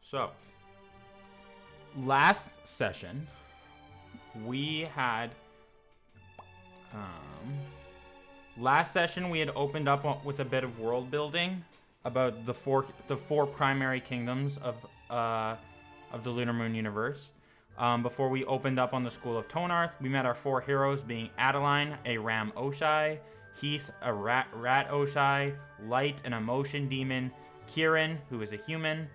So, last session, we had... we had opened up with a bit of world building about the four primary kingdoms of the Lunar Moon universe. Before we opened up on the School of Tonarth, we met our four heroes, being Adaline, a Ram Oshai, Heath, a Rat Oshai, Light, an emotion demon, Kieran, who is a human.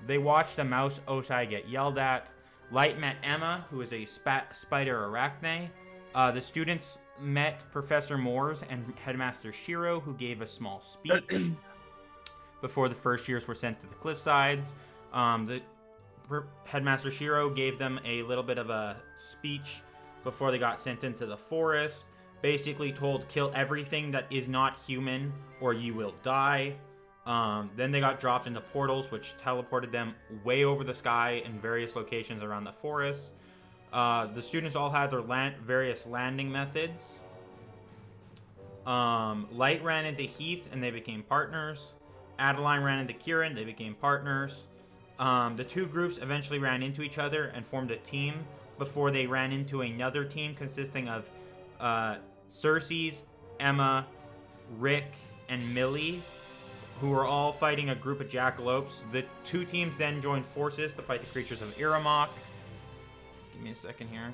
They watched a mouse Oshai get yelled at. Light met Emma, who is a spider arachne. The students met Professor Moores and Headmaster Shiro, who gave a small speech before the first years were sent to the cliffsides. Headmaster Shiro gave them a little bit of a speech before they got sent into the forest. Basically told, kill everything that is not human or you will die. Then they got dropped into portals, which teleported them way over the sky in various locations around the forest. The students all had their various landing methods. Light ran into Heath and they became partners. Adaline ran into Kieran, they became partners. The two groups eventually ran into each other and formed a team before they ran into another team consisting of Cersei's, Emma, Rick, and Millie, who were all fighting a group of jackalopes. The two teams then joined forces to fight the creatures of Iramok. Give me a second here.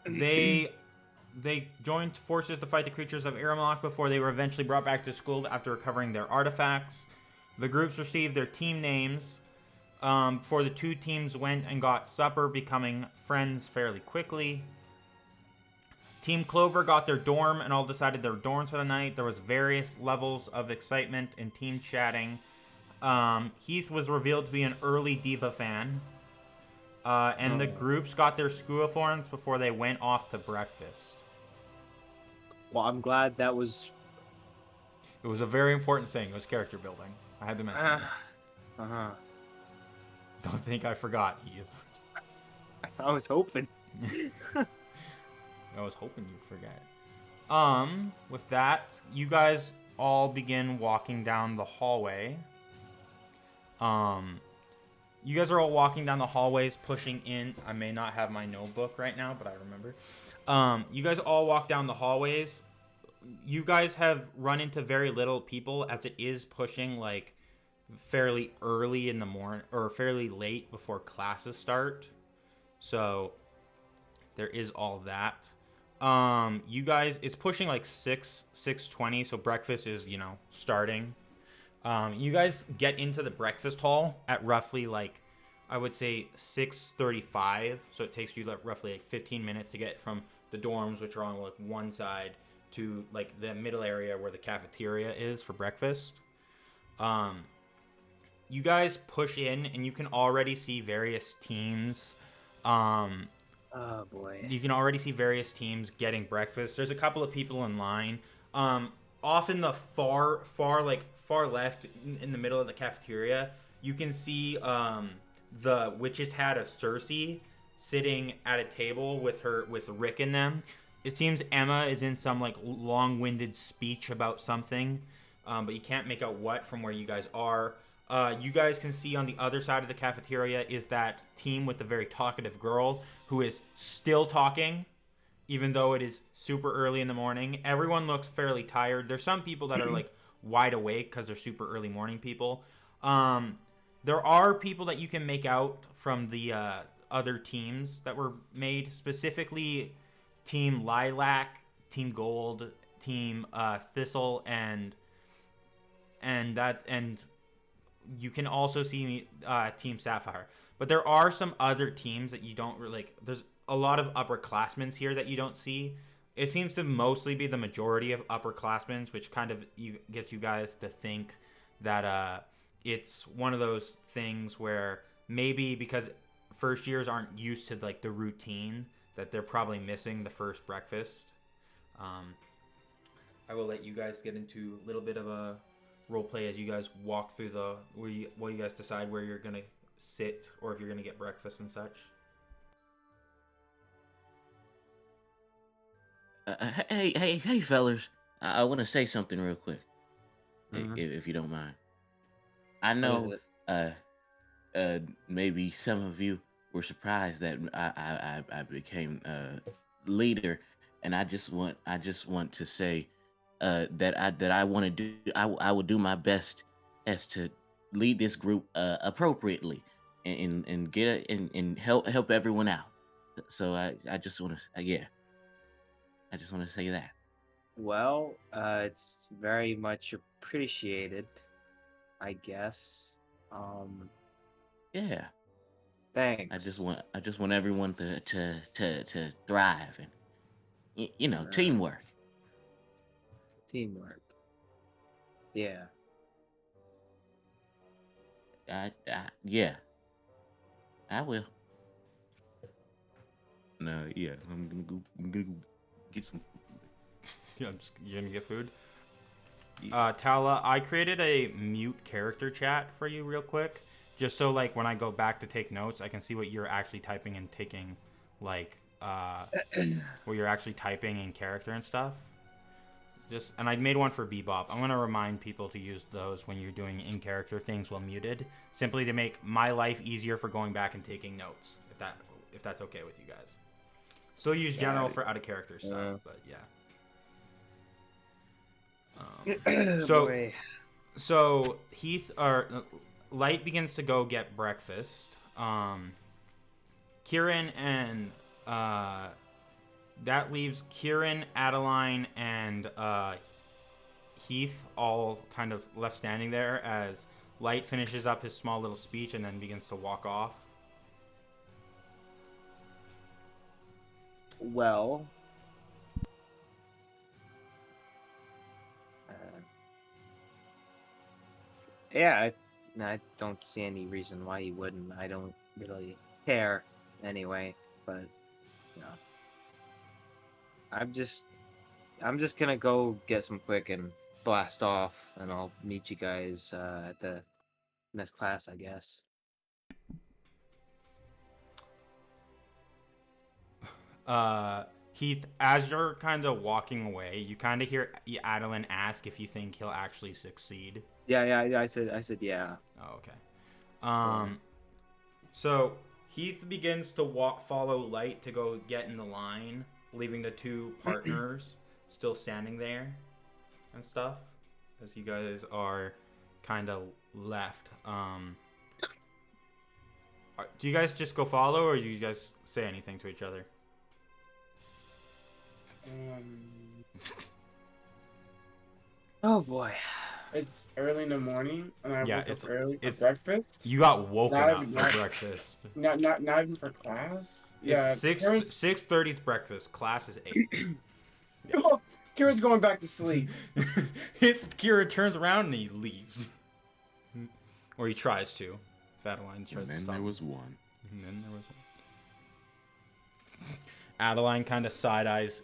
They joined forces to fight the creatures of Iramok before they were eventually brought back to school after recovering their artifacts. The groups received their team names before the two teams went and got supper, becoming friends fairly quickly. Team Clover got their dorm and all decided their dorms for the night. There was various levels of excitement and team chatting. Heath was revealed to be an early Diva fan. And the groups got their school forms before they went off to breakfast. Well, I'm glad that was... It was a very important thing. It was character building. I had to mention that. Don't think I forgot, Eve. I was hoping. I was hoping you'd forget. With that, you guys all begin walking down the hallway. You guys are all walking down the hallways, pushing in. I may not have my notebook right now, but I remember. You guys all walk down the hallways. You guys have run into very little people, as it is pushing like fairly early in the morning or fairly late before classes start. So there is all that. You guys, it's pushing like 6:20, so breakfast is, starting. You guys get into the breakfast hall at roughly like, I would say 6:35. So it takes you like roughly like 15 minutes to get from the dorms, which are on like one side, to like the middle area where the cafeteria is for breakfast. You guys push in and you can already see various teams. Oh boy. You can already see various teams getting breakfast. There's a couple of people in line. Off in the far left in the middle of the cafeteria, you can see the witch's hat of Cersei sitting at a table with Rick and them. It seems Emma is in some like long-winded speech about something, but you can't make out what from where you guys are. You guys can see on the other side of the cafeteria is that team with the very talkative girl who is still talking, even though it is super early in the morning. Everyone looks fairly tired. There's some people that are like wide awake because they're super early morning people. There are people that you can make out from the other teams that were made, specifically Team Lilac, Team Gold, Team Thistle, and you can also see Team Sapphire. But there are some other teams that you don't really like. There's a lot of upperclassmen here that you don't see. It seems to mostly be the majority of upperclassmen, which kind of gets you guys to think that it's one of those things where maybe because first years aren't used to like the routine, that they're probably missing the first breakfast. I will let you guys get into a little bit of a role play as you guys walk through while you guys decide where you're gonna sit or if you're gonna get breakfast and such. Hey, fellas. I want to say something real quick, Mhm. if you don't mind. I What is know, it? uh, maybe some of you were surprised that I became leader, and I just want to say that I want to do I will do my best as to lead this group appropriately and get and help everyone out. So I just want to yeah, I just want to say that. Well, it's very much appreciated, I guess. Um, Yeah, Thanks. I just want everyone to thrive and you know, Uh, teamwork. Teamwork. Yeah. Yeah, I will. No, yeah, I'm gonna go get some. Yeah, you're gonna get food. Yeah. Tala, I created a mute character chat for you real quick, just so like when I go back to take notes, I can see what you're actually typing and taking, like what you're actually typing in character and stuff. Just and I made one for Bebop. I'm gonna remind people to use those when you're doing in character things while muted, simply to make my life easier for going back and taking notes. If that's okay with you guys. Still use Got general it. for out of character stuff, but yeah. So Boy. so Heath or Light begins to go get breakfast. Kieran and that leaves Kieran, Adaline, and Heath all kind of left standing there as Light finishes up his small little speech and then begins to walk off. Well, uh, yeah, I don't see any reason why he wouldn't. I don't really care anyway, but you know, I'm just I'm just gonna go get some quick and blast off, and I'll meet you guys at the next class, I guess. Heath, as you're kind of walking away, you kind of hear Adeline ask if you think he'll actually succeed. Yeah. I said yeah. Oh, okay. Yeah. So Heath begins to follow Light to go get in the line, leaving the two partners still standing there and stuff, as you guys are kind of left. Do you guys just go follow, or do you guys say anything to each other? Oh boy. It's early in the morning, and I Yeah, woke up early for it's breakfast. you got woken Not up even for breakfast. not even for class. It's Yeah, Karen's 6:30's breakfast. Class is 8. Karen's going back to sleep. It's Kira turns around and he leaves, or he tries to. Adeline tries And to then stop there him. was one. And then there was one. Adeline kind of side eyes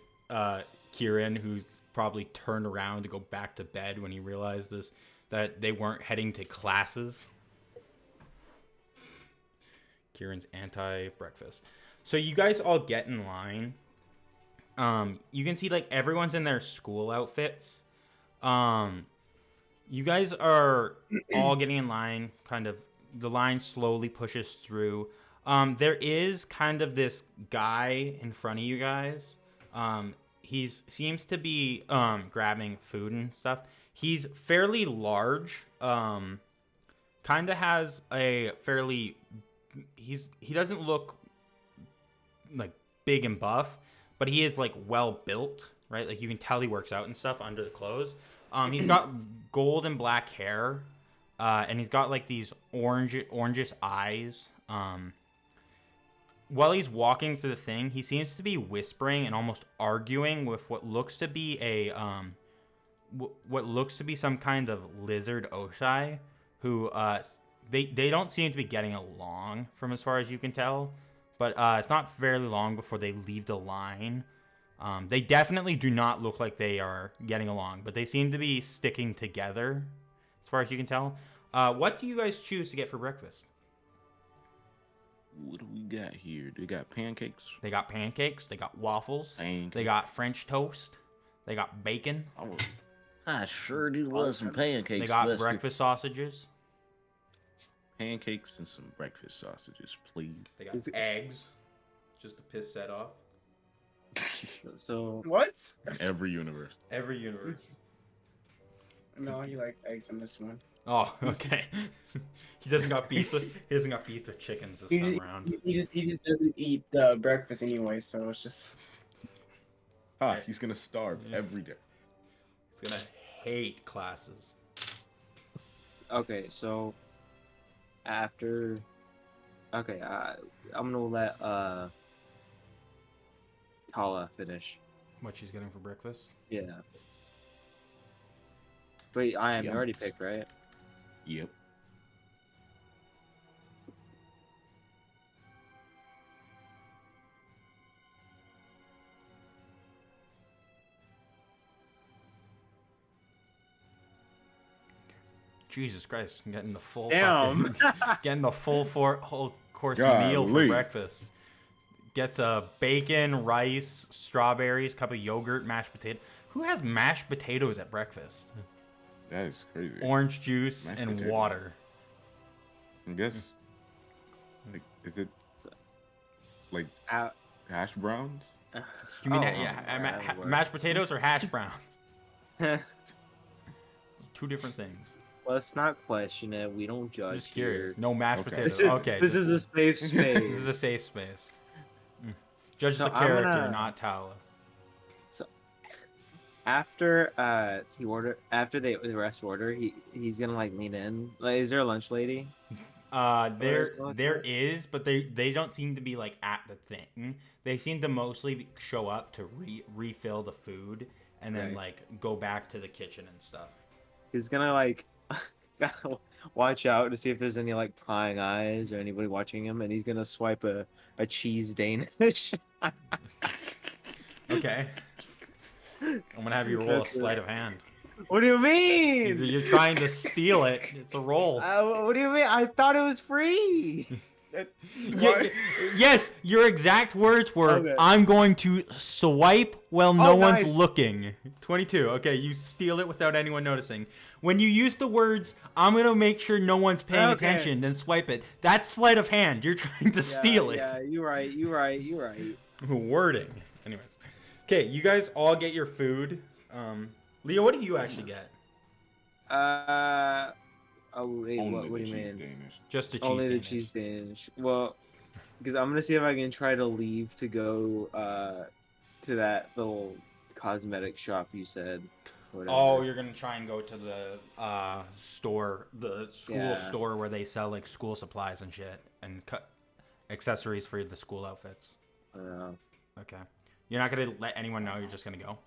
Kieran, who's probably turned around to go back to bed when he realized that they weren't heading to classes. Kieran's anti-breakfast. So you guys all get in line. You can see like everyone's in their school outfits. You guys are all getting in line. Kind of the line slowly pushes through. There is kind of this guy in front of you guys. He seems to be grabbing food and stuff. He's fairly large. Kind of has a fairly he doesn't look like big and buff, but he is like well built, right? Like you can tell he works out and stuff under the clothes. He's got gold and black hair, and he's got like these orangish eyes. While he's walking through the thing, he seems to be whispering and almost arguing with what looks to be what looks to be some kind of lizard Oshai, who they don't seem to be getting along from as far as you can tell. But it's not very long before they leave the line. They definitely do not look like they are getting along, but they seem to be sticking together, as far as you can tell. What do you guys choose to get for breakfast? What do we got here? They got pancakes. They got pancakes. They got waffles. Pancakes. They got French toast. They got bacon. I sure do love some pancakes. They got Lester. breakfast sausages. Pancakes and some breakfast sausages, please. They got eggs, just to piss Seth off. So What? Every universe. Every universe. No, he liked eggs in this one. Oh, okay. He doesn't got beef. He doesn't got beef with chickens this time around. He just doesn't eat breakfast anyway, so it's just. He's gonna starve every day. He's gonna hate classes. okay, so after, okay, I'm gonna let Tala finish. What she's getting for breakfast? Yeah. Wait, I am Yum. already picked, right? Yep. Jesus Christ, I'm getting the full Damn. getting the whole course Golly. meal for breakfast. Gets a bacon, rice, strawberries, cup of yogurt, mashed potato. Who has mashed potatoes at breakfast? That is crazy. Orange juice Mashed and potatoes. water. I guess. Like, is it like Uh, hash browns? You mean that would mashed potatoes or hash browns? Two different things. Let's not question it. We don't I'm judge just curious. here. No mashed Okay. potatoes. This is, Okay. this is a safe space. This is a safe space. Judge So the I'm character, gonna- not Tala. After the rest order, he's gonna like lean in. Like, is there a lunch lady? There is, but they don't seem to be like at the thing. They seem to mostly show up to refill the food and then Right. like go back to the kitchen and stuff. He's gonna like gotta watch out to see if there's any like prying eyes or anybody watching him, and he's gonna swipe a cheese Danish. Okay. I'm gonna have you roll a sleight of hand. What do you mean? You're trying to steal it. It's a roll. What do you mean? I thought it was free. Yes, your exact words were, Okay. "I'm going to swipe while no one's nice. looking." 22. Okay, you steal it without anyone noticing. When you use the words, "I'm gonna make sure no one's paying Okay. attention," then swipe it. That's sleight of hand. You're trying to steal it. Yeah, you're right. Wording. Anyways. Okay, you guys all get your food. Leo, what do you actually get? Oh wait, Only what the do you cheese mean? Danish. Just a cheese Only the Danish. cheese Danish. Well, because I'm gonna see if I can try to leave to go to that little cosmetic shop you said. Whatever. Oh, you're gonna try and go to the store, the school Yeah. store where they sell like school supplies and shit and cut accessories for the school outfits. I don't know. Okay. You're not gonna let anyone know. You're just gonna go.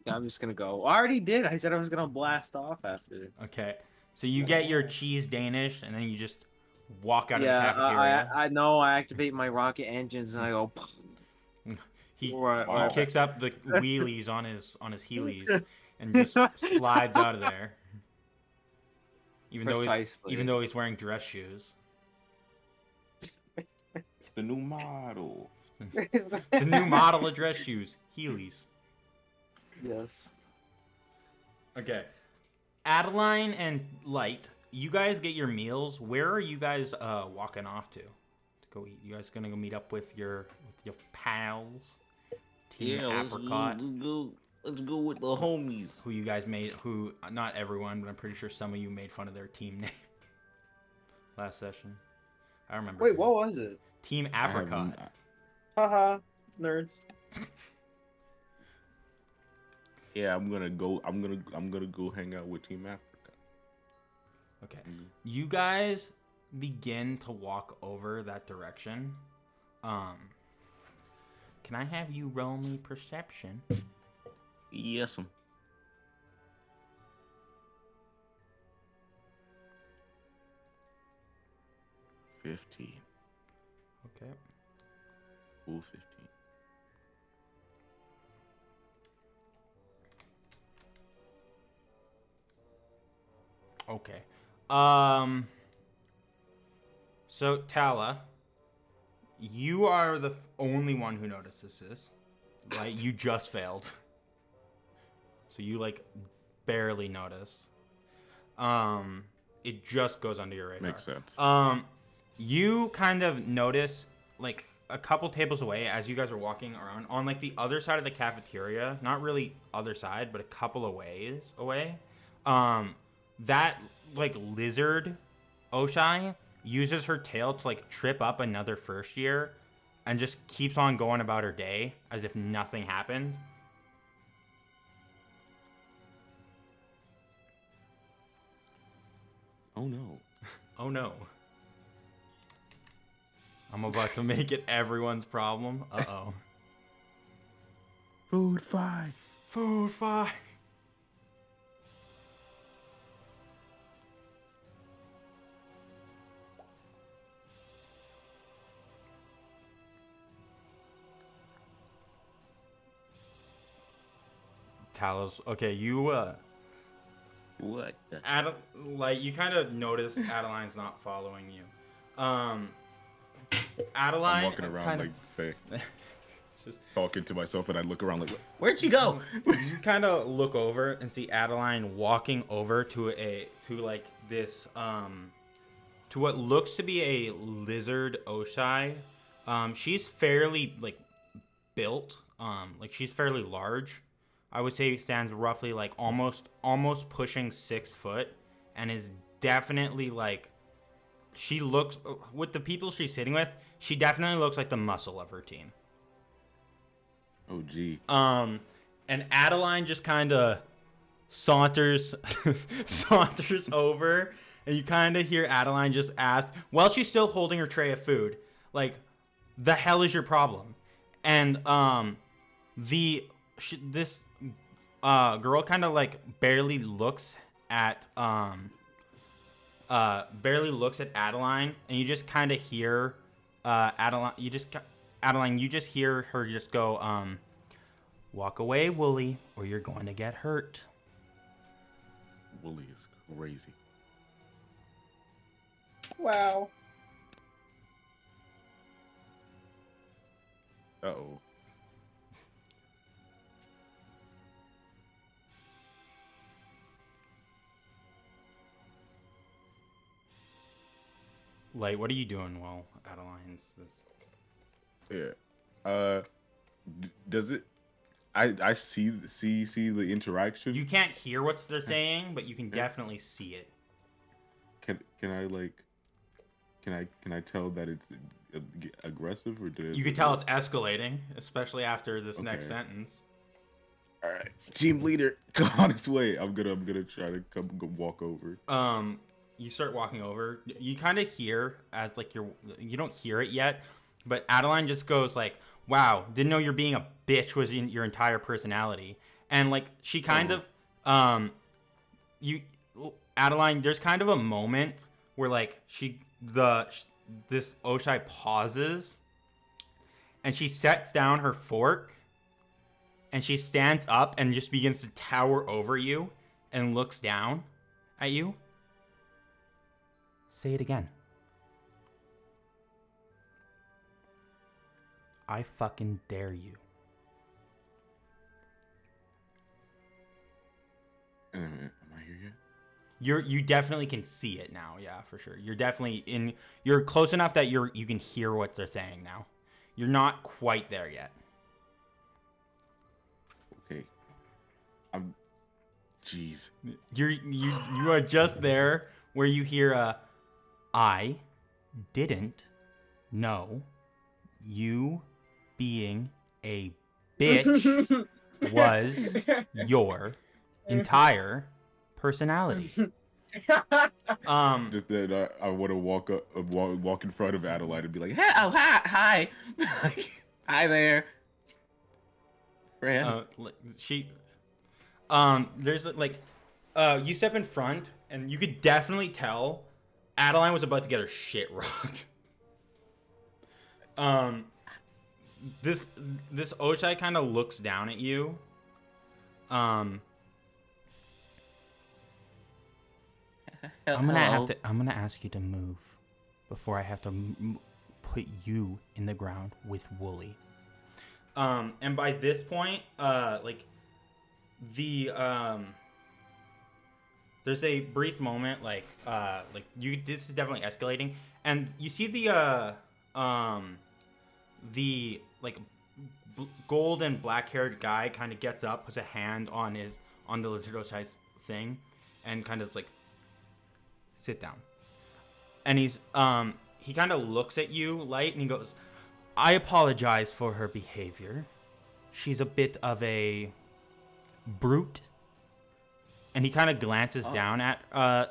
Yeah, I'm just gonna go. I already did. I said I was gonna blast off after. Okay. So you get your cheese Danish and then you just walk out of the Yeah, cafeteria. I know. I activate my rocket engines and I go. He Right. kicks up the wheelies on his heelys and just slides out of there. Precisely. Even though he's wearing dress shoes. It's the new model. The new model of dress shoes, Heelys. Yes. Okay. Adaline and Light, you guys get your meals. Where are you guys walking off to go eat? You guys gonna go meet up with your pals? Team Apricot. Let's go with the homies. Who you guys made, who, not everyone, but I'm pretty sure some of you made fun of their team name last session. I remember. Wait, what was it? Team Apricot. Haha, nerds. Yeah, I'm gonna go hang out with Team Africa. Okay. You guys begin to walk over that direction. Can I have you roll me perception? Yes, 15. Okay. Ooh, 15. Okay. So Tala, you are the only one who notices this. Right? You just failed. so you like barely notice. It just goes under your radar. Makes sense. You kind of notice like a couple tables away as you guys are walking around on like the other side of the cafeteria, not really other side, but a couple of ways away. That like lizard Oshai uses her tail to like trip up another first year and just keeps on going about her day as if nothing happened. Oh no. Oh no. I'm about to make it everyone's problem. Uh-oh. Food fight. Food fight. Talos. Okay, you What? The... like you kind of notice Adeline's not following you. Adeline I'm walking around kind like say, it's just talking to myself, and I look around like, Where'd you go? you kind of look over and see Adeline walking over to this to what looks to be a lizard Oshai. She's fairly like built, like she's fairly large. I would say stands roughly like almost pushing 6 foot, and is definitely like, she looks, with the people she's sitting with, she definitely looks like the muscle of her team. oh gee. And Adeline just kind of saunters over, and you kind of hear Adeline just ask, while she's still holding her tray of food, like, the hell is your problem? And this girl kind of like barely looks at Adeline, and you just kind of hear Adeline. Adeline, you just hear her just go, "Walk away, Wooly, or you're going to get hurt." Wooly is crazy. Wow. Uh-oh. Like, what are you doing while Adeline's this? Yeah. Does it? I see the interaction. You can't hear what they're saying, but you can definitely see it. Can I like? Can I tell that it's aggressive, or did You can tell it's escalating, especially after this next Okay. sentence. All right, team leader, go on its way. I'm gonna try to go walk over. You start walking over. You kind of hear as like you don't hear it yet, but Adeline just goes like, "Wow, didn't know you're being a bitch was in your entire personality." And like she kind of Adeline, there's kind of a moment where like this Oshai pauses, and she sets down her fork, and she stands up and just begins to tower over you and looks down at you. Say it again. I fucking dare you. Am I here yet? You definitely can see it now, yeah, for sure. You're close enough that you can hear what they're saying now. You're not quite there yet. Okay. Jeez. You are just there where you hear I didn't know you being a bitch was your entire personality. Just that I want to walk in front of Adelaide and be like, "Hey, oh hi, hi there, friend." There's like, you step in front, and you could definitely tell Adeline was about to get her shit rocked. This Oshai kind of looks down at you. I'm gonna ask you to move before I have to put you in the ground with Wooly. And by this point, like the there's a brief moment like you this is definitely escalating, and you see the like gold and black haired guy kind of gets up, puts a hand on the lizard thing, and kind of like sit down. And he kind of looks at you, Light, and he goes, "I apologize for her behavior. She's a bit of a brute." And he kind of glances down at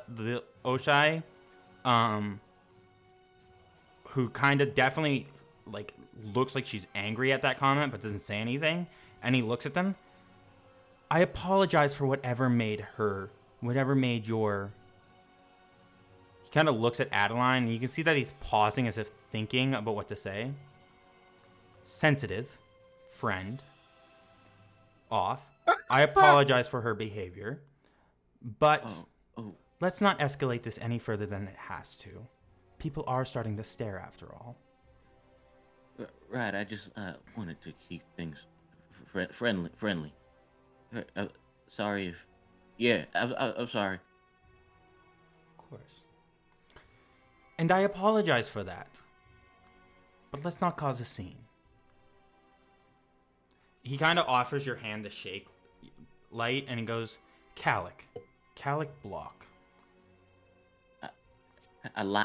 the Oshai, who kind of definitely like looks like she's angry at that comment, but doesn't say anything. And he looks at them. "I apologize for whatever made your." He kind of looks at Adaline, and you can see that he's pausing as if thinking about what to say. "Sensitive, friend, off. I apologize for her behavior, but let's not escalate this any further than it has to. People are starting to stare after all." Right, I just wanted to keep things friendly. Sorry if... Yeah, I'm sorry. Of course. "And I apologize for that. But let's not cause a scene." He kind of offers your hand to shake, Light, and he goes, Calic block."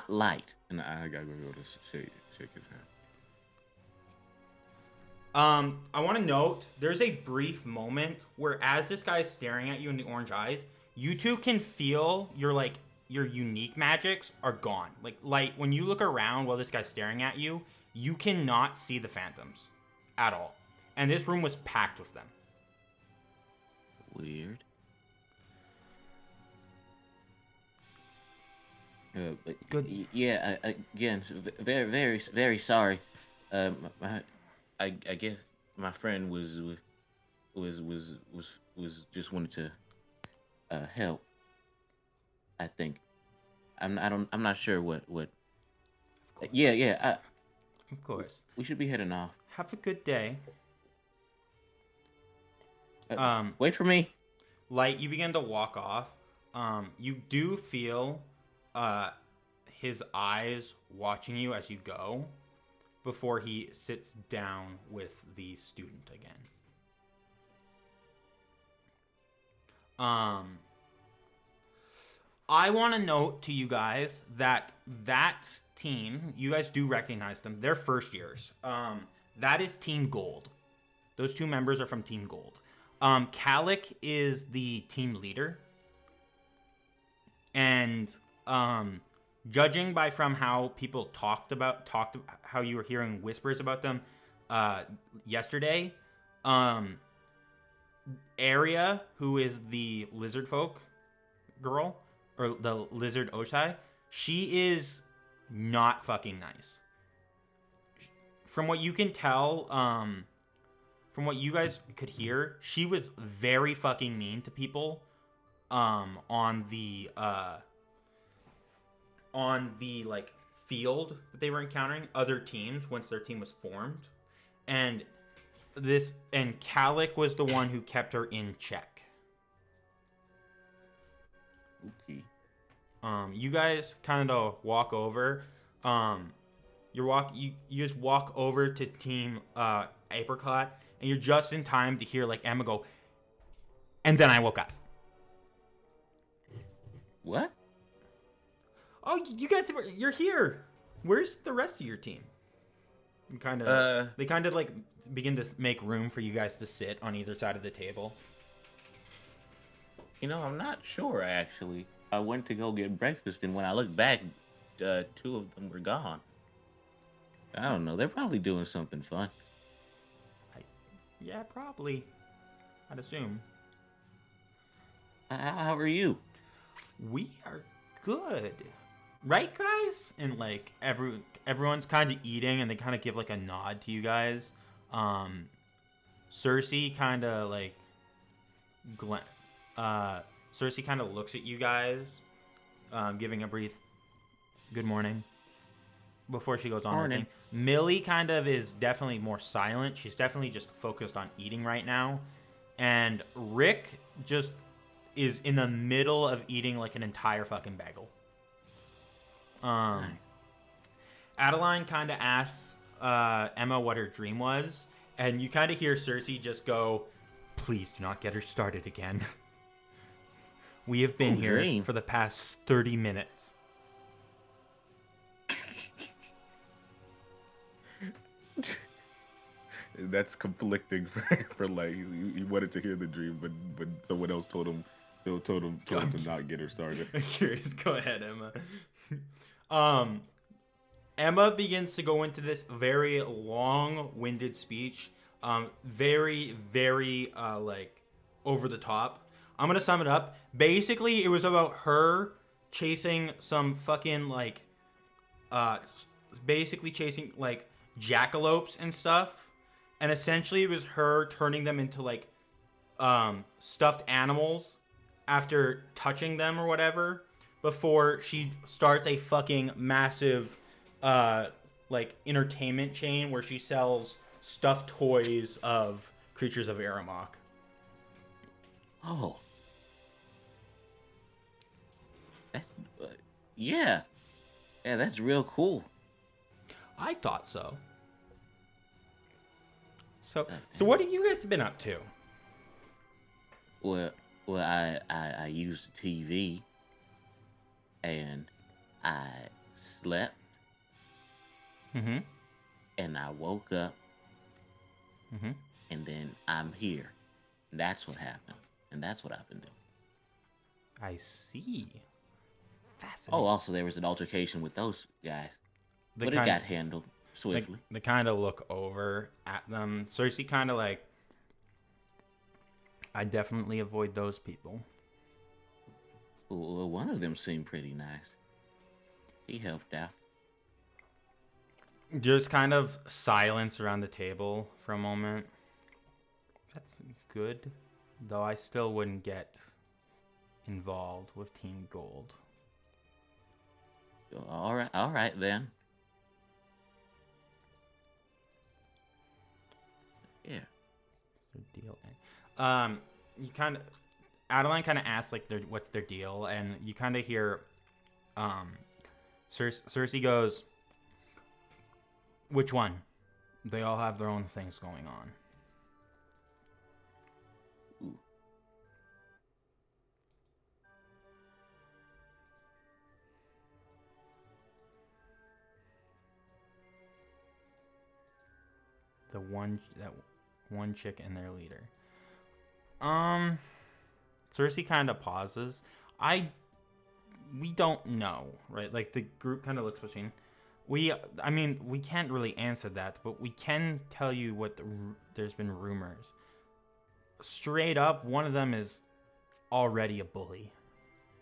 Light. And I gotta go to shake his hand. I want to note, there's a brief moment where as this guy is staring at you in the orange eyes, you two can feel your unique magics are gone. Like, Light, when you look around while this guy's staring at you, you cannot see the phantoms at all. And this room was packed with them. Weird. Good. Yeah. Again, very, very sorry. I guess my friend was just wanted to help. I think. I'm not sure what. Yeah. Of course. We should be heading off. Have a good day. Wait for me. Light, you begin to walk off. You do feel his eyes watching you as you go before he sits down with the student again. I want to note to you guys that team, you guys do recognize them. They're first years. That is Team Gold. Those two members are from Team Gold. Calic is the team leader. And judging from how people talked how you were hearing whispers about them yesterday, Aria, who is the lizard folk girl, or the lizard Oshai, she is not fucking nice. From what you can tell, from what you guys could hear, she was very fucking mean to people on the like field that they were encountering other teams once their team was formed. And Calic was the one who kept her in check. Okay. You guys kind of walk over. You just walk over to Team Apricot, and you're just in time to hear like Emma go, "And then I woke up." What? "Oh, you guys, you're here. Where's the rest of your team?" They kind of like begin to make room for you guys to sit on either side of the table. I'm not sure actually. I went to go get breakfast, and when I looked back, two of them were gone. I don't know. They're probably doing something fun. Yeah, probably. I'd assume. How are you? We are good. Right, guys? And like everyone's kind of eating, and they kind of give like a nod to you guys. Cersei kind of like Cersei kind of looks at you guys, giving a brief good morning before she goes on her thing. Millie kind of is definitely more silent. She's definitely just focused on eating right now. and Rick just is in the middle of eating like an entire fucking bagel. Adaline kind of asks Emma what her dream was, and you kind of hear Cersei just go, "Please do not get her started again. We have been here dream. for the past 30 minutes." That's conflicting for like he wanted to hear the dream, but someone else told him to not get her started. I'm curious. Go ahead, Emma. Emma begins to go into this very long-winded speech, very, very like over the top. I'm gonna sum it up. Basically, it was about her chasing some fucking like, basically chasing like jackalopes and stuff, and essentially it was her turning them into like, stuffed animals after touching them or whatever, before she starts a fucking massive, like entertainment chain where she sells stuffed toys of creatures of Aramok. Oh. That, yeah. Yeah, that's real cool. I thought so. So what have you guys been up to? Well, I used the TV, and I slept, Mm-hmm. and I woke up, Mm-hmm. and then I'm here. That's what happened, and that's what I've been doing. I see. Oh, Fascinating. also there was an altercation with those guys, They but it kinda- got handled swiftly. They kind of look over at them. Cersei kind of like, I definitely avoid those people. Well, one of them seemed pretty nice. He helped out. Just kind of silence around the table for a moment. That's good, though I still wouldn't get involved with Team Gold. All right then. Yeah. Their deal. You kind of, Adaline kind of asks like, what's their deal, and you kind of hear, Cersei goes, "Which one? They all have their own things going on." Ooh. That one chick and their leader. Cersei kind of pauses. We don't know, right? Like the group kind of looks between. We can't really answer that, but we can tell you what there's been rumors. Straight up, one of them is already a bully.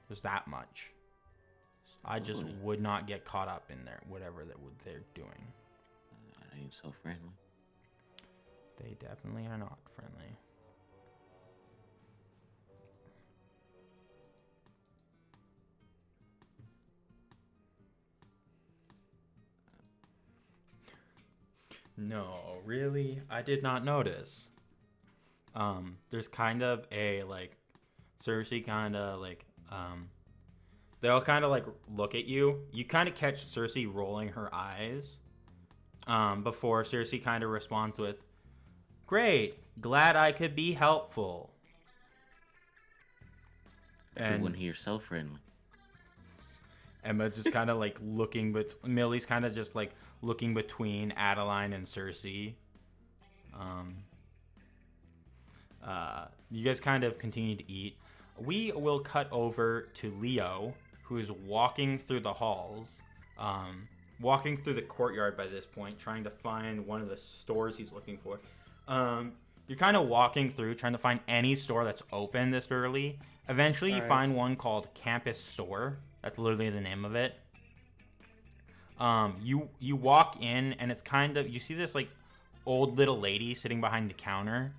There's that much. I just Bully. would not get caught up in whatever they're doing. I ain't so friendly. They definitely are not friendly. No, really? I did not notice. There's kind of a, like, Cersei kind of, like, they all kind of, like, look at you. You kind of catch Cersei rolling her eyes, before Cersei kind of responds with, "Great, glad I could be helpful." Everyone And here so friendly. Emma just kind of like looking, but Millie's kind of just like looking between Adaline and Cersei. You guys kind of continue to eat. We will cut over to Leo, who is walking through the halls, walking through the courtyard by this point, trying to find one of the stores he's looking for. You're kind of walking through, trying to find any store that's open this early. Eventually, you Alright. find one called Campus Store. That's literally the name of it. You walk in, and it's kind of, you see this like old little lady sitting behind the counter.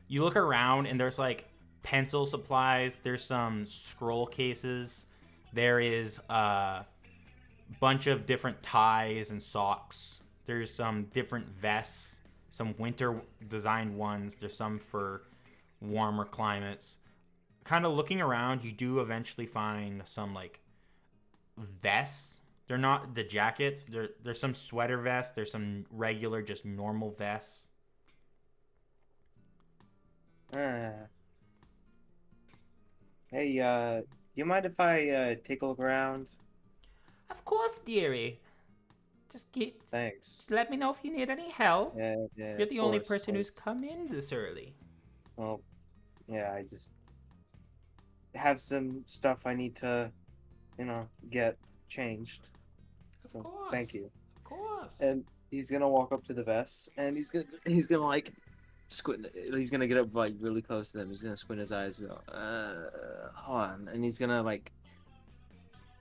You look around, and there's like pencil supplies. There's some scroll cases. There is a bunch of different ties and socks. There's some different vests, some winter designed ones. There's some for warmer climates. Kind of looking around, you do eventually find some like vests. They're not the jackets. There's some sweater vests. There's some regular, just normal vests. Hey, you mind if I take a look around? Of course, dearie. Thanks. Just let me know if you need any help. Yeah, You're the only of person who's course. come in this early. Well, yeah, I just have some stuff I need to, get changed. So course. thank you. Of course. And he's gonna walk up to the vests, and he's gonna like squint. He's gonna get up like really close to them. He's gonna squint his eyes. And go, hold on, and he's gonna like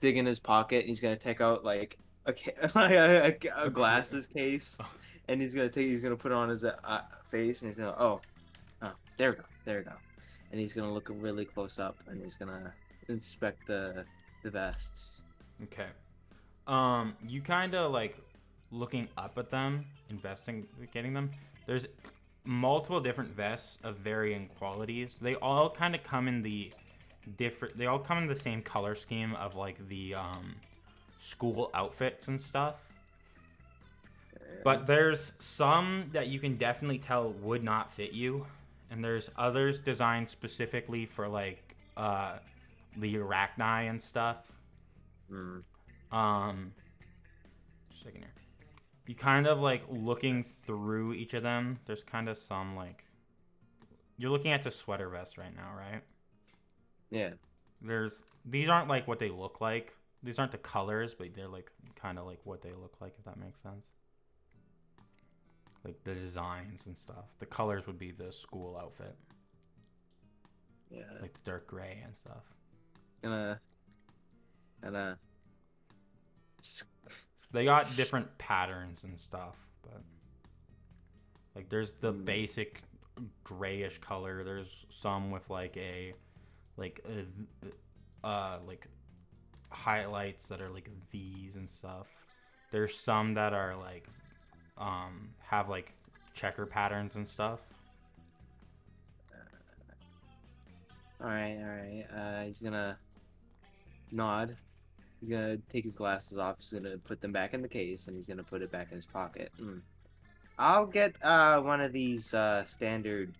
dig in his pocket. And he's gonna take out like a glasses case, and he's gonna put it on his face, and he's gonna there we go, and he's gonna look really close up, and he's gonna inspect the vests. Okay. You kind of like looking up at them, investigating them. There's multiple different vests of varying qualities. They all kind of come in the same color scheme of like the school outfits and stuff. But there's some that you can definitely tell would not fit you, and there's others designed specifically for like the arachni and stuff. Just a second here. You kind of like looking through each of them. There's kind of some like you're looking at the sweater vest right now, right? Yeah. These aren't like what they look like. These aren't the colors, but they're like kind of like what they look like, if that makes sense. Like the designs and stuff. The colors would be the school outfit. Yeah. Like the dark gray and stuff. They got different patterns and stuff, but like there's the basic grayish color. There's some with like like highlights that are like V's and stuff. There's some that are like have like checker patterns and stuff. All right. He's gonna nod. He's gonna take his glasses off. He's gonna put them back in the case, and he's gonna put it back in his pocket. I'll get one of these standard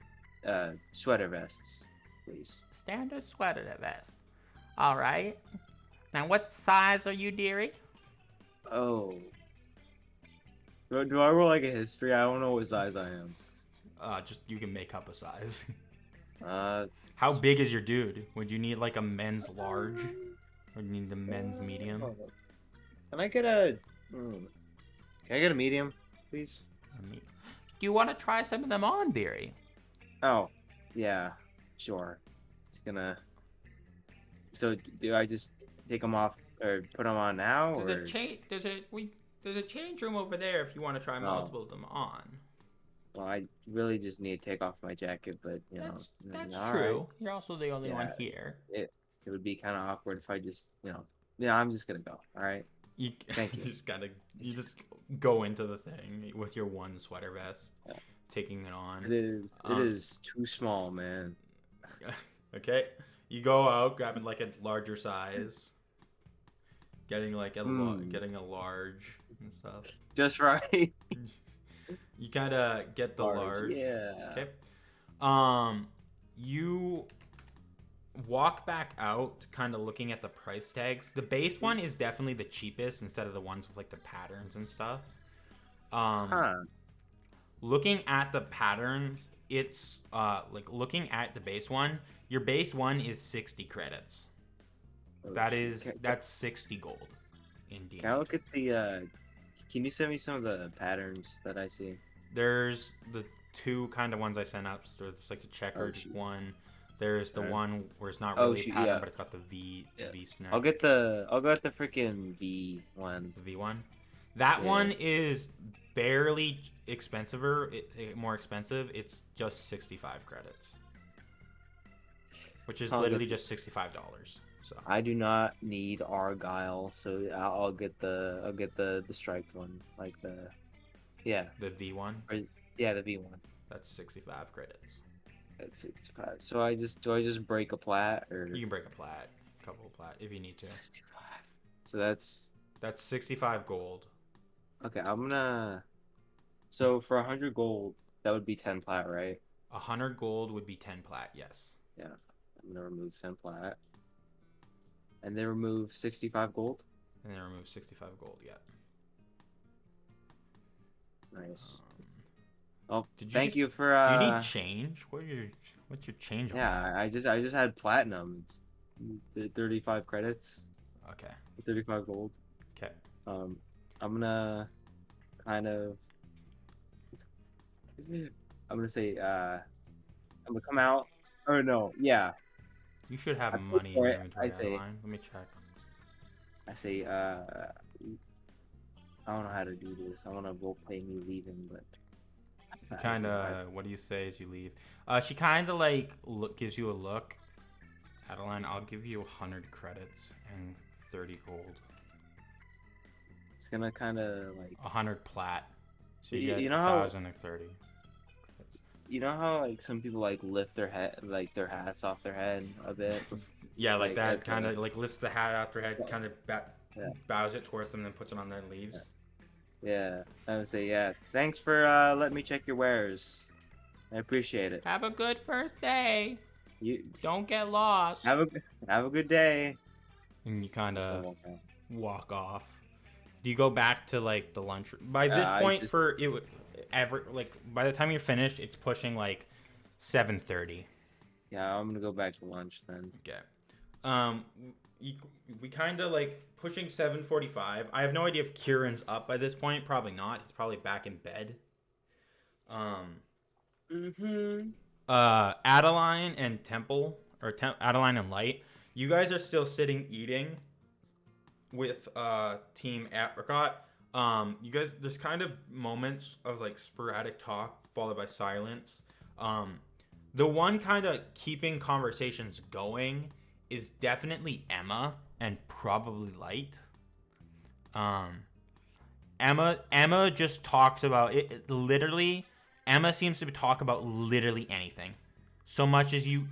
sweater vests, please. Standard sweater vest. All right. Now, what size are you, dearie? Oh. Do I roll like a history? I don't know what size I am. Just you can make up a size. How big is your dude? Would you need like a men's large? Or do you need the men's medium? Can I get a medium, please? Do you want to try some of them on, dearie? Oh, yeah, sure. It's gonna. So do I just take them off or put them on now? There's a change room over there if you want to try multiple of them on. Well, I really just need to take off my jacket, but that's true. Right. You're also the only one here. It would be kind of awkward if I just, I'm just gonna go. All right. Thank you. You just go into the thing with your one sweater vest, taking it on. It is too small, man. Okay. You go out, grabbing like a larger size, getting like getting a large and stuff. Just right. You kind of get the large. Yeah. Okay. You walk back out, kind of looking at the price tags. The base one is definitely the cheapest instead of the ones with like the patterns and stuff. Looking at the patterns, it's like looking at the base one. Your base one is 60 credits. That's 60 gold. Indeed. Can I look at the? Can you send me some of the patterns that I see? There's the two kind of ones I sent up. So there's like the checkered one. There's the one where it's not really a pattern, but it's got the V snap. I'll go with the freaking V one. The V one. That one is barely more expensive. It's just 65 credits, which is literally just $65. So I do not need Argyle, so I'll get the striped one, like the V one. Yeah, the V one. That's 65 credits. That's 65. So do I just break a plat or You can break a plat, a couple of plat if you need to. 65? So that's 65 gold. okay. So for 100 gold, that would be 10 plat, right? 100 gold would be 10 plat, yes. Yeah. I'm gonna remove 10 plat, and then remove 65 gold. And then remove 65 gold, yeah. Nice. Um, Oh, thank you for. Do you need change? What's your change? On Yeah, I just had platinum. It's the 35 credits, Okay. 35 gold. Okay. I'm gonna kind of. I'm gonna say I'm gonna come out. Oh no, yeah. You should have I put money in for your it, inventory. I say- Adaline. Let me check. I say I don't know how to do this. I want to role play me leaving, but Kind of. What do you say as you leave? She kind of like gives you a look. Adaline, I'll give you 100 credits and 30 gold. It's gonna kind of like 100 plat. So you You get know how- 1,030. you know how like some people like lift their head like their hats off their head a bit. Yeah, like that that's kind of kinda- like lifts the hat out their head, Yeah. kind of Yeah. bows it towards them, and then puts it on their leaves. Yeah, I would say yeah. Thanks for letting me check your wares. I appreciate it. Have a good first day. You Don't get lost. have a good day. And you kind of Okay. walk off. Do you go back to like the lunch? By this I point, just- for it would ever like by the time you're finished, it's pushing like 7:30. Yeah, I'm gonna go back to lunch then. Okay. We kind of like pushing 7:45. I have no idea if Kieran's up by this point. Probably not. He's probably back in bed. Adaline and Temple or Adaline and Light. You guys are still sitting eating with Team Apricot. You guys, there's kind of moments of like sporadic talk followed by silence. The one kind of keeping conversations going is definitely Emma and probably Light. Emma just talks about it. Literally, Emma seems to talk about literally anything. So much as you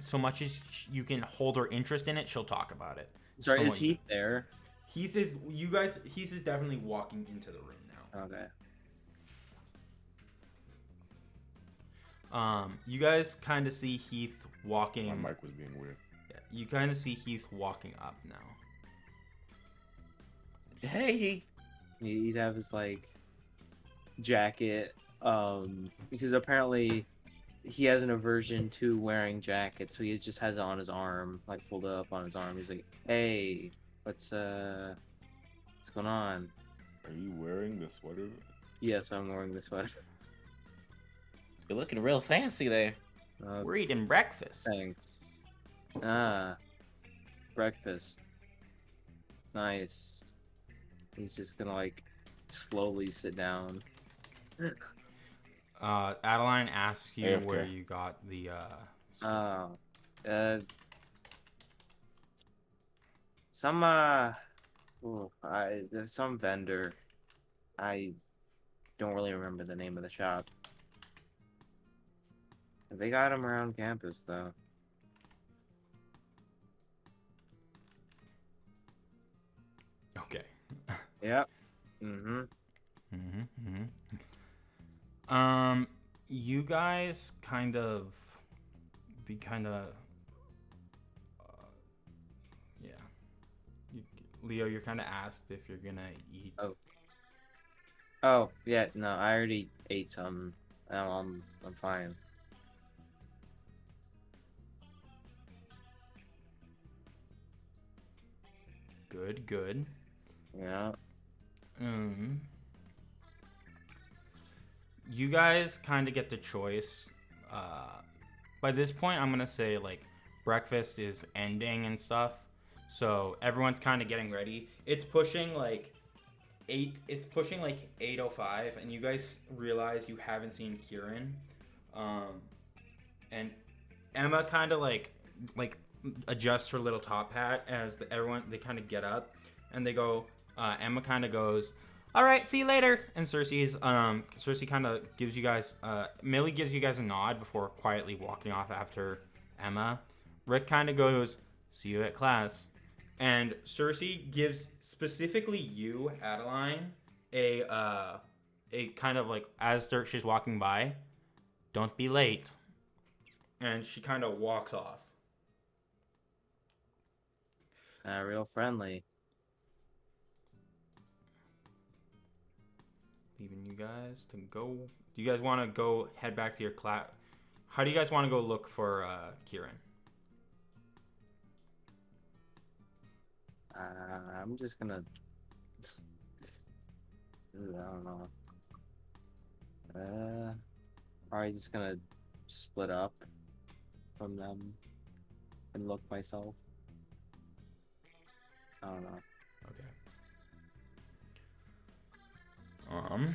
can hold her interest in it, she'll talk about it. Sorry, From is what you- Heath there? Heath is definitely walking into the room now. Okay. You guys kind of see Heath walking. My mic was being weird. Yeah, you kind of see Heath walking up now. Hey, He'd have his like jacket, because apparently he has an aversion to wearing jackets, so he just has it on his arm, like folded up on his arm. He's like, "Hey, what's going on?" Are you wearing the sweater? Yes, I'm wearing this sweater. you're looking real fancy there. We're eating breakfast. Thanks. Ah, breakfast. Nice. He's just gonna like slowly sit down. Adaline asks you AFK. where you got the. Oh, there's some vendor. I don't really remember the name of the shop. They got them around campus though. Okay. Yep. Mm-hmm. You guys kind of yeah. Leo, you're kind of asked if you're gonna eat. Oh yeah, no, I already ate some. I'm fine. Good. Yeah. You guys kind of get the choice. By this point, I'm gonna say like breakfast is ending and stuff, so everyone's kind of getting ready. It's pushing like 8. It's pushing like 8:05, and you guys realize you haven't seen Kieran. And Emma kind of like adjusts her little top hat as everyone they kind of get up, and they go. Emma kind of goes, all right, see you later. And Cersei kind of gives you guys, Millie gives you guys a nod before quietly walking off after Emma. Rick kind of goes, see you at class. And Cersei gives specifically you, Adaline, a kind of like, as she's walking by, don't be late. And she kind of walks off. Real friendly. Leaving you guys to go. Do you guys want to go head back to your class? How do you guys want to go look for Kieran? I'm just gonna. I don't know. Probably just gonna split up from them and look myself. I don't know. Okay.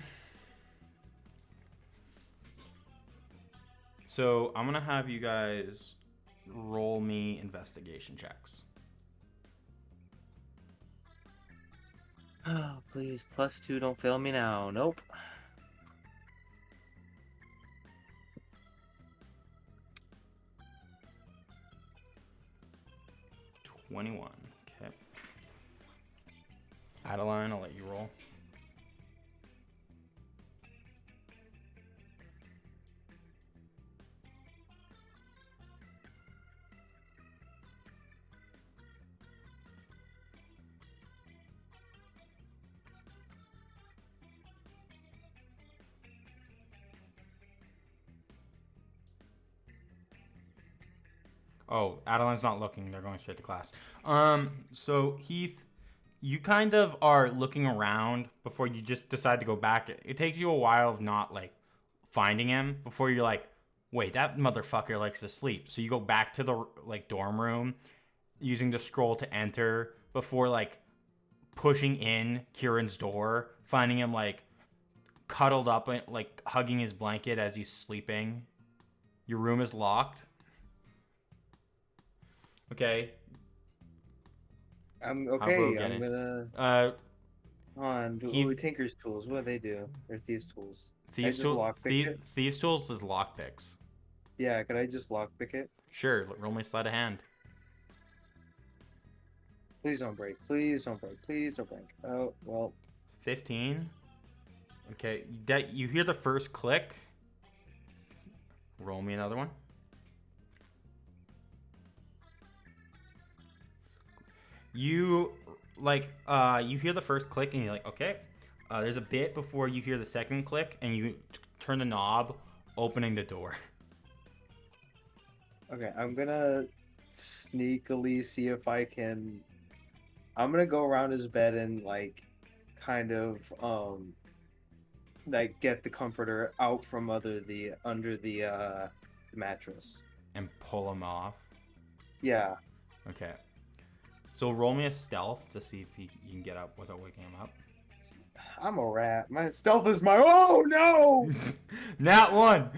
So I'm gonna have you guys roll me investigation checks. Oh, please, +2, don't fail me now. Nope. $21. Okay. Adaline, I'll let you roll. Oh, Adeline's not looking. They're going straight to class. So Heath, you kind of are looking around before you just decide to go back. It takes you a while of not like finding him before you're like, wait, that motherfucker likes to sleep. So you go back to the like dorm room using the scroll to enter before like pushing in Kieran's door, finding him like cuddled up, like hugging his blanket as he's sleeping. Your room is locked. Okay. I'm I'll go okay. get I'm it. gonna. On He- Tinker's tools. What do they do? Or Thieves' tools. Thieves' just lockpick it? Thieves' tools is lockpicks. Yeah, could I just lockpick it? Sure, roll me sleight of hand. Please don't break. Please don't break. Please don't break. Oh well. 15. Okay, that you hear the first click. Roll me another one. You you hear the first click and you're like, okay. There's a bit before you hear the second click and you turn the knob, opening the door. Okay, I'm gonna sneakily see if I can. I'm gonna go around his bed and like, kind of like get the comforter out from under the mattress. And pull him off. Yeah. Okay. So roll me a stealth to see if you can get up without waking him up. I'm a rat. My stealth is my. Oh no! Nat 1.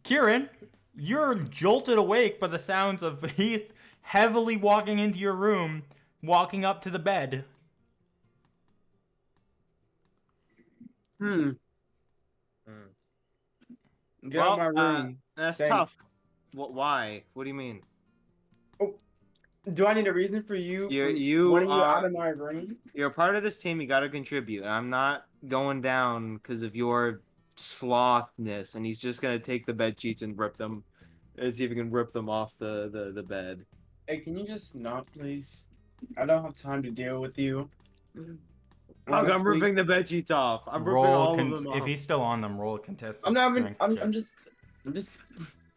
Kieran, you're jolted awake by the sounds of Heath heavily walking into your room, walking up to the bed. Get Well, out of my room. That's Thanks. tough. Why? What do you mean? Do I need a reason for you? You wanting you are- out of my room? You're a part of this team. You got to contribute. I'm not going down because of your slothness. And he's just gonna take the bed sheets and rip them, and see if he can rip them off the bed. Hey, can you just not, please? I don't have time to deal with you. I'm Honestly, ripping the bed sheets off. I'm ripping all of them off. If he's still on them, roll a contested I'm not even. strength I'm check. just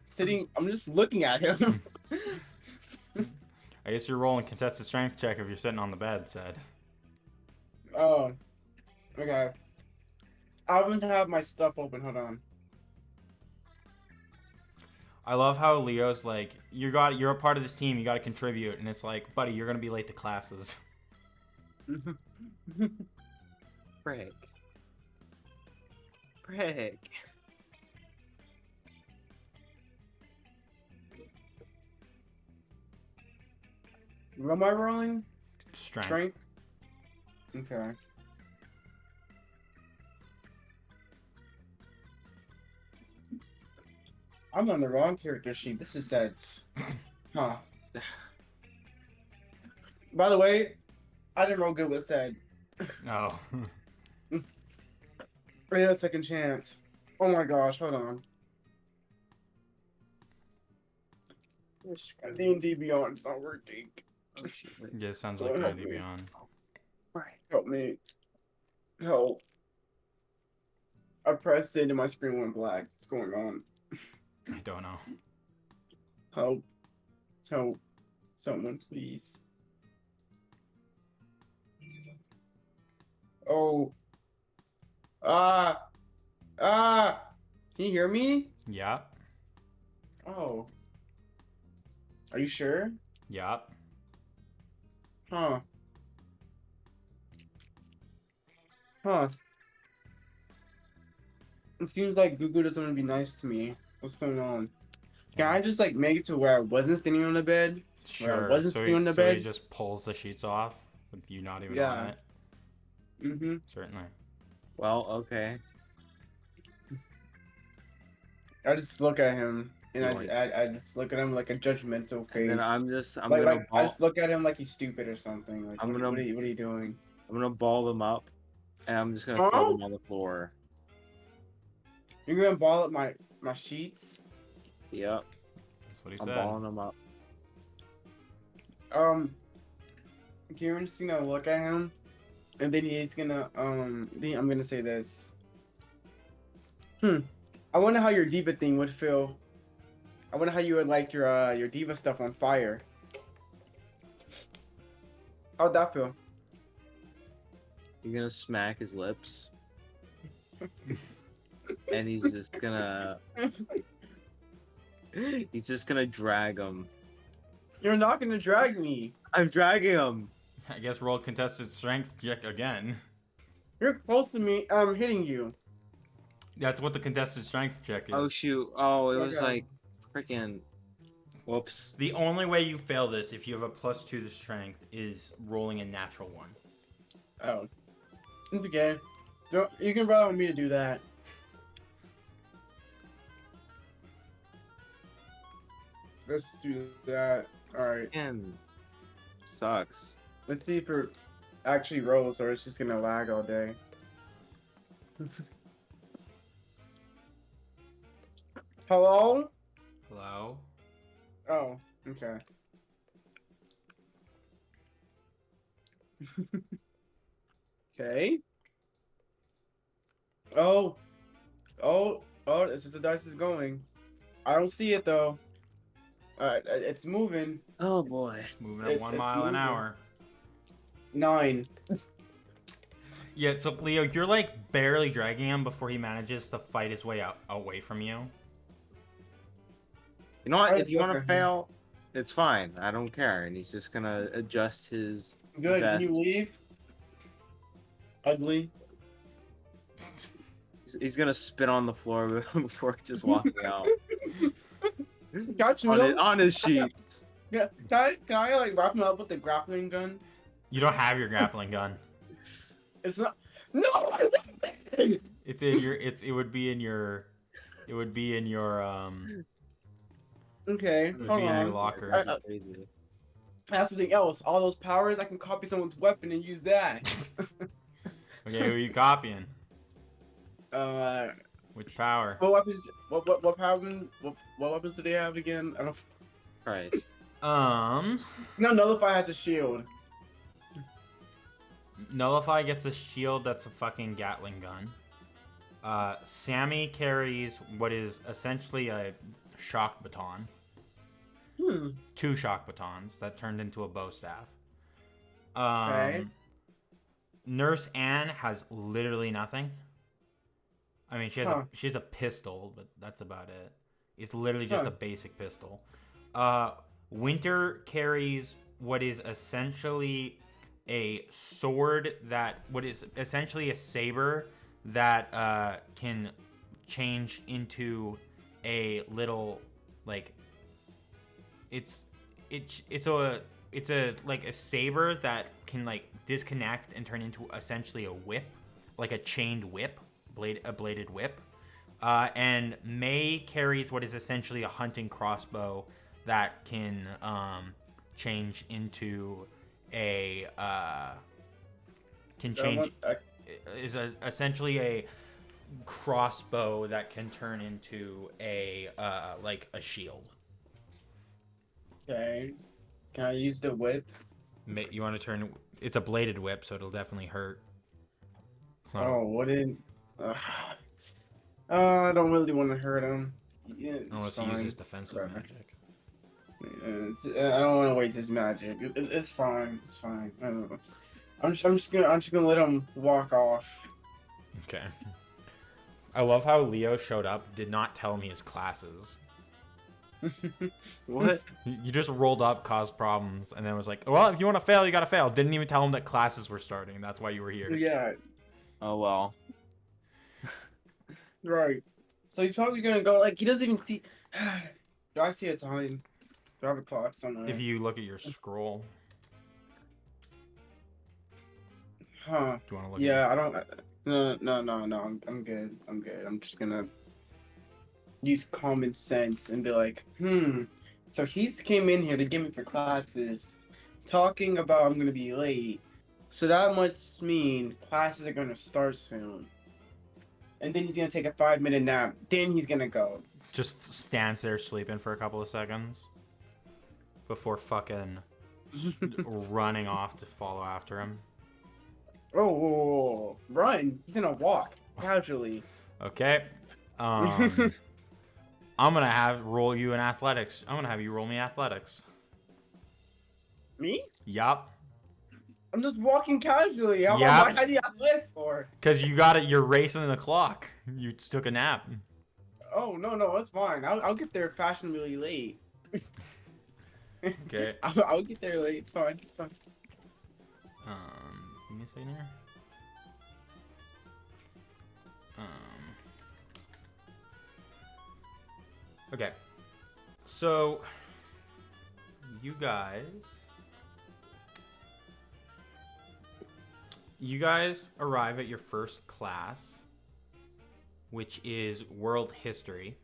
sitting. I'm just looking at him. I guess you're rolling contested strength check if you're sitting on the bed, said. Oh, okay. I wouldn't have my stuff open. Hold on. I love how Leo's like, you're a part of this team, you gotta contribute, and it's like, buddy, you're gonna be late to classes. Frick. Frick. What am I rolling? Strength. Strength. Okay. I'm on the wrong character sheet. This is sets. Huh. By the way, I didn't roll good with said. Oh. I had a second chance. Oh my gosh, hold on. D&D Beyond's not working. Oh shit. Wait. Yeah, sounds like Help D&D me. Beyond. Right. Help me. Help. I pressed it and my screen went black. What's going on? I don't know. Help. Help. Someone, please. Oh. Ah. Ah. Can you hear me? Yeah. Oh. Are you sure? Yeah. Huh. Huh. It seems like Google doesn't want to be nice to me. What's going on? Can I just like make it to where I wasn't standing on the bed? Where I Sure. wasn't So sitting on the he bed? just pulls the sheets off with you not even Yeah. on it. Mm-hmm. Certainly. Well, okay. I just look at him and Yoink. I just look at him like a judgmental face. And then I'm like, gonna I ball. just look at him like he's stupid or something. Like I'm gonna- what are you doing? I'm gonna ball them up, and I'm just gonna Huh? throw them on the floor. You're gonna ball up my sheets? Yep. That's what he I'm said. balling them up. Kieran's gonna look at him, and then he's gonna then I'm gonna say this. I wonder how your diva thing would feel. I wonder how you would like your diva stuff on fire. How'd that feel? You're gonna smack his lips, and he's just gonna drag him. You're not gonna drag me. I'm dragging him. I guess roll contested strength check again. You're close to me. I'm hitting you. That's what the contested strength check is. Oh shoot! Oh, it was Okay. like freaking. Whoops. The only way you fail this, if you have a +2 to strength, is rolling a natural 1. Oh, it's okay. You can rely on me to do that. Let's do that. All right. Man, sucks. Let's see if it actually rolls or it's just gonna lag all day. Hello? Hello? Oh, okay. Okay. Oh. This is the dice is going. I don't see it though. It's moving. Oh boy. Moving at It's 1 mile an moving. hour. 9. Yeah, so Leo, you're like barely dragging him before he manages to fight his way away from you. You know what? Alright, If you want to okay. fail, it's fine. I don't care. And he's just gonna adjust his. Good. Can vest. you leave? Ugly. He's gonna spit on the floor before just walking out Got you. on his sheets. Yeah. Can I like wrap him up with the grappling gun? You don't have your grappling gun. It's not. No. It's in your. It would be in your. It would be in your. Okay. It would Hold be in your on. locker. Crazy. That's something else. All those powers, I can copy someone's weapon and use that. Okay, who are you copying? Which power? What weapons? What weapons do they have again? I don't. Christ. No, Nullify has a shield. Nullify gets a shield that's a fucking Gatling gun. Sammy carries what is essentially a shock baton. 2 shock batons that turned into a bow staff. Okay. Nurse Anne has literally nothing. I mean, she has a pistol, but that's about it. It's literally just a basic pistol. Winter carries what is essentially a sword what is essentially a saber that can change into a little like it's a like a saber that can like disconnect and turn into essentially a whip, like a chained whip, a bladed whip. And May carries what is essentially a hunting crossbow that can change into a essentially a crossbow that can turn into a like a shield. Okay. Can I use the whip? You want to turn? It's a bladed whip, so it'll definitely hurt. Oh, wouldn't. I don't really want to hurt him. Yeah, unless he uses defensive magic. Yeah, I don't want to waste his magic. It's fine. It's fine. I don't know. I'm just gonna let him walk off. Okay. I love how Leo showed up, did not tell me his classes. What? You just rolled up, caused problems, and then was like, well, if you want to fail, you gotta fail. Didn't even tell him that classes were starting. That's why you were here. Yeah. Oh well. Right. So he's probably gonna go, like, he doesn't even see. Do I see a time? Do I have a clock somewhere? If you look at your scroll. Huh. Do you want to look Yeah, at I don't. No. I'm good. I'm good. I'm just gonna use common sense and be like, So Heath came in here to get me for classes, talking about I'm gonna be late. So that must mean classes are gonna start soon. And then he's gonna take a 5-minute nap. Then he's gonna go. Just stands there sleeping for a couple of seconds before fucking running off to follow after him. Oh, run! He's gonna walk casually. Okay. I'm gonna roll you in athletics. I'm gonna have you roll me athletics. Me? Yup. I'm just walking casually. How Yep. do you athletics for? Cause you're racing the clock. You took a nap. Oh no, it's fine. I'll get there fashionably late. Okay. I'll get there late. It's fine. It's fine. Give me a second here. Okay. So, you guys arrive at your first class, which is world history.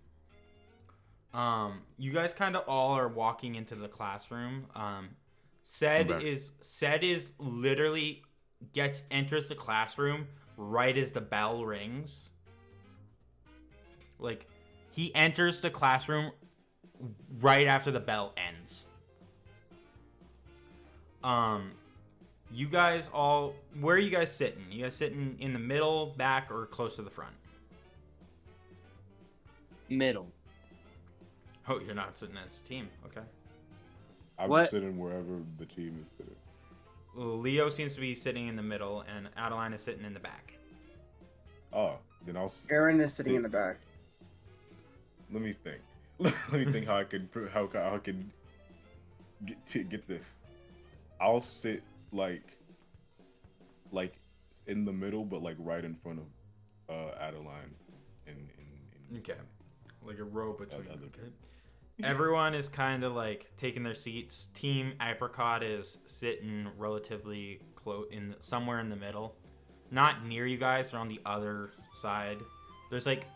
You guys kind of all are walking into the classroom. Sed is literally enters the classroom right as the bell rings. Like, he enters the classroom right after the bell ends. You guys all, where are you guys sitting? You guys sitting in the middle, back, or close to the front? Middle. Oh, you're not sitting as a team. Okay. I'm sitting wherever the team is sitting. Leo seems to be sitting in the middle, and Adaline is sitting in the back. Oh, then I'll. Aaron is sitting in the back. Let me think. Let me think how I can get this. I'll sit like in the middle, but like right in front of Adaline. Okay. Like a row between. Okay. Everyone is kind of like taking their seats. Team Apricot is sitting relatively close somewhere in the middle, not near you guys. They're on the other side. There's like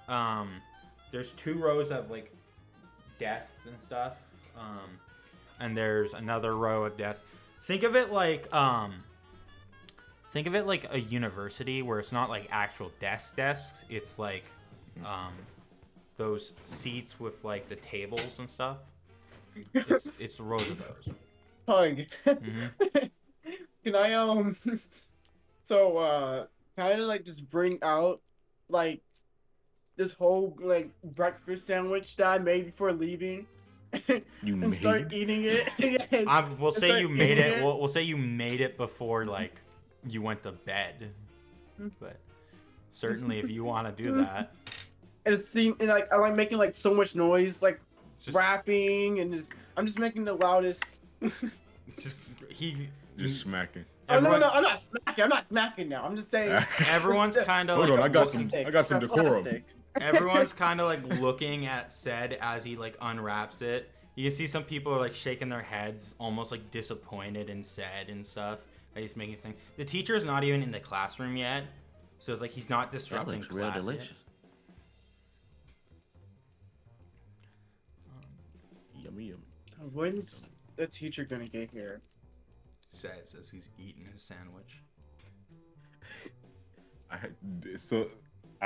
there's 2 rows of like desks and stuff, and there's another row of desks. Think of it like a university where it's not like actual desks. It's like those seats with like the tables and stuff. It's rows of those. Hug. Mm-hmm. Can I can I like just bring out like this whole like breakfast sandwich that I made before leaving and start eating it? Yes. We'll say you made it. We'll say you made it before like you went to bed. But certainly, if you want to do that. And like I'm like making like so much noise, like rapping, and I'm just making the loudest. Just smacking. Everyone, no, I'm not smacking. I'm not smacking now. I'm just saying. Everyone's kind of hold like on. I got some decorum. Everyone's kind of like looking at Sed as he like unwraps it. You can see some people are like shaking their heads, almost like disappointed in Sed and stuff. He's making things. The teacher's not even in the classroom yet, so it's like he's not disrupting that looks real class delicious. yet. me. When's the teacher gonna get here? Says as he's eating his sandwich. I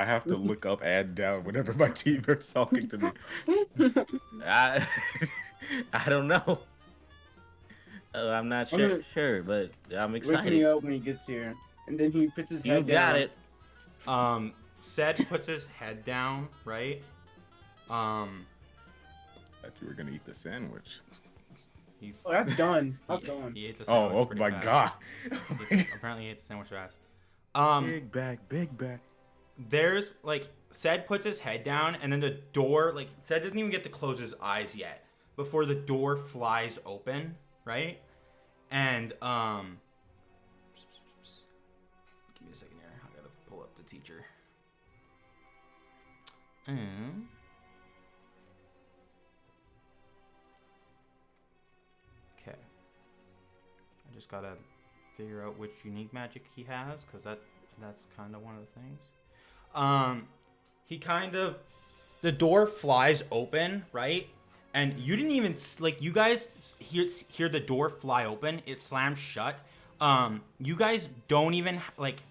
have to look up and down whenever my team is talking to me. I don't know. I'm not sure, but I'm Wake me excited. up when he gets here, and then he puts his You head got down. it. Sed puts his head down, right? I thought you were gonna eat the sandwich. He's Oh, that's done. That's done. he ate the sandwich. Oh pretty my fast. god. Apparently he ate the sandwich fast. Big back. There's like Sed puts his head down, and then the door, like Sed doesn't even get to close his eyes yet before the door flies open, right? And give me a second here. I gotta pull up the teacher. Okay. I just gotta figure out which unique magic he has, because that's kind of one of the things. He kind of, the door flies open, right? And you didn't even, like, you guys hear the door fly open. It slams shut. You guys don't even, like,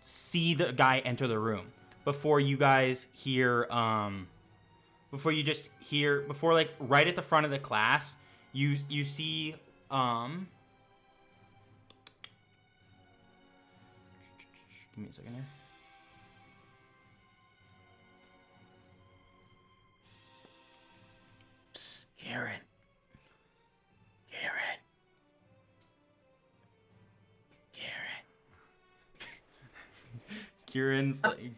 see the guy enter the room before you guys hear, before like, right at the front of the class, you see, give me a second here. Psst, Kieran. Kieran's like,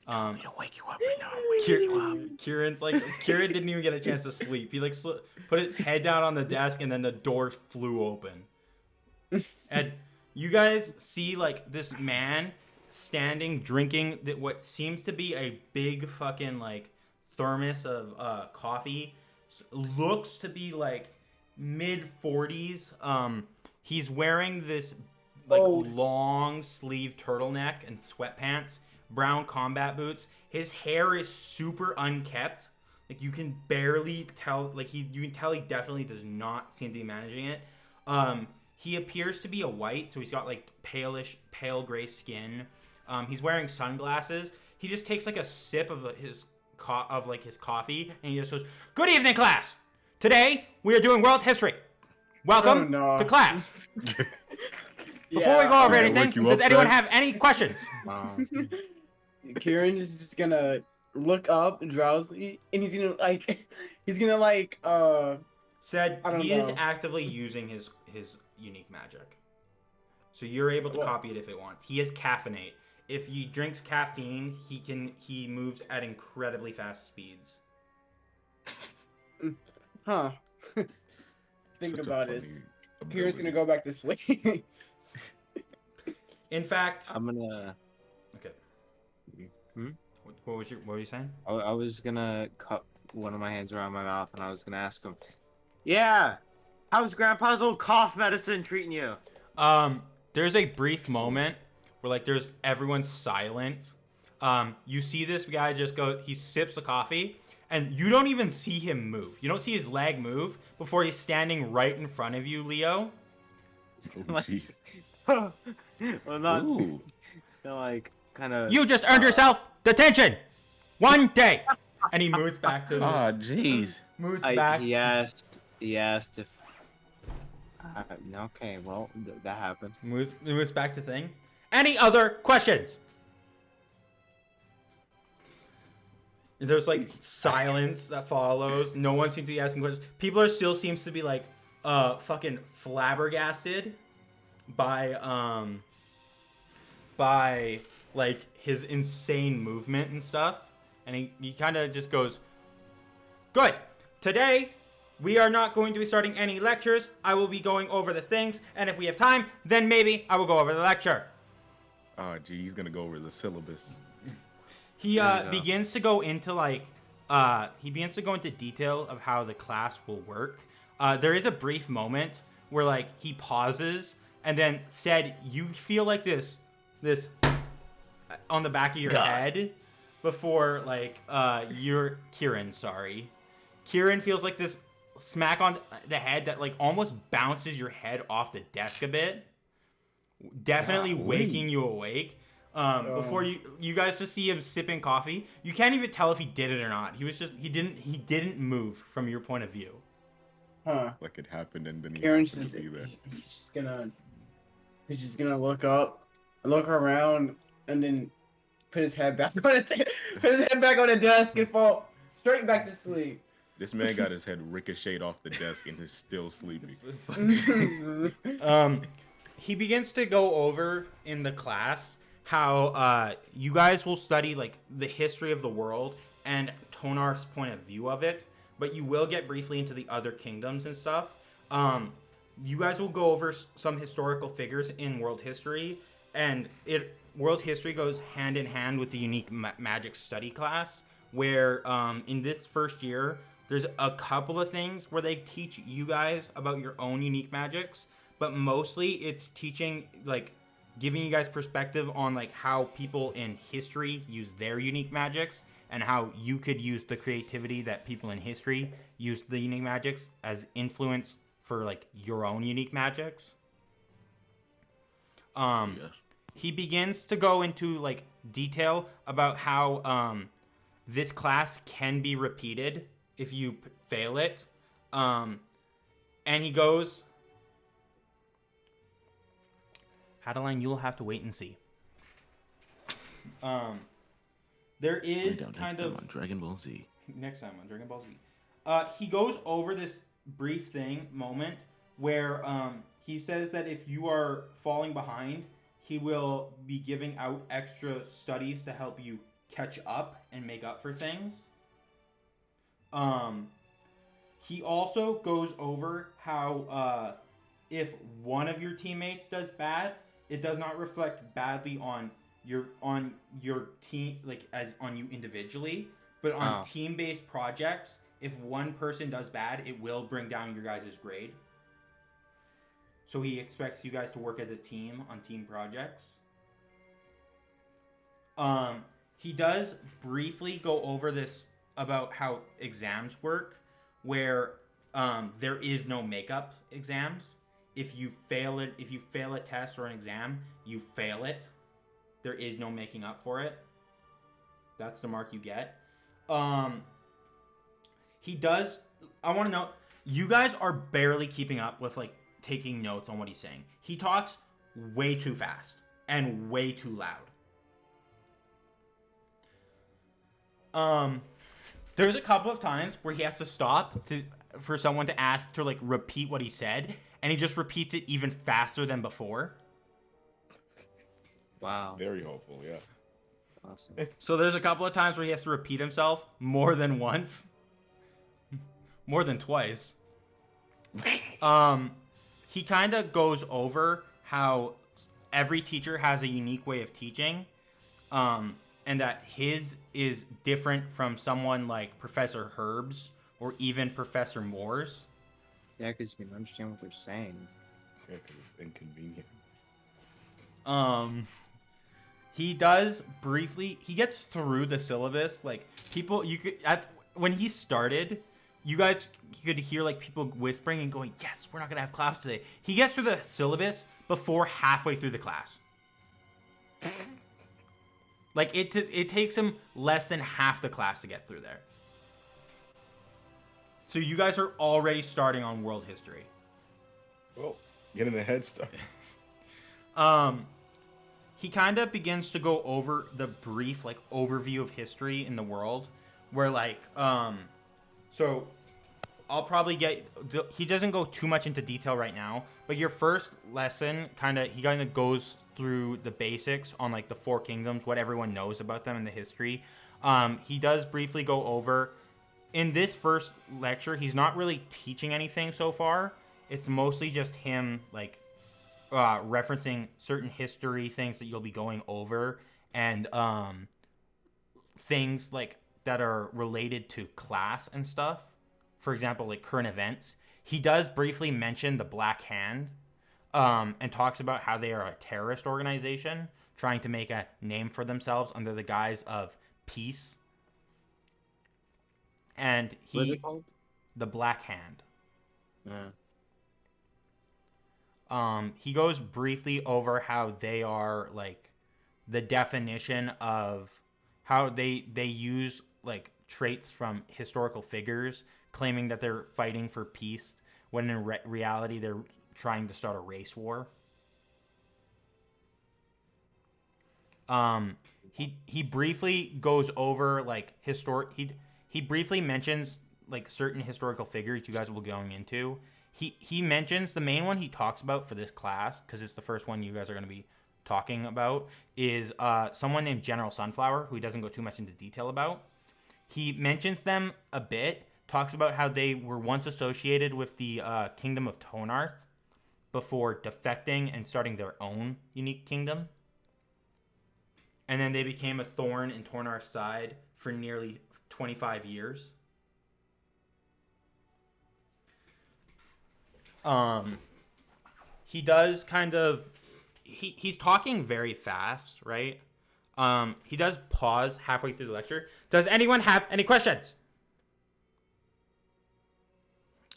I'm gonna wake you up right now. I'm waking you up. Kieran didn't even get a chance to sleep. He like put his head down on the desk, and then the door flew open. And you guys see like this man standing drinking what seems to be a big fucking like thermos of coffee. Looks to be like mid 40s. He's wearing this like long sleeve turtleneck and sweatpants, brown combat boots. His hair is super unkept. Like you can barely tell, like you can tell he definitely does not seem to be managing it. He appears to be a white, so he's got like pale gray skin. He's wearing sunglasses. He just takes like a sip of his coffee, and he just goes, "Good evening, class. Today we are doing world history. Welcome to class." Before we go over anything, does anyone have any questions? Kieran is just gonna look up drowsily, and he's gonna like Said I don't he is know. actively using his unique magic, so you're able to copy it if it wants. He has caffeinate. If he drinks caffeine, he moves at incredibly fast speeds. Huh. Think about it. Kieran's gonna go back to sleep. In fact, I'm gonna. okay. Hmm? What were you saying? I was gonna cup one of my hands around my mouth, and I was gonna ask him, "Yeah, how's Grandpa's old cough medicine treating you?" There's a brief moment where like there's everyone's silent. You see this guy just go. He sips the coffee, and you don't even see him move. You don't see his leg move before he's standing right in front of you, Leo. Well, not. Ooh. It's gonna like kind of. You just earned yourself detention. 1 day. And he moves back to the. Oh, jeez. Moves back. He asked if. Okay, well, that happened. Moves back to thing. Any other questions? There's like silence that follows. No one seems to be asking questions. People still seems to be like fucking flabbergasted by like his insane movement and stuff. And he kind of just goes, "Good. Today we are not going to be starting any lectures. I will be going over the things, and if we have time, then maybe I will go over the lecture." Oh, gee, he's gonna go over the syllabus. He begins to go into like detail of how the class will work. There is a brief moment where like he pauses and then said, "You feel like this on the back of your head." before like you're Kieran. Sorry, Kieran feels like this smack on the head that like almost bounces your head off the desk a bit, definitely waking you awake. Before you guys just see him sipping coffee. You can't even tell if he did it or not. He didn't move from your point of view. Huh. Like it happened, and then Kieran's just, he's just gonna look up, look around, and then put his head back on the desk and fall straight back to sleep. This man got his head ricocheted off the desk and is still sleeping. He begins to go over in the class how you guys will study like the history of the world and Tonarth's point of view of it, but you will get briefly into the other kingdoms and stuff. You guys will go over some historical figures in world history, and world history goes hand in hand with the unique magic study class, where in this first year there's a couple of things where they teach you guys about your own unique magics, but mostly it's teaching like giving you guys perspective on like how people in history use their unique magics and how you could use the creativity that people in history use the unique magics as influence for like your own unique magics. He begins to go into like detail about how this class can be repeated if you fail it. And he goes, Adaline, you'll have to wait and see. There is kind of on Dragon Ball Z. Next time on Dragon Ball Z. He goes over this brief moment where he says that if you are falling behind, he will be giving out extra studies to help you catch up and make up for things. He also goes over how if one of your teammates does bad, it does not reflect badly on your team, like as on you individually, but on team-based projects. If one person does bad, it will bring down your guys' grade. So he expects you guys to work as a team on team projects. He does briefly go over this about how exams work, where there is no makeup exams. If you fail a test or an exam, you fail it. There is no making up for it. That's the mark you get. He does. I want to know. You guys are barely keeping up with like taking notes on what he's saying. He talks way too fast and way too loud. There's a couple of times where he has to stop for someone to ask to like repeat what he said, and he just repeats it even faster than before. Wow. Very helpful, yeah. Awesome. So there's a couple of times where he has to repeat himself more than once. More than twice. He kind of goes over how every teacher has a unique way of teaching. And that his is different from someone like Professor Herb's or even Professor Moore's. Yeah, because you can understand what they're saying. Yeah, because it's inconvenient. He does briefly. He gets through the syllabus. Like people, you could when he started, you guys could hear like people whispering and going, "Yes, we're not gonna have class today." He gets through the syllabus before halfway through the class. Like it takes him less than half the class to get through there. So you guys are already starting on world history. Well, getting a head start. He kind of begins to go over the brief like overview of history in the world, where like so I'll probably he doesn't go too much into detail right now, but your first lesson he kind of goes through the basics on like the four kingdoms, what everyone knows about them in the history. He does briefly go over in this first lecture. He's not really teaching anything so far. It's mostly just him like referencing certain history things that you'll be going over, and things like that are related to class and stuff. For example, like current events. He does briefly mention the Black Hand, and talks about how they are a terrorist organization trying to make a name for themselves under the guise of peace. And What is it called? the Black Hand. Yeah. He goes briefly over how they are like the definition of how they use like traits from historical figures, claiming that they're fighting for peace when in reality they're trying to start a race war. He briefly goes over like he briefly mentions like certain historical figures you guys will be going into. He mentions the main one he talks about for this class, because it's the first one you guys are going to be talking about, is someone named General Sunflower, who he doesn't go too much into detail about. He mentions them a bit, talks about how they were once associated with the Kingdom of Tonarth before defecting and starting their own unique kingdom. And then they became a thorn in Tonarth's side for nearly 25 years. He does kind of... He's talking very fast, right? He does pause halfway through the lecture. Does anyone have any questions?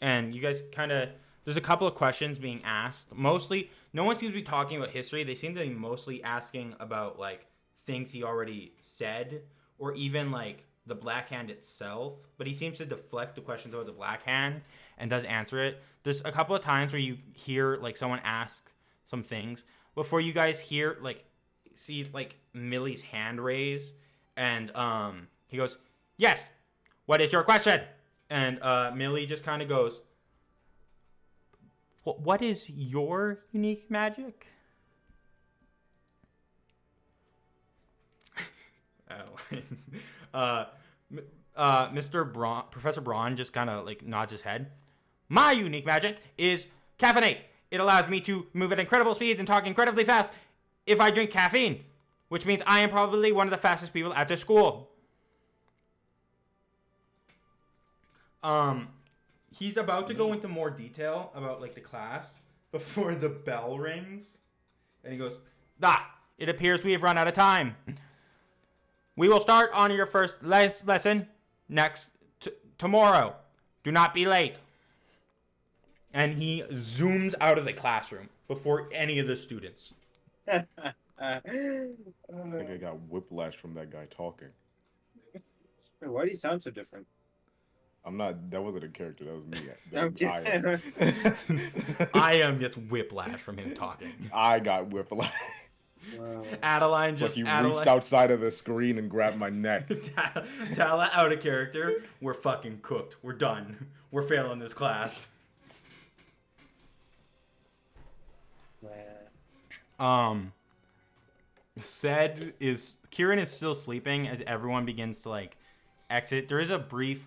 And you guys kind of... There's a couple of questions being asked. Mostly, no one seems to be talking about history. They seem to be mostly asking about, like, things he already said, or even, like, the Black Hand itself. But he seems to deflect the questions about the Black Hand and does answer it. There's a couple of times where you hear, like, someone ask some things before you guys hear, like, see, like, Millie's hand raise. And he goes, "Yes, what is your question?" And Millie just kind of goes, "What is your unique magic?" Mr. Braun, Professor Braun just kind of like nods his head. "My unique magic is caffeinate. It allows me to move at incredible speeds and talk incredibly fast if I drink caffeine, which means I am probably one of the fastest people at this school." He's about to go into more detail about like the class before the bell rings, and he goes, "It appears we have run out of time. We will start on your first lesson tomorrow. Do not be late." And he zooms out of the classroom before any of the students. I think I got whiplash from that guy talking. Wait, why do you sound so different? I'm not. That wasn't a character. That was me. I am just whiplash from him talking. I got whiplash. Wow. Adaline just Like he reached outside of the screen and grabbed my neck. Tala out of character. We're fucking cooked. We're done. We're failing this class. Kieran is still sleeping as everyone begins to like exit. There is a brief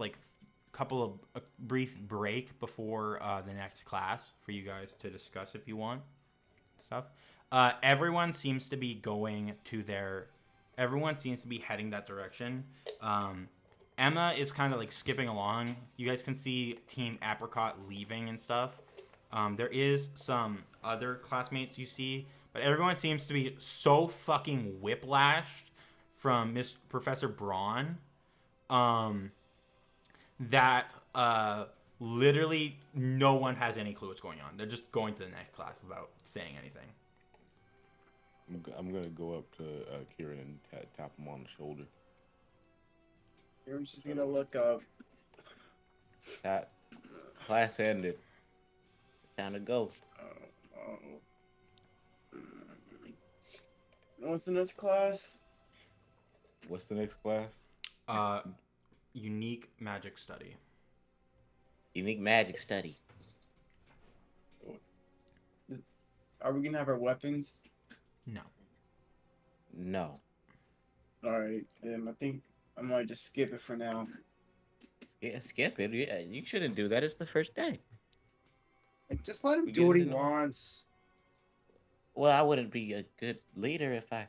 brief break before the next class for you guys to discuss if you want stuff. Everyone seems to be heading that direction. Emma is kind of like skipping along. You guys can see Team Apricot leaving and stuff. There is some other classmates you see, but everyone seems to be so fucking whiplashed from Professor Braun that literally no one has any clue what's going on. They're just going to the next class without saying anything. I'm gonna go up to Kieran and tap him on the shoulder. Kieran's just gonna look up. Class ended. It's time to go. What's the next class? What's the next class? Unique magic study. Unique magic study. Are we gonna have our weapons? No. Alright, then I think I might just skip it for now. Yeah, skip it. Yeah, you shouldn't do that. It's the first day. Just let him do what he wants. Well, I wouldn't be a good leader if I.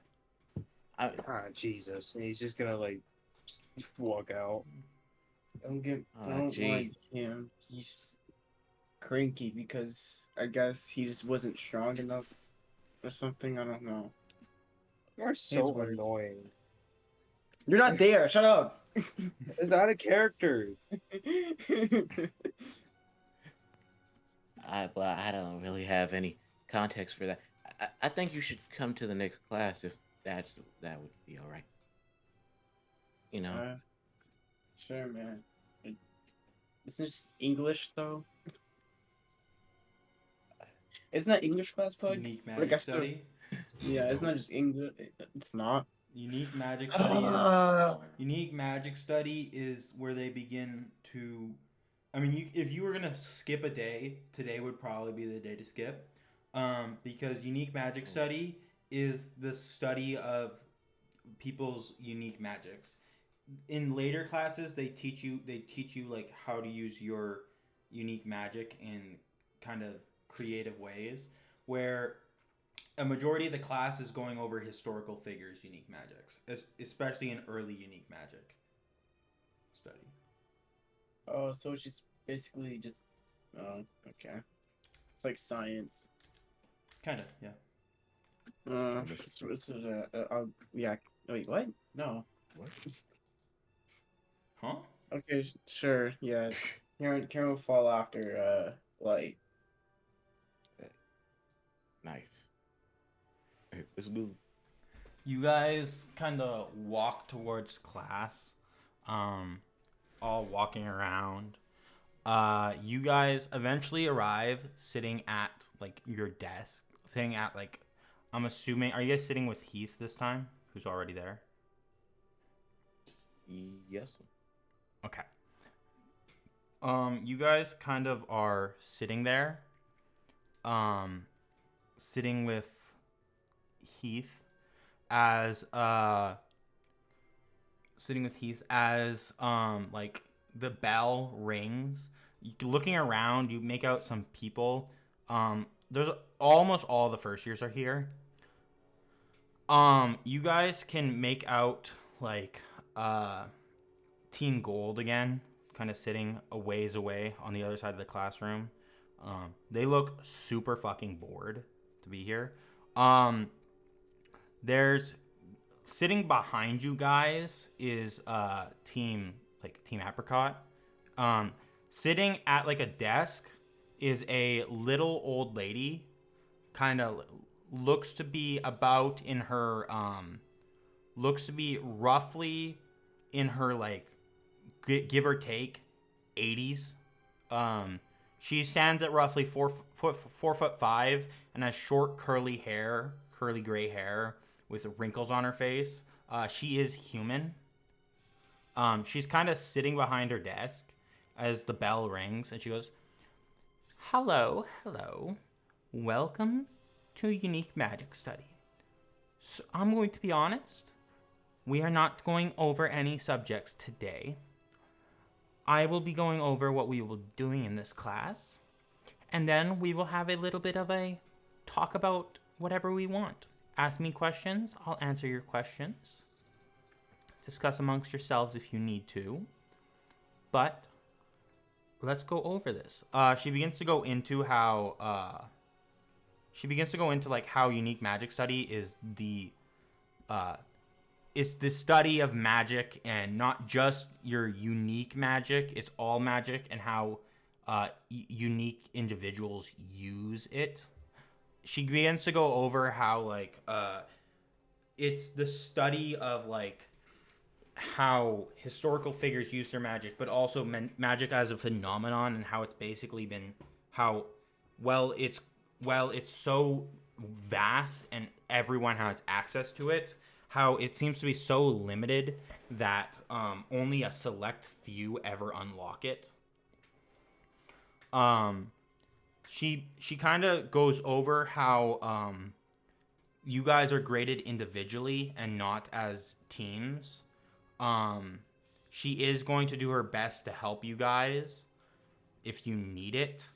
Jesus. And he's just gonna like just walk out. Don't like him. He's cranky because I guess he just wasn't strong enough or something. I don't know. You're so annoying. You're not there. Shut up. It's out of character. I don't really have any context for that. I think you should come to the next class if that would be all right. You know. Sure, man. Isn't it just English though? Isn't that English class, Pug? Unique Like, magic study. Yeah, it's not just English. It's not. Unique magic study is unique magic study is where they begin to. I mean, if you were gonna skip a day, today would probably be the day to skip, because unique magic study is the study of people's unique magics. In later classes, they teach you like how to use your unique magic in kind of creative ways, where a majority of the class is going over historical figures' unique magics, especially in early unique magic study. Oh, so it's just basically just. Oh, okay. It's like science. Kind of, yeah. Yeah. Wait, what? No. What? Huh? Okay, sure. Yeah. Karen will fall after Light. Nice. Hey, let's go. You guys kind of walk towards class, all walking around. You guys eventually arrive sitting at like your desk, sitting at like, I'm assuming, are you guys sitting with Heath this time, who's already there? Yes. Okay. You guys kind of are sitting there, sitting with Heath as like the bell rings. Looking around, you make out some people. There's almost all the first years are here. You guys can make out like Team Gold again, kind of sitting a ways away on the other side of the classroom. They look super fucking bored to be here. There's sitting behind you guys is Team Apricot. Sitting at like a desk is a little old lady, kind of looks to be about in her looks to be roughly in her like give or take 80s. She stands at roughly 4'5" and has short curly gray hair with wrinkles on her face. She is human. She's kind of sitting behind her desk as the bell rings, and she goes, hello, welcome to Unique Magic Study. So I'm going to be honest, we are not going over any subjects today. I will be going over what we will be doing in this class, and then we will have a little bit of a talk about whatever we want. Ask me questions, I'll answer your questions. Discuss amongst yourselves if you need to. But let's go over this. She begins to go into how how Unique Magic Study is the study of magic, and not just your unique magic. It's all magic, and how unique individuals use it. She begins to go over how it's the study of like how historical figures use their magic, but also magic as a phenomenon, and how it's basically been it's so vast and everyone has access to it, how it seems to be so limited that only a select few ever unlock it. She kind of goes over how you guys are graded individually and not as teams. She is going to do her best to help you guys if you need it.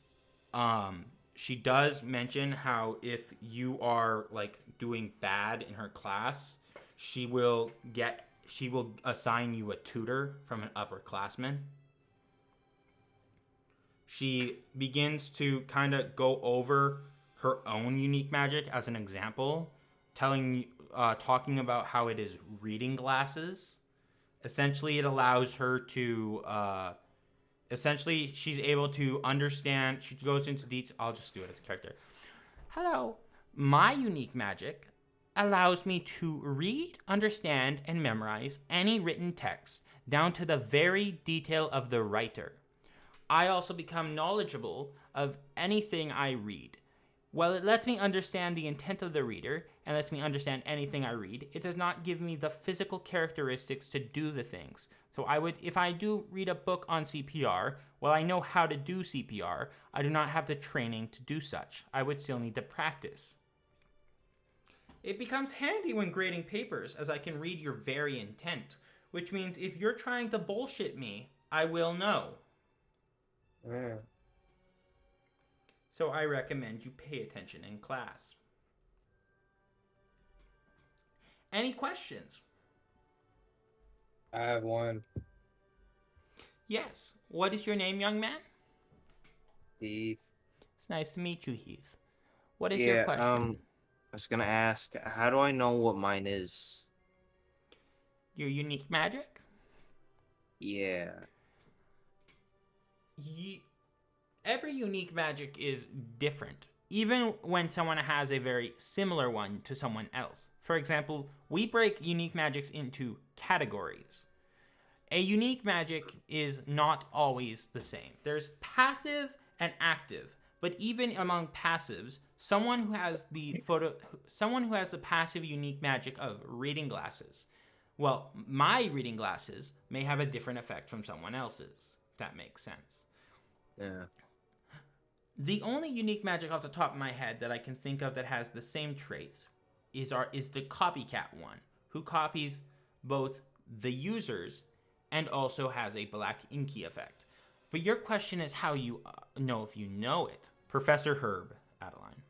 She does mention how if you are like doing bad in her class, she will assign you a tutor from an upperclassman. She begins to kind of go over her own unique magic as an example, talking about how it is reading glasses. Essentially, it allows her to, essentially, she's able to understand. She goes into detail. I'll just do it as a character. Hello. My unique magic allows me to read, understand, and memorize any written text down to the very detail of the writer. I also become knowledgeable of anything I read. While it lets me understand the intent of the reader and lets me understand anything I read, it does not give me the physical characteristics to do the things. So if I do read a book on CPR, while I know how to do CPR, I do not have the training to do such. I would still need to practice. It becomes handy when grading papers, as I can read your very intent, which means if you're trying to bullshit me, I will know. Yeah. So I recommend you pay attention in class. Any questions? I have one. Yes. What is your name, young man? Heath. It's nice to meet you, Heath. What is your question? I was gonna ask, how do I know what mine is? Your unique magic? Yeah. Every unique magic is different, even when someone has a very similar one to someone else. For example, we break unique magics into categories. A unique magic is not always the same. There's passive and active, but even among passives, someone who has the passive unique magic of reading glasses, well, my reading glasses may have a different effect from someone else's, if that makes sense. Yeah. The only unique magic off the top of my head that I can think of that has the same traits is the copycat one, who copies both the users and also has a black inky effect. But your question is how you know if you know it. Professor Herb, Adaline.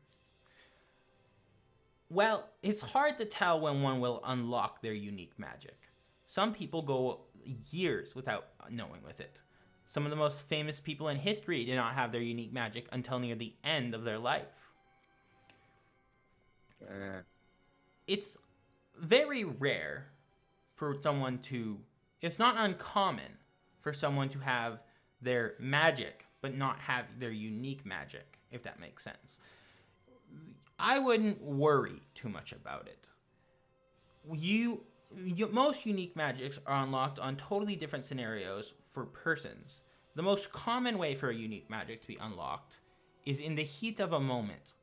Well, it's hard to tell when one will unlock their unique magic. Some people go years without knowing with it. Some of the most famous people in history did not have their unique magic until near the end of their life. It's very rare for someone to... It's not uncommon for someone to have their magic, but not have their unique magic, if that makes sense. I wouldn't worry too much about it. Most unique magics are unlocked on totally different scenarios for persons. The most common way for a unique magic to be unlocked is in the heat of a moment.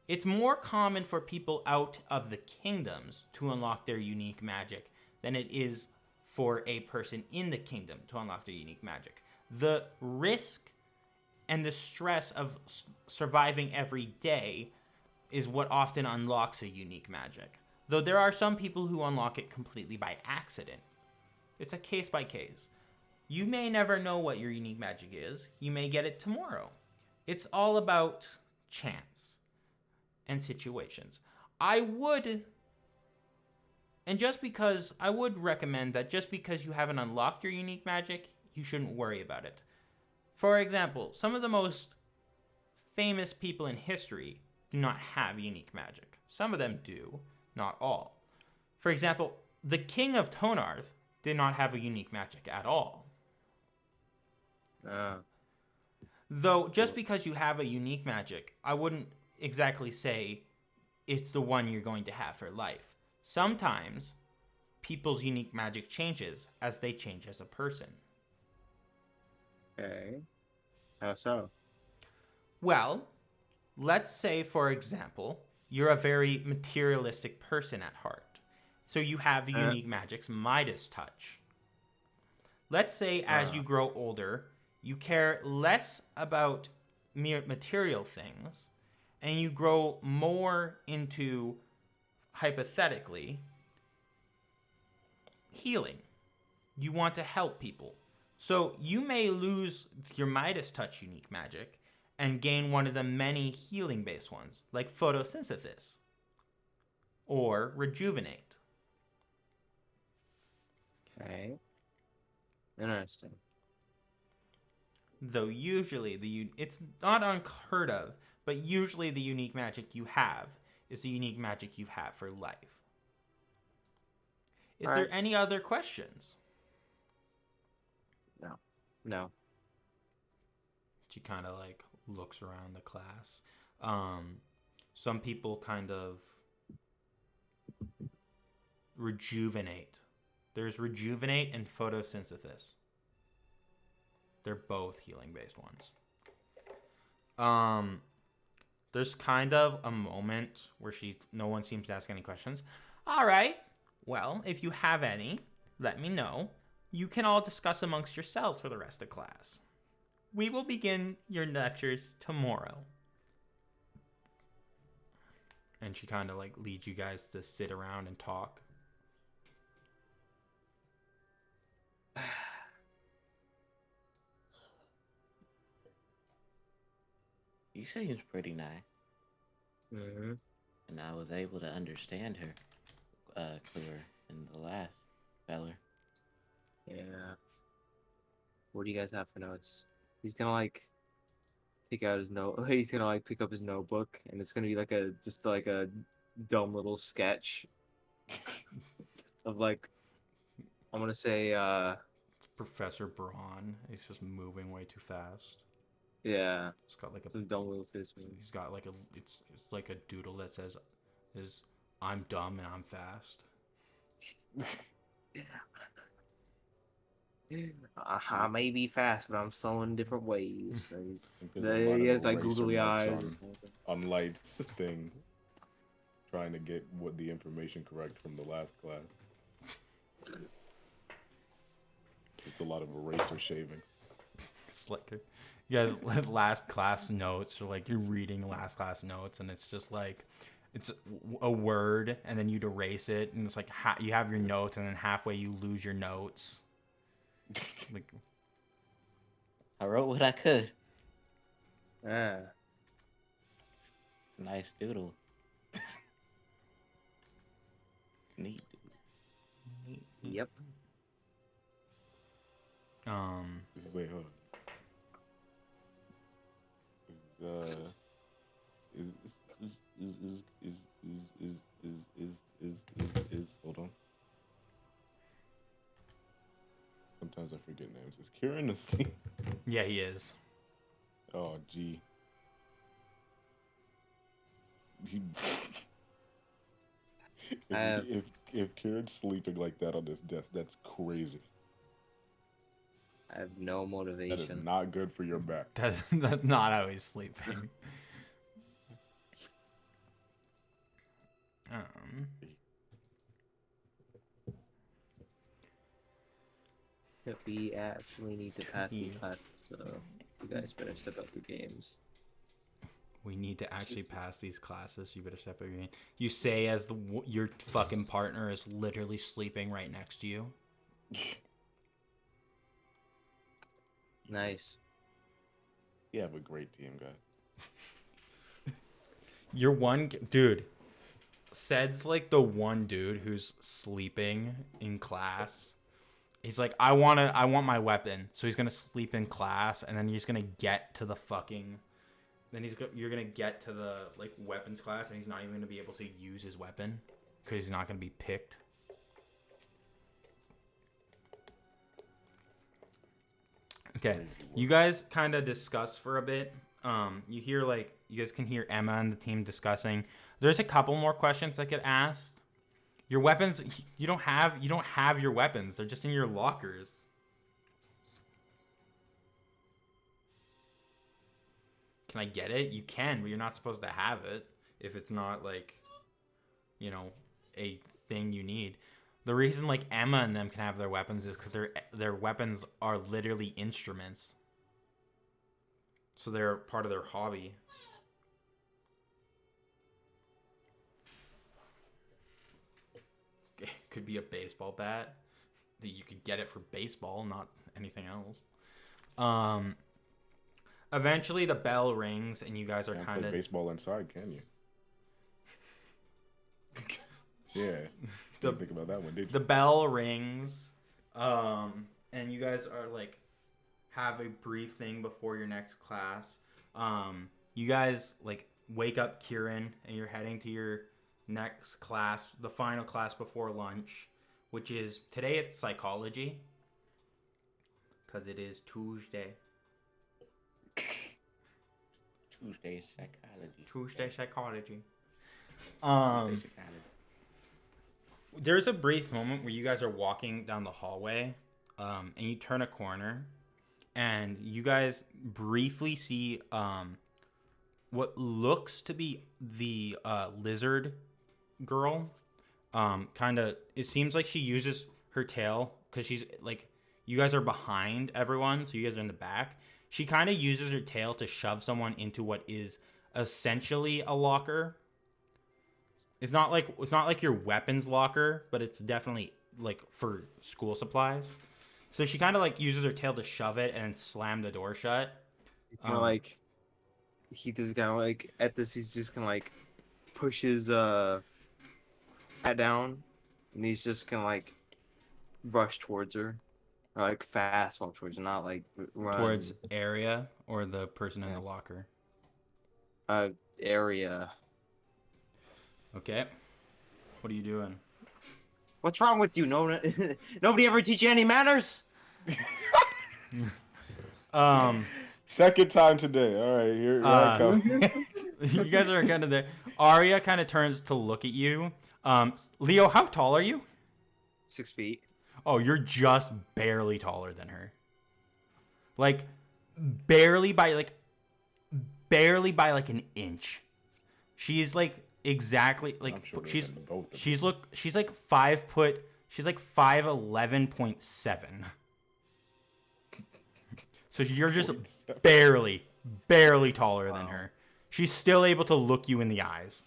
It's more common for people out of the kingdoms to unlock their unique magic than it is for a person in the kingdom to unlock their unique magic. The risk and the stress of surviving every day is what often unlocks a unique magic. Though there are some people who unlock it completely by accident. It's a case by case. You may never know what your unique magic is. You may get it tomorrow. It's all about chance and situations. I would recommend that just because you haven't unlocked your unique magic, you shouldn't worry about it. For example, some of the most famous people in history do not have unique magic. Some of them do, not all. For example, the King of Tonarth did not have a unique magic at all. Though, just because you have a unique magic, I wouldn't exactly say it's the one you're going to have for life. Sometimes, people's unique magic changes as they change as a person. Okay. How so? Well, let's say, for example, you're a very materialistic person at heart. So you have the unique magic's Midas touch. Let's say as you grow older, you care less about mere material things, and you grow more into, hypothetically, healing. You want to help people. So you may lose your Midas touch unique magic and gain one of the many healing-based ones, like photosynthesis or rejuvenate. Okay. Interesting. Though usually it's not unheard of, but usually the unique magic you have is the unique magic you have for life. Is there any other questions? No. She kind of like looks around the class. Some people kind of rejuvenate. There's rejuvenate and photosynthesis. They're both healing based ones. There's kind of a moment where no one seems to ask any questions. All right. Well, if you have any, let me know. You can all discuss amongst yourselves for the rest of class. We will begin your lectures tomorrow. And she kind of like leads you guys to sit around and talk. You seems pretty nice. Mm-hmm. And I was able to understand her clearer than the last feller. Yeah. What do you guys have for notes? He's gonna like take out his note. He's gonna like pick up his notebook, and it's gonna be like just like a dumb little sketch of like, I'm gonna say It's Professor Braun. He's just moving way too fast. yeah, He's got like some dumb little sketch. he's got like it's like a doodle that says I'm dumb and I'm fast. I may be fast, but I'm slow in different ways. So There's he a has lot like of eraser googly marks eyes. on Light's thing, trying to get the information correct from the last class. Just a lot of eraser shaving. It's like you guys last class notes, or like you're reading last class notes, and it's just like it's a word, and then you'd erase it, and it's like you have your notes, and then halfway you lose your notes. Like, I wrote what I could. Ah, It's a nice doodle. Neat. yep. Wait, hold on. Hold on. Sometimes I forget names. Is Kieran asleep? yeah, he is. Oh, gee. If Kieran's sleeping like that on this desk, that's crazy. I have no That is motivation. not good for your back. That's not how he's sleeping. We actually need to pass these classes, so you guys better step up your games. We need to actually pass these classes. You better step up your game. You say as your fucking partner is literally sleeping right next to you. Nice. You have a great team, guys. You're one dude. Ced's like the one dude who's sleeping in class. He's like, I want my weapon. So he's gonna sleep in class, and then you're just gonna get to the fucking. Then you're gonna get to the like weapons class, and he's not even gonna be able to use his weapon because he's not gonna be picked. Okay, you guys kind of discuss for a bit. You guys can hear Emma and the team discussing. There's a couple more questions that get asked. Your weapons, you don't have your weapons. They're just in your lockers. Can I get it? You can, but you're not supposed to have it if it's not like, a thing you need. The reason like Emma and them can have their weapons is because their weapons are literally instruments. So they're part of their hobby. It could be a baseball bat. You could get it for baseball, not anything else. Eventually the bell rings and you guys are Can't kind play of baseball inside, can you? Yeah. Didn't think about that one, did you? The bell rings, and you guys are like have a brief thing before your next class. You guys like wake up Kieran, and you're heading to your next class, the final class before lunch, which is today. It's psychology. Because it is Tuesday. Tuesday psychology. Tuesday psychology. Tuesday psychology. There's a brief moment where you guys are walking down the hallway, and you turn a corner, and you guys briefly see what looks to be the lizard girl. It seems like she uses her tail because she's like, you guys are behind everyone, so you guys are in the back. She kind of uses her tail to shove someone into what is essentially a locker. It's not like your weapons locker, but it's definitely like for school supplies. So she kind of like uses her tail to shove it and slam the door shut. He's gonna like. Heath is gonna like at this. He's just gonna like push his hat down, and he's just gonna like rush towards her, or like fast walk towards her, not like run. Towards Area or the person in the locker. Area. Okay. What are you doing? What's wrong with you? Nobody ever teach you any manners. Second time today. All right, here I come. You guys are kind of there. Arya kind of turns to look at you. Leo, how tall are you? 6 feet. Oh, you're just barely taller than her. Like barely by like an inch. She's like exactly like Sure she's like 5 foot. She's like 5'11.7. So you're just barely taller than her. She's still able to look you in the eyes.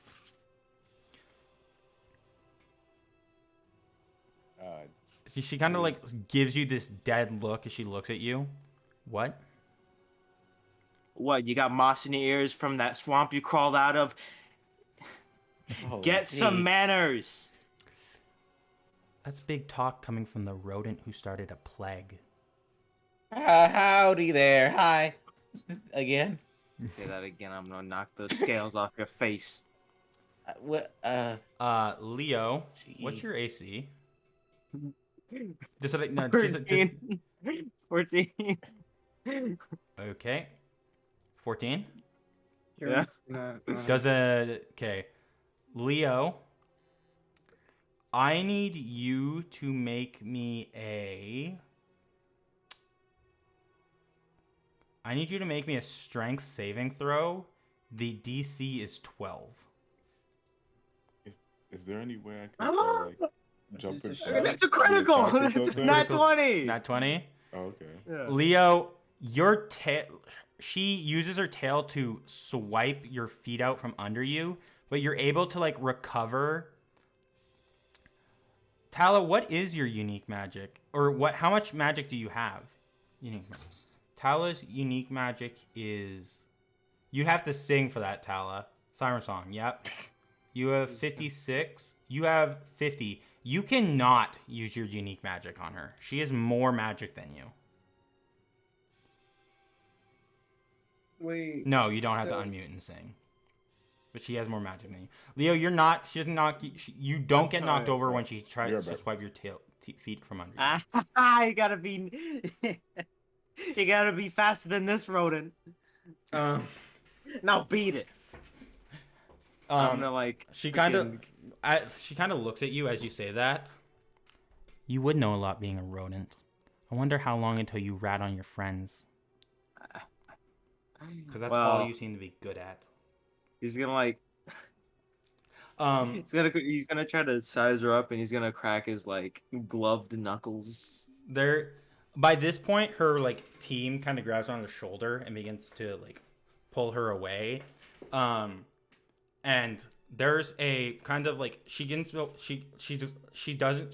She kind of like gives you this dead look as she looks at you. What? What, you got moss in your ears from that swamp you crawled out of? Get some manners. That's big talk coming from the rodent who started a plague. Howdy there. Hi. Again. Say that again. I'm gonna knock those scales off your face. Leo, Gee. what's your AC? 14. Okay. 14? Yeah. Okay. Leo, I need you to make me a strength saving throw. The DC is 12. Is there any way I can like jump in? That's a critical. That's not 20. Not 20? Oh, okay. Yeah. Leo, your tail. She uses her tail to swipe your feet out from under you, but you're able to like recover. Tala, what is your unique magic, or what? How much magic do you have? Unique magic. Tala's unique magic is. You have to sing for that, Tala. Siren song. Yep. You have 56. You have 50. You cannot use your unique magic on her. She has more magic than you. Wait. No, you don't have to unmute and sing. But she has more magic than you. Leo, you're not. She doesn't knock you. You don't get knocked over when she tries to swipe your feet from under you. You gotta be. You gotta be faster than this rodent. Now beat it. I'm gonna like. She kind of looks at you as you say that. You would know a lot being a rodent. I wonder how long until you rat on your friends. Because that's all you seem to be good at. He's gonna like. He's gonna try to size her up, and he's gonna crack his like gloved knuckles. By this point, her like team kind of grabs her on the shoulder and begins to like pull her away. And there's a kind of like she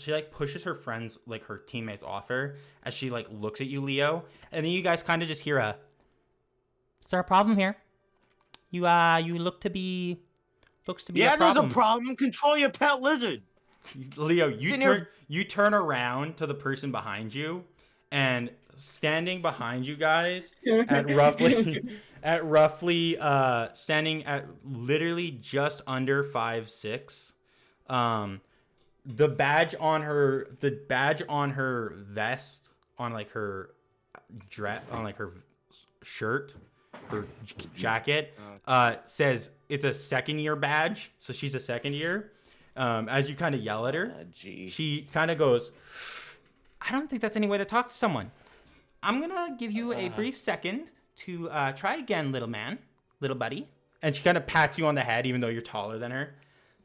like pushes her friends, like her teammates, off her as she like looks at you, Leo, and then you guys kind of just hear a. Is there a problem here? You looks to be a problem. Yeah, there's a problem. Control your pet lizard. Leo, you turn around to the person behind you, and standing behind you guys at roughly standing at literally just under 5'6", the badge on her vest, on like her her shirt, her jacket, says it's a second year badge. So she's a second year. As you kind of yell at her, she kind of goes, I don't think that's any way to talk to someone. I'm going to give you a brief second to try again, little buddy. And she kind of pats you on the head, even though you're taller than her.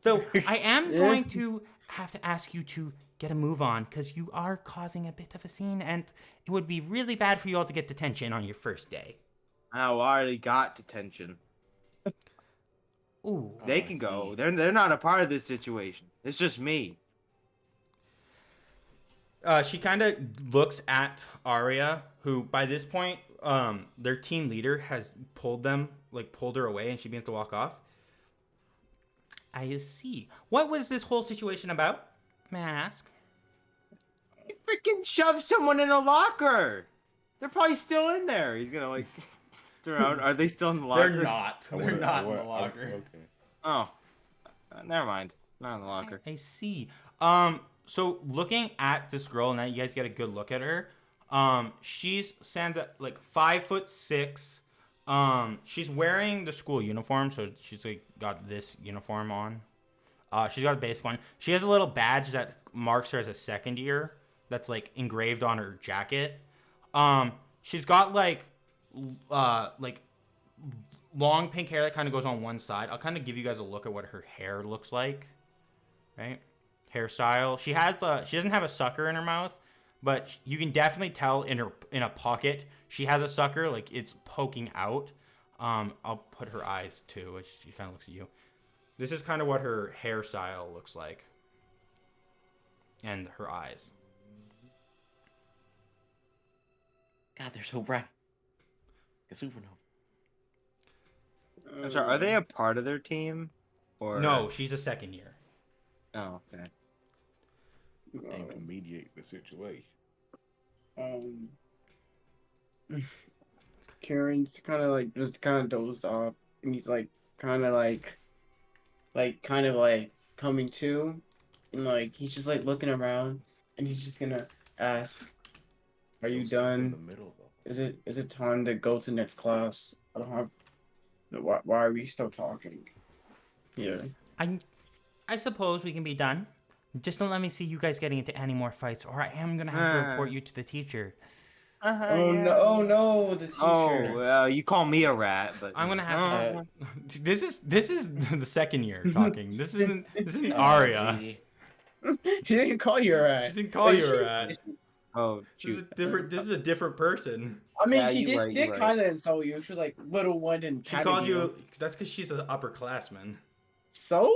So I am going to have to ask you to get a move on, because you are causing a bit of a scene, and it would be really bad for you all to get detention on your first day. Oh, I already got detention. Ooh. They can go. They're not a part of this situation. It's just me. She kind of looks at Arya, who by this point, their team leader has pulled her away, and she begins to walk off. I see. What was this whole situation about? May I ask? You freaking shoved someone in a locker. They're probably still in there. He's gonna like turn around. Are they still in the locker? They're not. They're not in the locker. Okay. Oh, never mind. Not in the locker. I see. So looking at this girl, now you guys get a good look at her. She stands at like 5'6". She's wearing the school uniform, so she's like got this uniform on. She's got a basic one. She has a little badge that marks her as a second year. That's like engraved on her jacket. She's got like long pink hair that kind of goes on one side. I'll kind of give you guys a look at what her hair looks like. Right, hairstyle. She doesn't have a sucker in her mouth, but you can definitely tell in a pocket she has a sucker, like it's poking out. I'll put her eyes too, which she kind of looks at you. This is kind of what her hairstyle looks like. And her eyes. God, they're so bright. A supernova. I'm sorry. Are they a part of their team? Or No, she's a second year. Oh, okay. Aim to mediate the situation. Kieran's kind of like just kind of dozed off, and he's like kind of like coming to, and like he's just like looking around, and he's just gonna ask, "Are you In done? the middle, though. Is it time to go to next class? I don't have. Why are we still talking? Yeah. I suppose we can be done. Just don't let me see you guys getting into any more fights, or I am gonna have to report you to the teacher. Oh no, the teacher. Oh, you call me a rat, but I'm gonna have to. This is the second year talking. This isn't Arya. She didn't call you a rat. She didn't call you a rat. Oh, This is a different person. I mean, Yeah, she you're did right. kind of insult you. She was like, little one and She called you. That's because she's an upperclassman. So?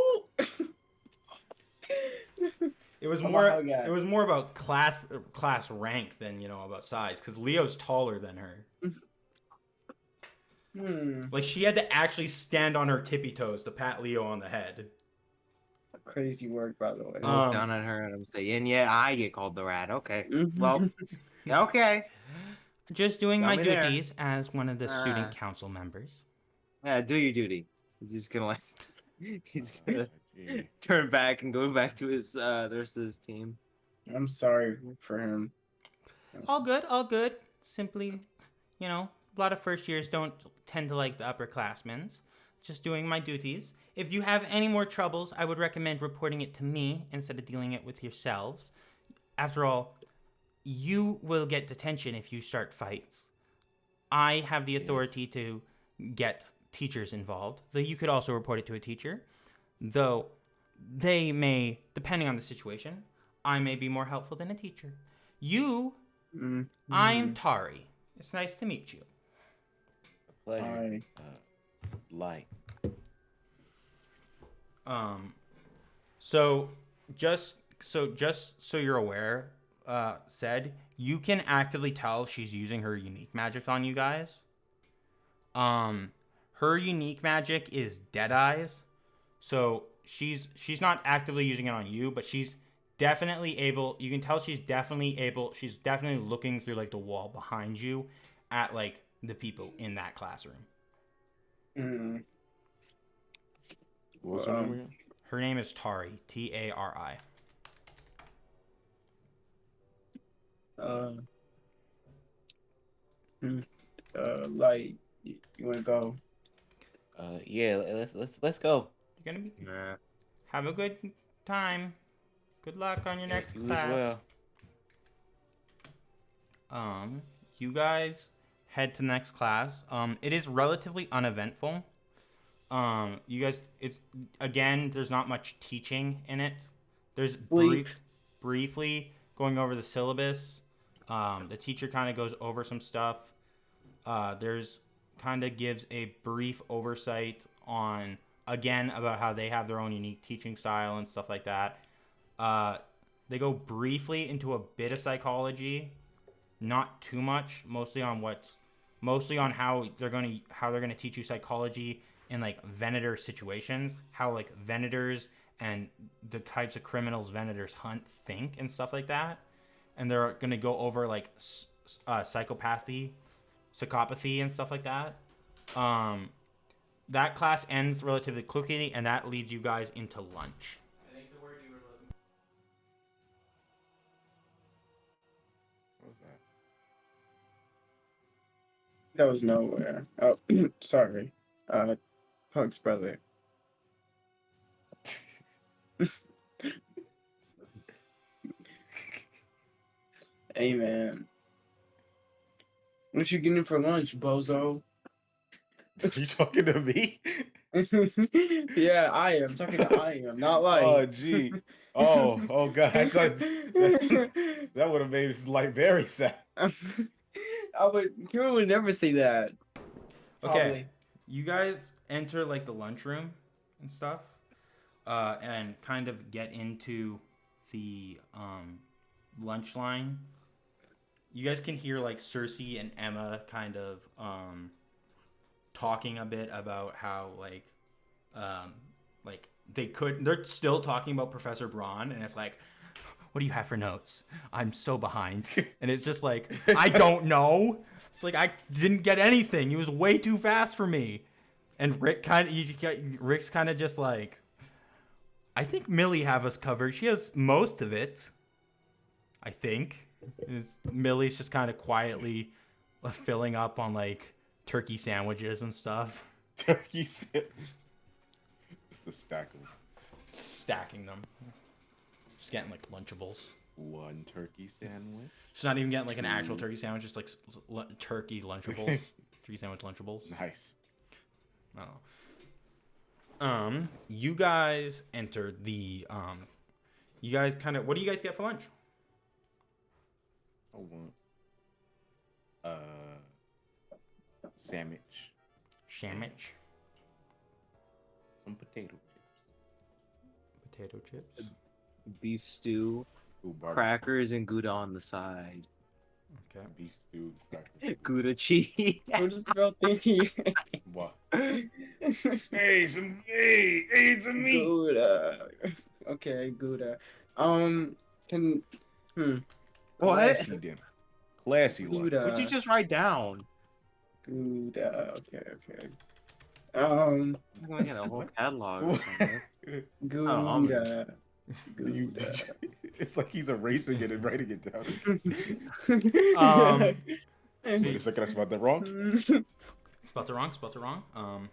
It was I'm more. a hug guy. It was more about class rank than about size. Because Leo's taller than her. Like she had to actually stand on her tippy toes to pat Leo on the head. Crazy work, by the way. I look down at her and I'm saying, "Yeah, I get called the rat." Okay, well, okay. Just doing Got my me there. duties as one of the student council members. Yeah, do your duty. He's just gonna like, he's gonna Gee. turn back and go back to his the rest of his team. I'm sorry for him. All good, all good. Simply, a lot of first years don't tend to like the upperclassmen. Just doing my duties. If you have any more troubles, I would recommend reporting it to me instead of dealing it with yourselves. After all, you will get detention if you start fights. I have the authority to get teachers involved, though you could also report it to a teacher. Though they may, depending on the situation, I may be more helpful than a teacher. I'm Tari. It's nice to meet you. A pleasure. Hi. Light. So just so you're aware, said you can actively tell she's using her unique magic on you guys. Her unique magic is Dead Eyes, so she's not actively using it on you, but she's definitely able. You can tell she's definitely able. She's definitely looking through like the wall behind you at like the people in that classroom. What's her name again? Her name is Tari, Tari. Like, you wanna go? Yeah, let's go. You're gonna be Nah. have a good time. Good luck on your next You as class. well. You guys head to the next class. It is relatively uneventful. You guys, it's again, there's not much teaching in it. There's Sleep. briefly going over the syllabus. The teacher kind of goes over some stuff. There's kind of gives a brief oversight on again about how they have their own unique teaching style and stuff like that. They go briefly into a bit of psychology, not too much, mostly on how they're gonna teach you psychology in like Venator situations, how like Venators and the types of criminals Venators hunt think and stuff like that. And they're gonna go over like psychopathy and stuff like that. That class ends relatively quickly, and that leads you guys into lunch. I think the word you were looking. What was that? That was nowhere. Oh, sorry. Pug's brother. Hey, man. What you getting for lunch, bozo? Are you talking to me? Yeah, I am. Talking to I am, not like. Oh, gee. Oh, God. I thought that would have made his life very sad. Kieran would never say that. Okay, Probably. you guys enter like the lunchroom and stuff, and kind of get into the lunch line. You guys can hear like Cersei and Emma kind of talking a bit about how they're still talking about Professor Braun, and it's like, what do you have for notes? I'm so behind. And it's just like, I don't know. It's like, I didn't get anything. He was way too fast for me. And Rick's kind of just like, I think Millie have us covered. She has most of it. I think. Millie's just kind of quietly filling up on like turkey sandwiches and stuff. Turkey sandwich. Just a stack of Stacking them. Just getting like Lunchables. one turkey sandwich. She's not even getting like an actual turkey sandwich, just like turkey Lunchables. Turkey sandwich Lunchables. Nice. I don't know. You guys entered the you guys kind of, what do you guys get for lunch? I want sandwich. Sandwich. Some potato chips. Potato chips. Beef stew, Ooh, barbecue. crackers, and Gouda on the side. Okay. Beef stew. Crackers. Gouda cheese. What is spell thinking? What? Hey, some meat. Gouda. Okay, Gouda. Can What? Classy dinner. Classy lunch. Gouda. What'd you just write down? Gouda. Okay. I'm gonna get a whole catalog or something. Gouda. You- Gouda. It's like he's erasing it and writing it down. Wait a second, I spelled that wrong. Spelled it wrong.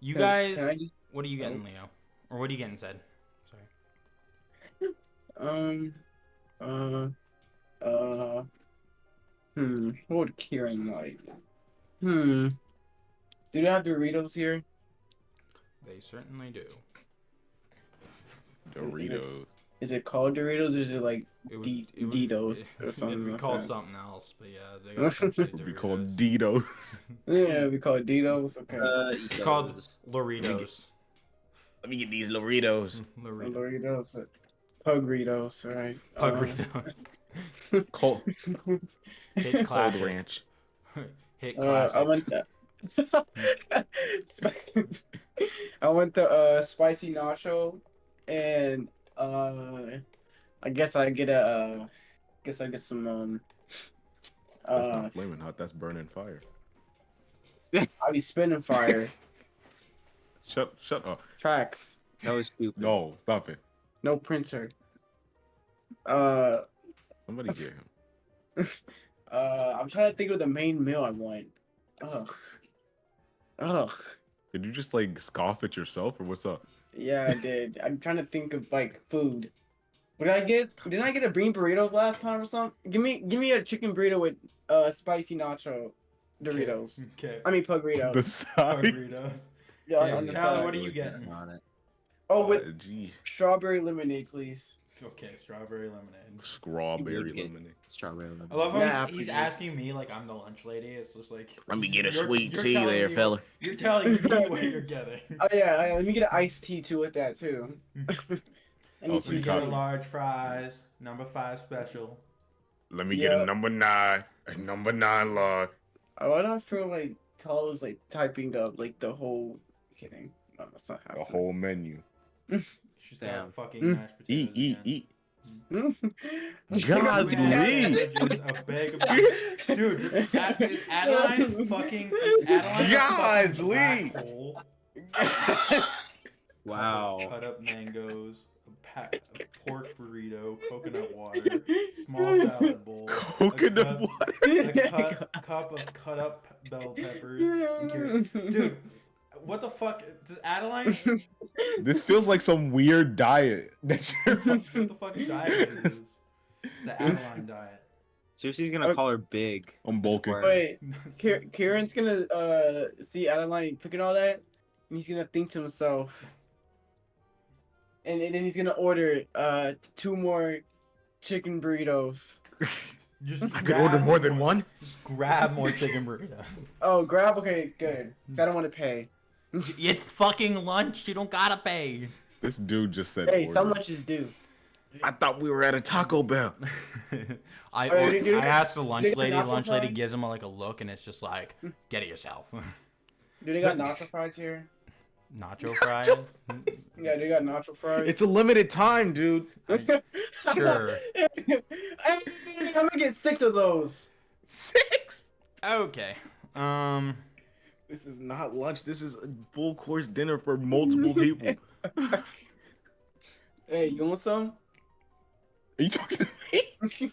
You Can I guys, just- what are you getting, Leo? Or what are you getting, Zed? Sorry. What would Kieran like? Do they have Doritos here? They certainly do. Doritos. Is it called Doritos or is it like It would, Ditos or something It'd be like called that? something else, but yeah, they got some shit Would be Doritos. called Ditos. Yeah, we call it Ditos. Okay. It's called Loritos. Let me get these Loritos. Loritos. Doritos. Pugritos, alright. Pugritos. Cold, Hit cold classic. ranch. Hit classic. I went to spicy nacho, and I guess I get some That's not flaming hot. That's burning fire. I'll be spinning fire. Shut up. Tracks. That was stupid. No, stop it. No printer. Somebody get him. I'm trying to think of the main meal I want. Ugh. Ugh. Did you just like scoff at yourself or what's up? Yeah, I did. I'm trying to think of like food. What did I get? Didn't I get a bean burritos last time or something? Give me a chicken burrito with spicy nacho Doritos. Okay. I mean pug The Doritos. side. Burritos. Yeah, Okay, on the Tyler, side. what are you getting? On it. Oh, with Gee, strawberry lemonade, please. Okay, strawberry lemonade. strawberry get- lemonade. Strawberry lemonade. I love how Nah, he's please. asking me like I'm the lunch lady. It's just like Let me get a you're- sweet you're tea telling there, me- fella. You're telling me what you're getting. Oh yeah, let me get an iced tea too with that too. I need so We you two got got- large fries, number 5 special. Let me get a Yeah. number 9. A number 9 log. Why do I feel like Tal is like typing up like the whole? Kidding. No, that's not The happening. whole menu. She's got Damn. fucking mashed potatoes. Eat. again. God, We got Lee. sandwiches, a bag of dude. Is Adeline's fucking? Is Adeline God, a fucking Lee. black hole? Wow. Cut up mangoes, a pork burrito, coconut water, small salad bowl, Coconut water. a cup of cut up bell peppers and carrots. Dude, what the fuck? Does Adeline? This feels like some weird diet. That you're- What the fuck diet is this? It's the Adeline diet. Seriously, he's gonna call her big. I'm bulking. Wait, Kieran's gonna see Adaline cooking all that, and he's gonna think to himself, and then he's gonna order 2 more chicken burritos. Just I could order more than one. Just grab more chicken burrito. Oh, grab. Okay, good. 'Cause I don't want to pay. It's fucking lunch. You don't gotta pay. This dude just said. Hey, order. some lunches do. I thought we were at a Taco Bell. I Alright, dude, asked the lunch dude, the lady. nacho Lunch lady fries? gives him like a look, and it's just like, get it yourself. Do they got nacho fries here? Nacho fries. Yeah, they got nacho fries. It's a limited time, dude. Sure. I'm gonna get 6 of those. 6. Okay. This is not lunch. This is a full course dinner for multiple people. Hey, you want some? Are you talking to me?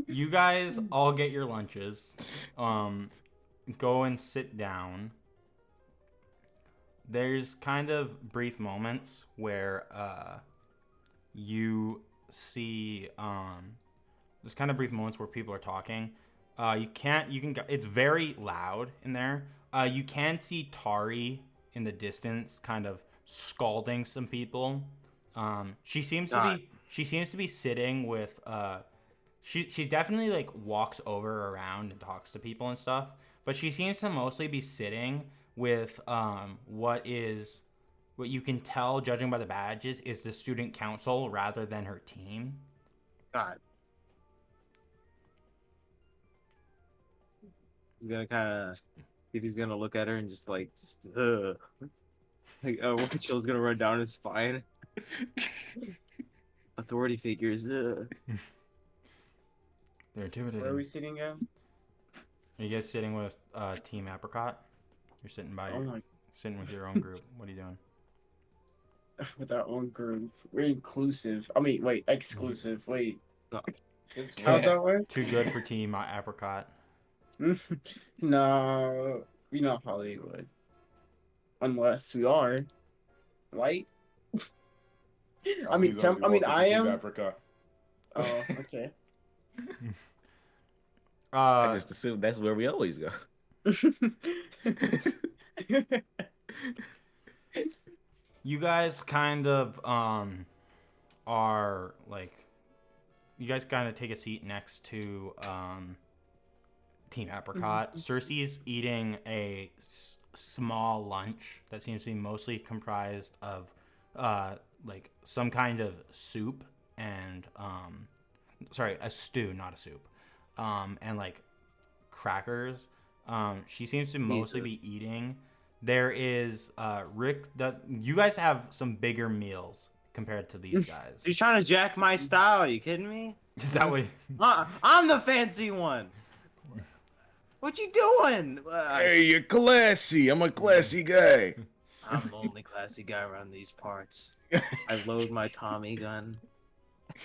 You guys all get your lunches. Go and sit down. There's kind of brief moments where you see there's kind of brief moments where people are talking. It's very loud in there. You can see Tari in the distance kind of scalding some people. She seems to be sitting with she definitely like walks over around and talks to people and stuff, but she seems to mostly be sitting with what you can tell, judging by the badges, is the student council rather than her team. God. He's gonna kind of. If he's gonna look at her and just like like one chill's gonna run down his spine. Authority figures. They're intimidating. Where are we sitting at? Are you guys sitting with Team Apricot? You're sitting by Oh my, sitting with your own group. What are you doing? with our own group. We're inclusive. I mean, wait, exclusive. Wait, It's how's that work? Too good for Team Apricot. No, we're not Hollywood. Unless we are, right? I mean, I am. Africa. Oh, okay. I just assumed that's where we always go. You guys kind of are like, you guys kind of take a seat next to Team Apricot. Cersei's eating a small lunch that seems to be mostly comprised of like some kind of soup and a stew, not a soup, and like crackers. She seems to mostly be eating. There is Rick. You guys have some bigger meals compared to these guys. He's trying to jack my style. You kidding me? Is that what? I'm the fancy one. What you doing? Hey, you're classy. I'm a classy guy. I'm the only classy guy around these parts. I load my Tommy gun.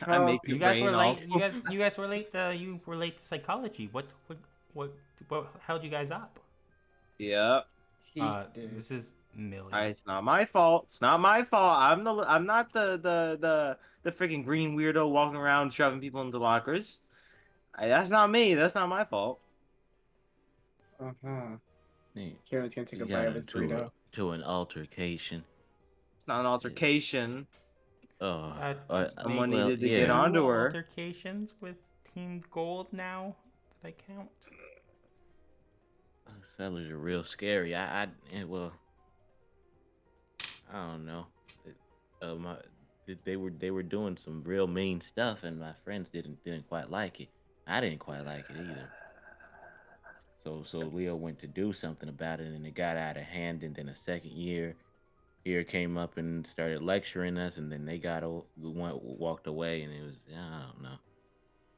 I make You your guys brain were all. late. You guys were late. You were late to psychology. What held you guys up? Yeah. Heath did. This is Millie. It's not my fault. It's not my fault. I'm not the freaking green weirdo walking around shoving people into lockers. That's not me. That's not my fault. Uh-huh. Hey, Kieran's gonna take you a bite got of his into burrito. to an altercation. It's not an altercation. Someone well, needed to yeah. get onto Two her. altercations with Team Gold now. Did I count? Sellers are real scary. Well, I don't know. They were doing some real mean stuff, and my friends didn't quite like it. I didn't quite like it either. So Leo went to do something about it, and it got out of hand. And then a second year here came up and started lecturing us, and then they walked away, and it was, I don't know.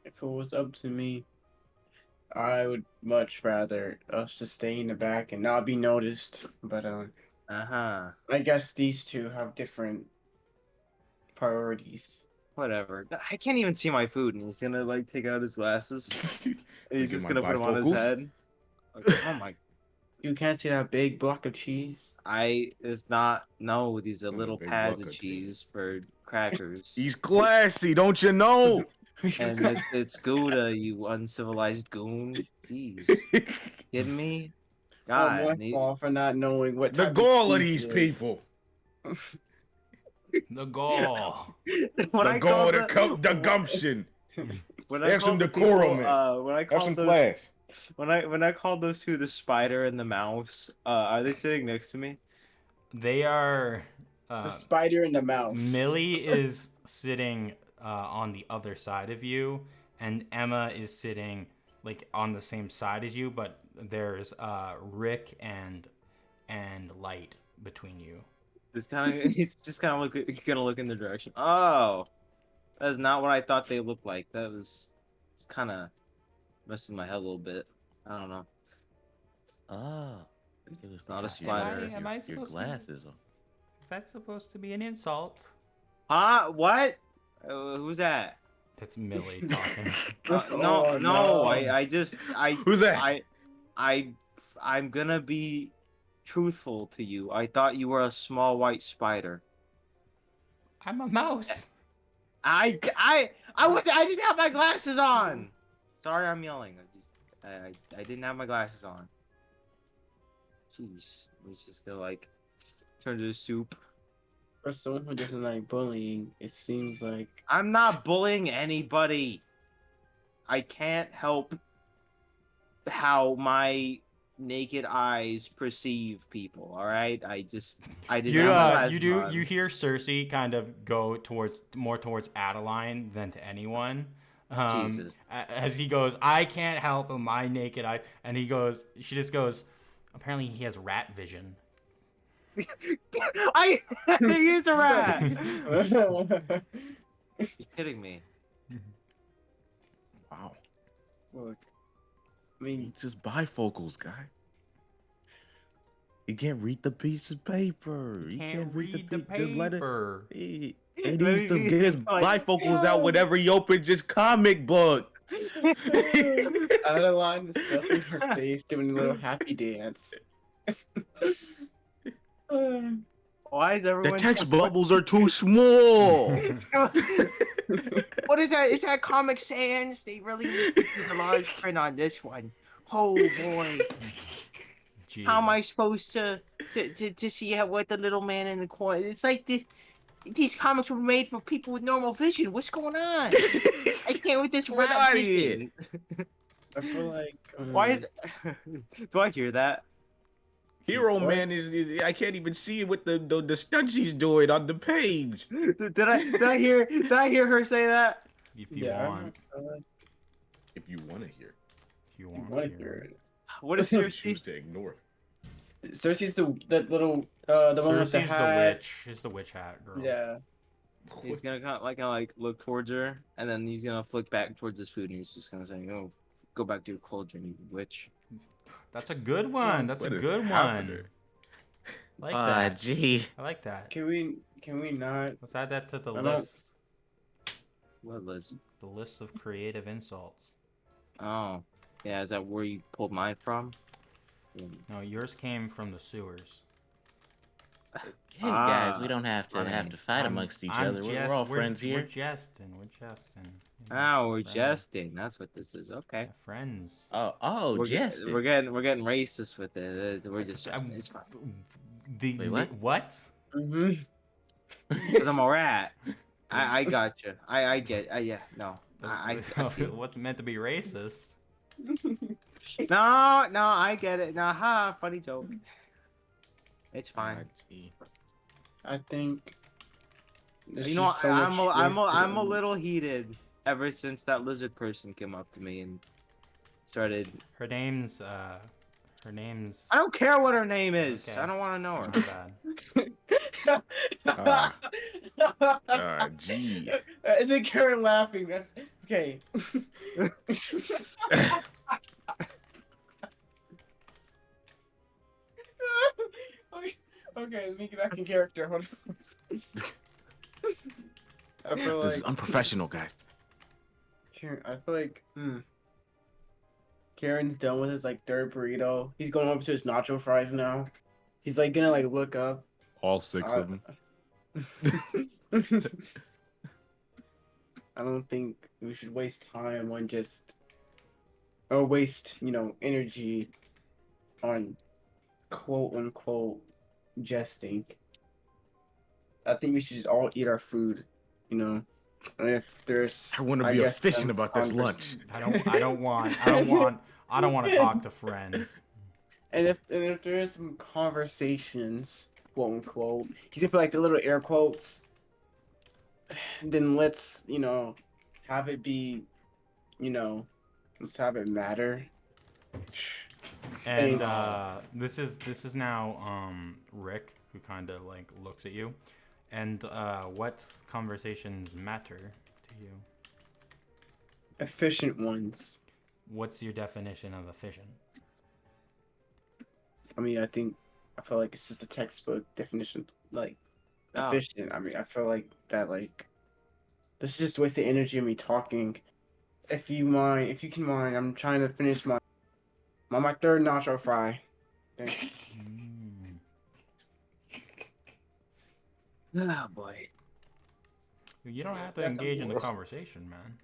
If it was up to me, I would much rather us to stay in the back and not be noticed. But Uh-huh. I guess these two have different priorities. Whatever. I can't even see my food, and he's gonna like take out his glasses, and he's Get just my gonna put them on his bifocals. head. Okay, oh my! You can't see that big block of cheese. It's not. No, these are Oh, little big pads block of of cheese for crackers. He's classy, don't you know? And it's Gouda, you uncivilized goon. Jeez, kidding me? God, my fault for not knowing what The type gall of cheese these it is. people. The gall. when The I gall, called the gumption. when Have some decorum, man. when I Have called some those class. when I called those two the spider and the mouse, are they sitting next to me? They are. The spider and the mouse. Millie is sitting on the other side of you, and Emma is sitting like on the same side as you, but there's Rick and Light between you. He's just kind of gonna look in the direction. Oh, that's not what I thought they looked like. It's kind of messing my head a little bit. I don't know. Oh, It's not a spider. Am I Your supposed to? glasses on. Is that supposed to be an insult? Huh? What? Who's that? That's Millie talking. No. Who's that? I'm gonna be truthful to you. I thought you were a small white spider. I'm a mouse. I didn't have my glasses on. Sorry, I'm yelling. I didn't have my glasses on. Jeez, he's just gonna like turn to soup. For someone who doesn't like bullying, it seems like I'm not bullying anybody. I can't help how my naked eyes perceive people. All right, I didn't have my glasses on. You hear Cersei kind of go more towards Adaline than to anyone. Jesus. As he goes, I can't help my naked eye, and she just goes. Apparently, he has rat vision. He is a rat. You're kidding me. Wow. look. I mean, It's just bifocals, guy. He can't read the piece of paper. He Can't read the letter. paper. He needs to get his bifocals out whenever he opens his comic book. Adaline is stuffing her face, doing a little happy dance. Why is The everyone? text bubbles are too small. What is that? Is that Comic Sans? They really need to do the large print on this one. Oh boy, how am I supposed to see what the little man in the corner? It's like these comics were made for people with normal vision. What's going on? I can't with this What rat are vision. I feel like. Why is? Do I hear that? Hero What? Man is I can't even see what the stunts he's doing on the page. Did I hear her say that? If you want. If you want to hear, If you want. What to hear it. What is you Cersei? choose to ignore. Cersei's that little the one with the Cersei's hat. the witch. She's the witch hat girl. Yeah. He's gonna kind of look towards her, and then he's gonna flick back towards his food, and he's just gonna say, "Oh, go back to your cauldron, you witch." That's a good one. That's What a is good happening? one. I like that. Gee. I like that. Can we not? Let's add that to the I don't- list. What list? The list of creative insults. Oh, yeah. Is that where you pulled mine from? No, yours came from the sewers. Hey guys, we don't have to fight I'm- amongst each I'm other. We're jest- all we're- friends here. We're jesting. We're jesting. Oh, we're Friends. jesting. That's what this is. Okay. Yeah, friends. Oh, jesting. We're getting racist with it. We're just I'm- jesting. It's fine. Wait, what? Mm-hmm. Because I'm a rat. I got you. I get. Yeah. No. I see. It wasn't meant to be racist. No. I get it. Nah. Ha. Funny joke. It's fine. Gee. I think. there's You know, just so much I'm a wasted little heated ever since that lizard person came up to me and started. Her name's I don't care what her name is. Okay. I don't want to know her. bad. Gee. Is it Karen laughing? That's okay. Okay, let me get back in character. Hold on. I feel This is like unprofessional, guys. I feel like Karen's done with his like third burrito. He's going over to his nacho fries now. He's like gonna like look up. All 6 of them. I don't think we should waste time on waste, energy on quote unquote jesting. I think we should just all eat our food, And if there's, I want to be guess, efficient some about this convers- lunch. I don't want to talk to friends. And if there is some conversations, quote unquote, he's gonna put like the little air quotes. Then let's, have it be, let's have it matter. And Thanks. this is now Rick, who kind of like looks at you. And what conversations matter to you? Efficient ones. What's your definition of efficient? I mean, I feel like it's just a textbook definition, like Oh. efficient. I mean, I feel like that, like, this is just wasted energy of me talking. If you can mind, I'm trying to finish my third nacho fry. Thanks. Oh boy. You don't have to Yes, I'm engage in the bored. conversation, man.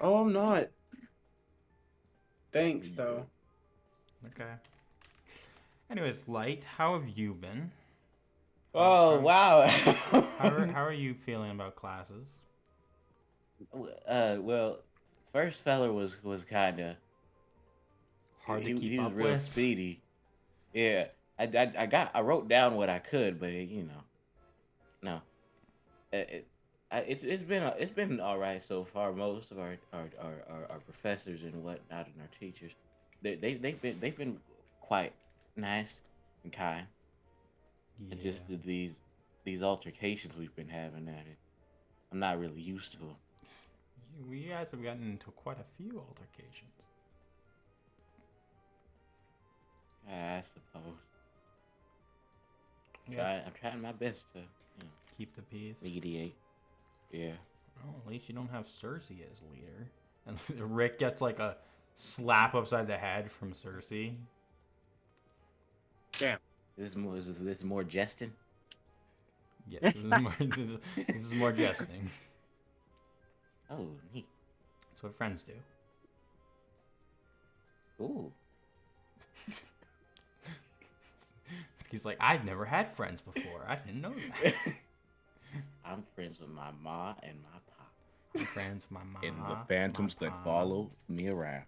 Oh, I'm not. Thanks, though. Okay. Anyways, Light, how have you been? Oh wow. How are you feeling about classes? Well, first fella was kind of Hard to keep he was up real with. speedy. Yeah, I wrote down what I could, but no. It's been all right so far. Most of our professors and whatnot and our teachers, they've been quite nice and kind. Yeah. And just these altercations we've been having at it, I'm not really used to them. You guys have gotten into quite a few altercations. I suppose. Yes. I'm trying my best to Keep the peace. mediate. Yeah. Oh, at least you don't have Cersei as leader. And Rick gets like a slap upside the head from Cersei. Damn. Is this more jesting? Yes, this is more jesting. Oh, neat. That's what friends do. Ooh. He's like, I've never had friends before. I didn't know that. I'm friends with my ma and my pop. I'm friends with my mom. And the phantoms that follow me around.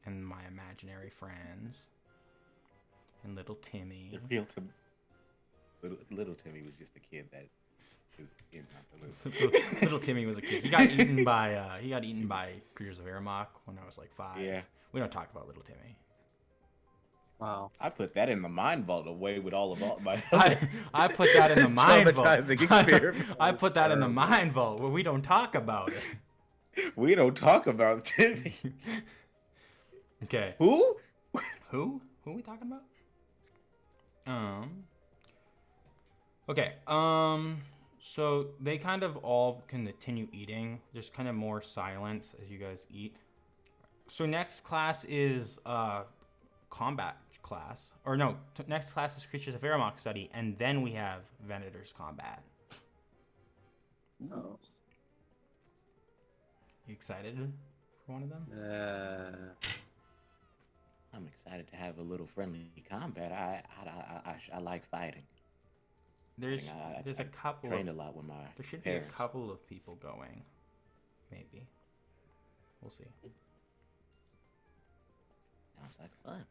And my imaginary friends. And little Timmy. Little Timmy was just a kid that was in the loop. Little Timmy was a kid. He got eaten by creatures of Aramok when I was like 5. Yeah. We don't talk about little Timmy. Wow. I put that in the mind vault away with all of my. I put that in the mind vault. Traumatizing experience. I put that in the mind vault where we don't talk about it. We don't talk about Timmy. Okay. Who? Who are we talking about? Okay. So they kind of all continue eating. There's kind of more silence as you guys eat. So next class is combat class. Or no, next class is Creatures of Aramok study, and then we have Venator's combat. Oh. You excited for one of them? I'm excited to have a little friendly combat. I like fighting. There's a couple. Trained a lot with my There should parents. be a couple of people going. Maybe. We'll see. Sounds like fun.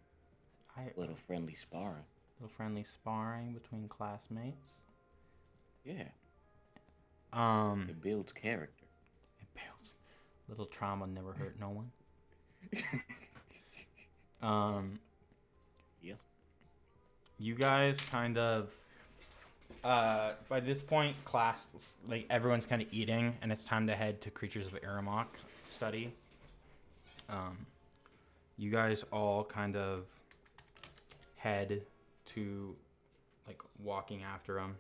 A Little friendly sparring. little friendly sparring between classmates. Yeah, Um, it builds character. it builds. Little trauma never hurt no one. Yes. You guys kind of. By this point, class, like everyone's kind of eating, and it's time to head to Creatures of Aramok study. You guys all kind of head to, like, walking after them.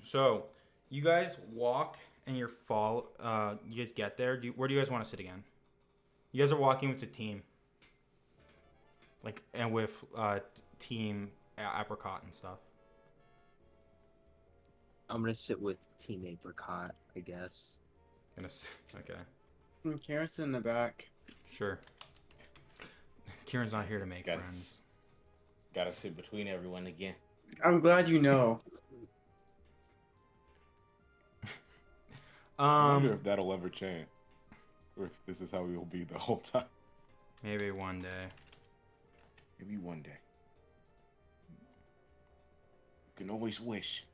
So you guys walk and you guys get there. Where do you guys want to sit again? You guys are walking with the team. Like, and with Team Apricot and stuff. I'm gonna sit with Team Apricot, I guess. Okay. Kieran's in the back. Sure. Kieran's not here to make Gotta friends. Gotta sit between everyone again. I'm glad you know. I wonder if that'll ever change, or if this is how we will be the whole time. Maybe one day. Maybe one day. You can always wish.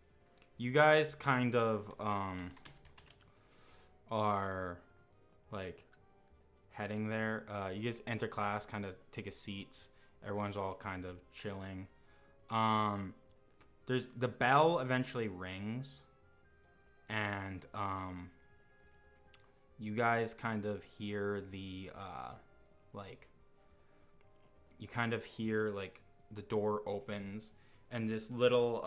You guys kind of are like heading there. You guys enter class, kind of take a seats. Everyone's all kind of chilling. There's the bell eventually rings, and you guys kind of hear the you kind of hear like the door opens, and this little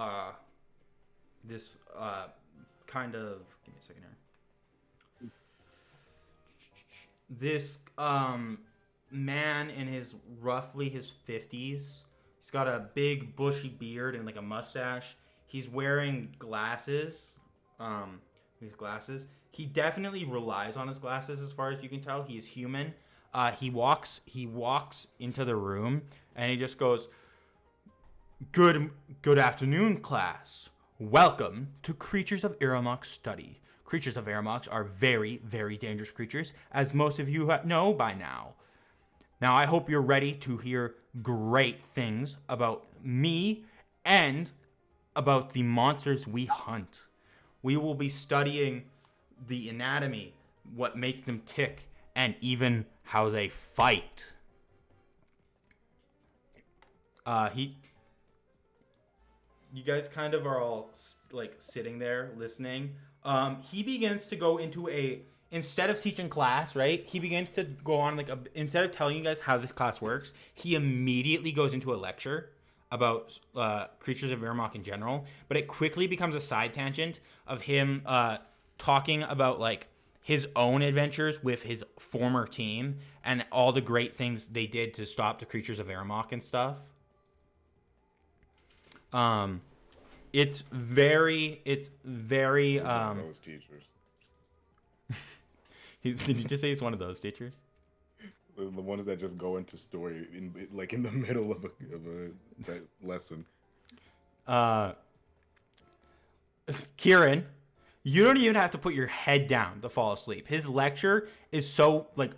kind of, give me a second here. This man in his roughly his 50s. He's got a big bushy beard and like a mustache. He's wearing glasses. His glasses. He definitely relies on his glasses as far as you can tell. He is human. He walks into the room and he just goes, Good afternoon, class. Welcome to Creatures of Aramok study. Creatures of Aramok are very, very dangerous creatures, as most of you know by now. Now, I hope you're ready to hear great things about me and about the monsters we hunt. We will be studying the anatomy, what makes them tick, and even how they fight. You guys kind of are all like sitting there listening. He begins to go into instead of teaching class, right? He begins to go on instead of telling you guys how this class works, he immediately goes into a lecture about Creatures of Aramok in general. But it quickly becomes a side tangent of him talking about like his own adventures with his former team and all the great things they did to stop the Creatures of Aramok and stuff. It's very Those teachers. Did you just say he's one of those teachers? The ones that just go into story in the middle of that lesson. Kieran, you don't even have to put your head down to fall asleep. His lecture is so like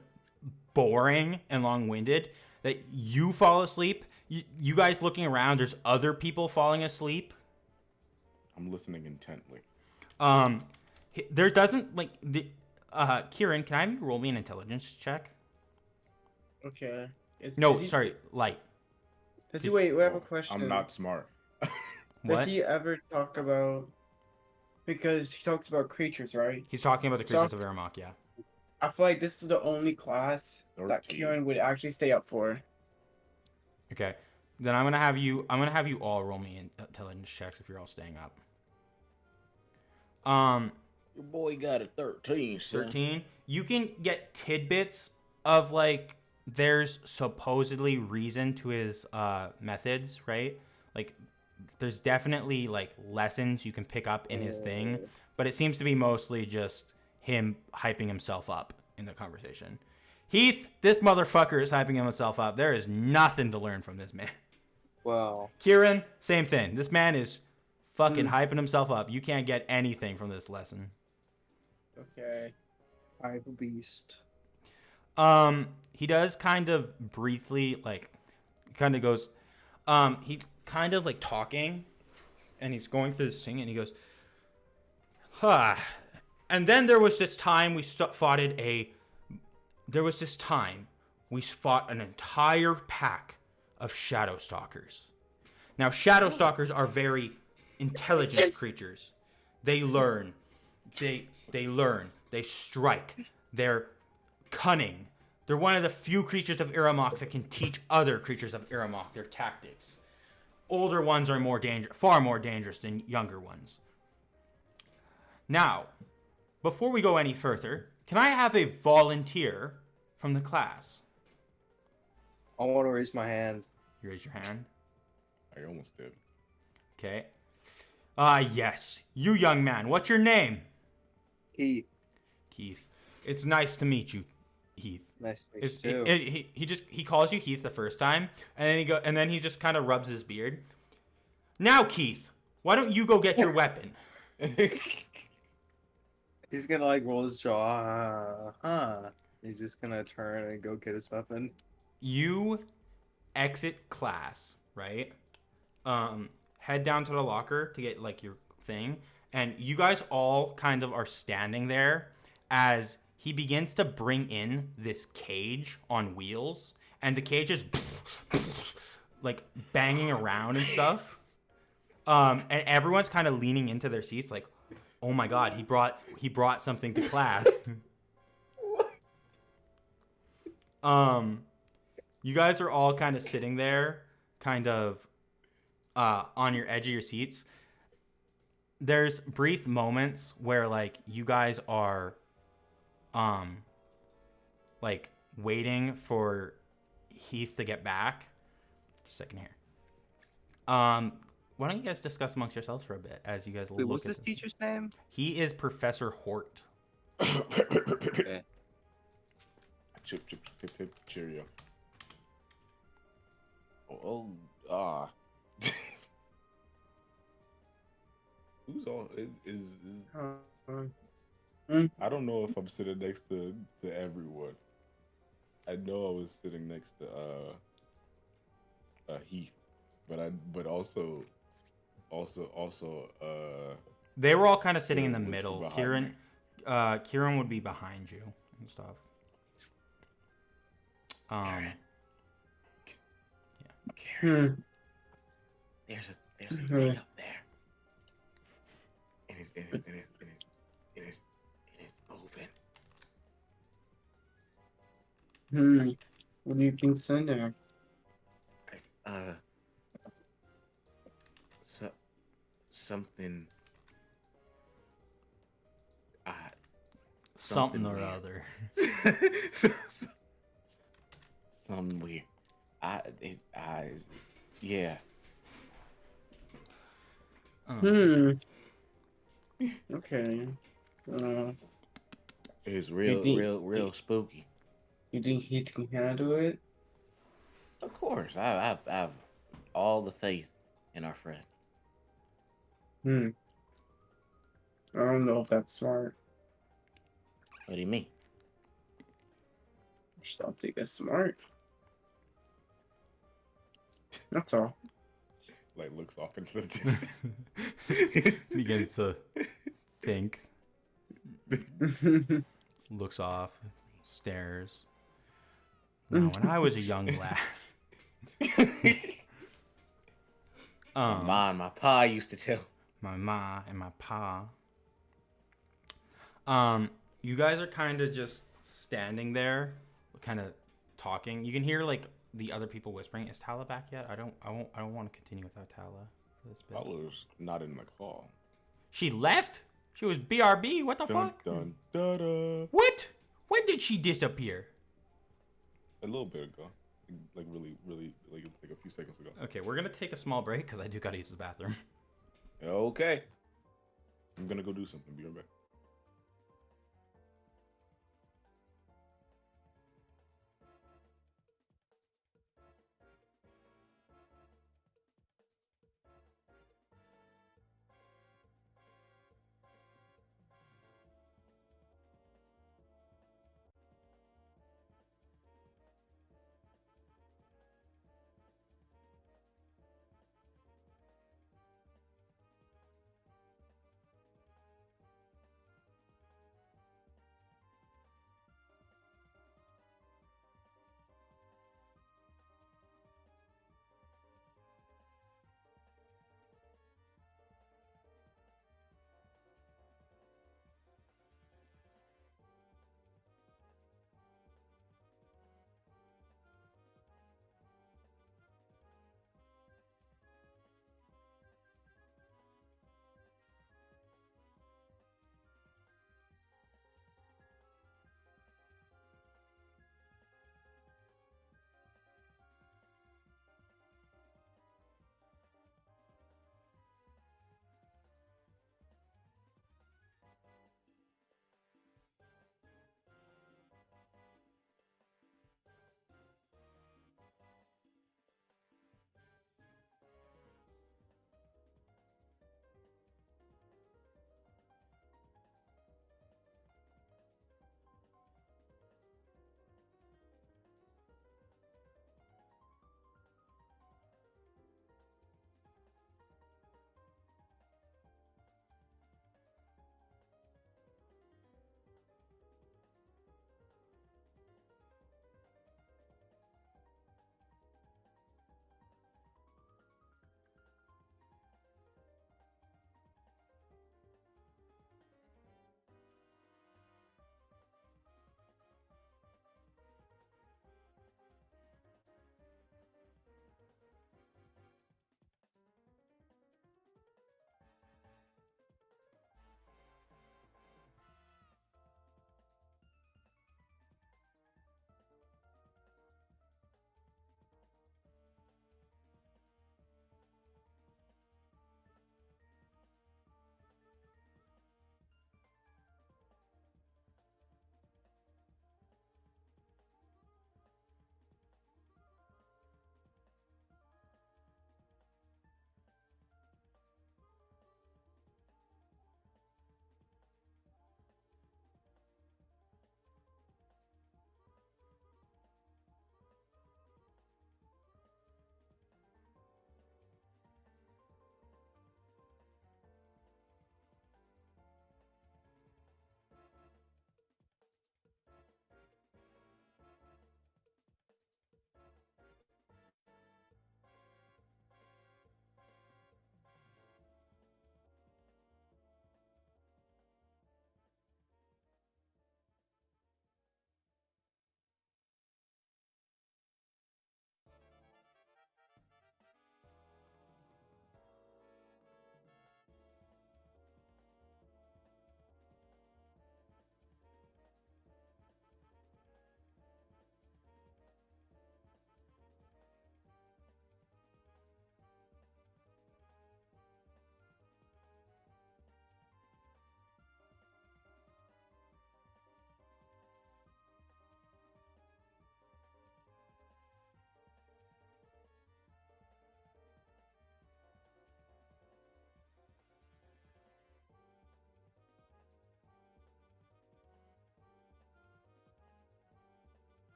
boring and long-winded that you fall asleep. You guys looking around, there's other people falling asleep. I'm listening intently. There doesn't like the Kieran, can I have you roll me an intelligence check? Okay. Sorry, Light. Wait, we have a question. I'm not smart. What? Does he ever talk about, because he talks about creatures, right? He's talking about the Creatures of Aramok, yeah. I feel like this is the only class that 13. Kieran would actually stay up for. Okay. Then I'm gonna have you all roll me intelligence checks if you're all staying up. Your boy got a 13, son. 13. You can get tidbits of like there's supposedly reason to his methods, right? Like there's definitely like lessons you can pick up in his thing, but it seems to be mostly just him hyping himself up in the conversation. Heath, this motherfucker is hyping himself up. There is nothing to learn from this man. Wow. Kieran, same thing. This man is fucking hyping himself up. You can't get anything from this lesson. Okay. I'm a beast. He does kind of briefly, like, kind of goes, he kind of like talking, and he's going through this thing, and he goes, and then there was this time we fought an entire pack of Shadow Stalkers. Now, Shadow Stalkers are very intelligent creatures. They learn. They learn. They strike. They're cunning. They're one of the few creatures of Iramox that can teach other creatures of Iramox their tactics. Older ones are far more dangerous than younger ones. Now, before we go any further, can I have a volunteer from the class? I want to raise my hand. You raise your hand. I almost did. Okay. Yes. You young man. What's your name? Heath. Keith. It's nice to meet you, Heath. Nice to meet you too. He calls you Heath the first time, and then he just kind of rubs his beard. Now, Keith, why don't you go get your weapon? He's gonna like roll his jaw. He's just gonna turn and go get his weapon. You exit class, right? Head down to the locker to get like your thing, and you guys all kind of are standing there as he begins to bring in this cage on wheels, and the cage is like banging around and stuff. And everyone's kind of leaning into their seats like, oh my god, he brought something to class. You guys are all kind of sitting there, kind of on your edge of your seats. There's brief moments where like you guys are like waiting for Heath to get back. Just a second here. Why don't you guys discuss amongst yourselves for a bit as you guys look What's at this teacher's name? He is Professor Hort. Okay. Chip, cheerio. Who's all is I don't know if I'm sitting next to everyone. I know I was sitting next to Heath, but also They were all kind of sitting in the was middle. behind Kieran would be behind you and stuff. Karen, there's a thing up there. It is moving. What do you think's in there? Something. Something or weird. other. Something weird. Yeah. Okay. It's You think- real spooky. You think he can handle it? Of course, I have all the faith in our friend. I don't know if that's smart. What do you mean? I just don't think it's smart. That's all. like looks off into the distance. Begins to think. Looks off. Stares. Now, when I was a young lad. My pa used to tell. My ma and my pa. You guys are kind of just standing there, kind of talking. You can hear like the other people whispering. Is Tala back yet? I don't want to continue without Tala for this bit. Paolo's not in the call. She left? She was BRB? What the fuck? Dun, dun, da. What? When did she disappear? A little bit ago. Like really, like a few seconds ago. Okay, we're gonna take a small break because I do gotta use the bathroom. Okay. I'm gonna go do something. Be right back.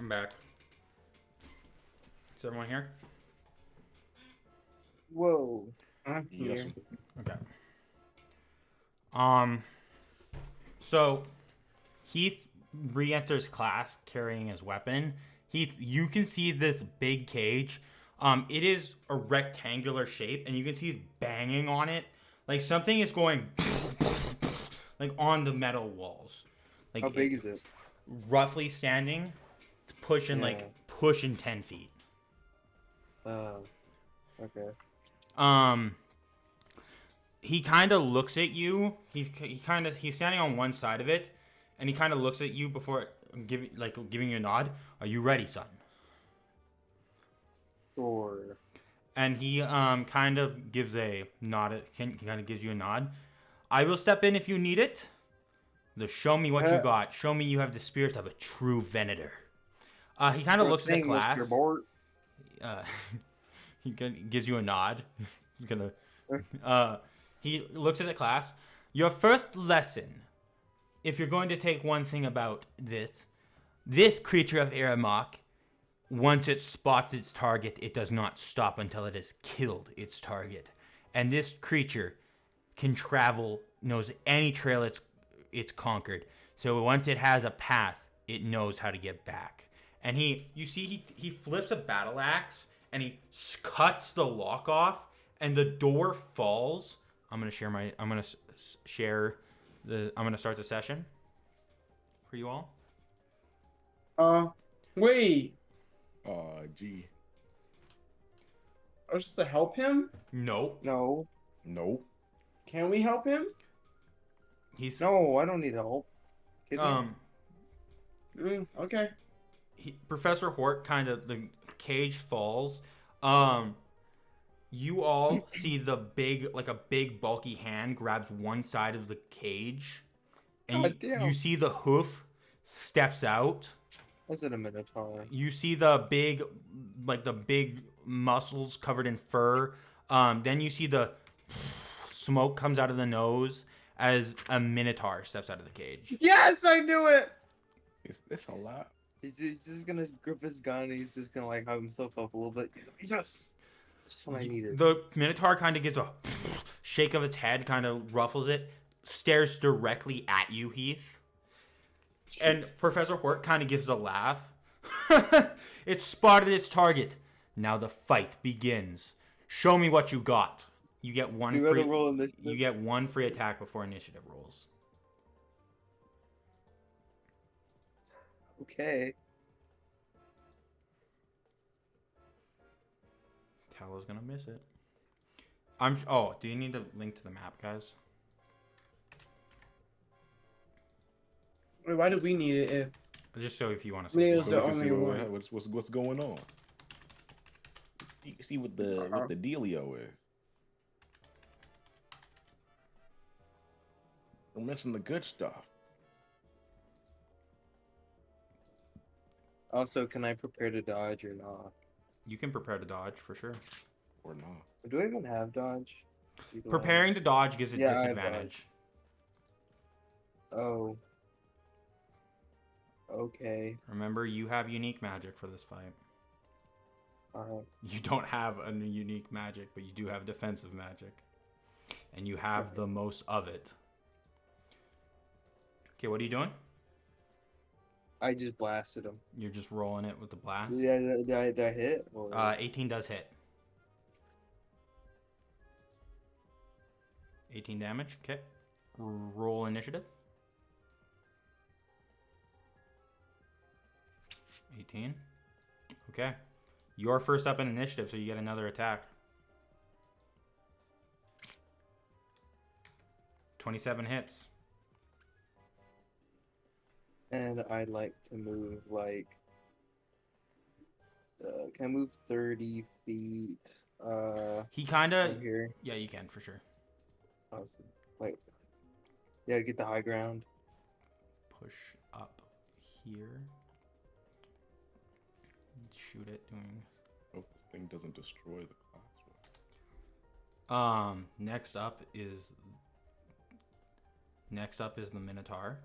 I'm back. Is everyone here? Whoa. I'm here. Yes. Okay. So Heath re-enters class carrying his weapon. Heath, you can see this big cage. It is a rectangular shape, and you can see it banging on it. Like something is going like on the metal walls. Like How big is it? roughly standing, it's pushing Yeah. like pushing 10 feet. Okay. He kind of looks at you. He's standing on one side of it, and he kind of looks at you before giving you a nod. Are you ready, son? Sure. And he kind of gives a nod. He kind of gives you a nod. I will step in if you need it. Show me what you got. Show me you have the spirit of a true Venator. He kind of looks at the class. Mr. Bort. He gives you a nod. He's gonna. He looks at the class. Your first lesson, if you're going to take one thing about this creature of Aramok, once it spots its target, it does not stop until it has killed its target. And this creature can travel, knows any trail it's conquered. So once it has a path, it knows how to get back. And he flips a battle axe and he cuts the lock off, and the door falls. I'm gonna start the session for you all. Wait. Gee. Or just to help him? Nope. No. Nope. Can we help him? He's No, I don't need help. Kidding me? Okay. Professor Hort the cage falls. You all see a big bulky hand grabs one side of the cage, and God damn. you see the hoof steps out. Was it a Minotaur? You see the big muscles covered in fur. Then you see the smoke comes out of the nose as a Minotaur steps out of the cage. Yes, I knew it! Is this a lot? He's just gonna grip his gun and he's just gonna like hug himself up a little bit. Just what I needed. The Minotaur kind of gives a shake of its head, kind of ruffles it, stares directly at you, Heath. And Professor Hort kind of gives a laugh. It spotted its target. Now the fight begins. Show me what you got. You get one You free. gotta roll initiative. You get one free attack before initiative rolls. Okay. Tal's gonna miss it. Do you need a link to the map, guys? Wait, why do we need it if... Just so if you want to. Yeah, See so- So we can see only one. what's going on. You can see what the dealio is. We're missing the good stuff. Also, can I prepare to dodge or not? You can prepare to dodge for sure. Or not. Do I even have dodge? Preparing to dodge gives a Yeah, I have disadvantage. Oh. Okay. Remember, you have unique magic for this fight. Alright. You don't have a unique magic, but you do have defensive magic. And you have the most of it. Okay, what are you doing? I just blasted him. You're just rolling it with the blast? Yeah, did I hit? Or... 18 does hit. 18 damage, okay. Roll initiative. 18. Okay. You're first up in initiative, so you get another attack. 27 hits. And I'd like to move like... can I move 30 feet? He kind of... From here. Yeah, you can, for sure. Awesome. Like, yeah, get the high ground. Push up here. Shoot it, doing... Hope this thing doesn't destroy the classroom. Next up is the Minotaur.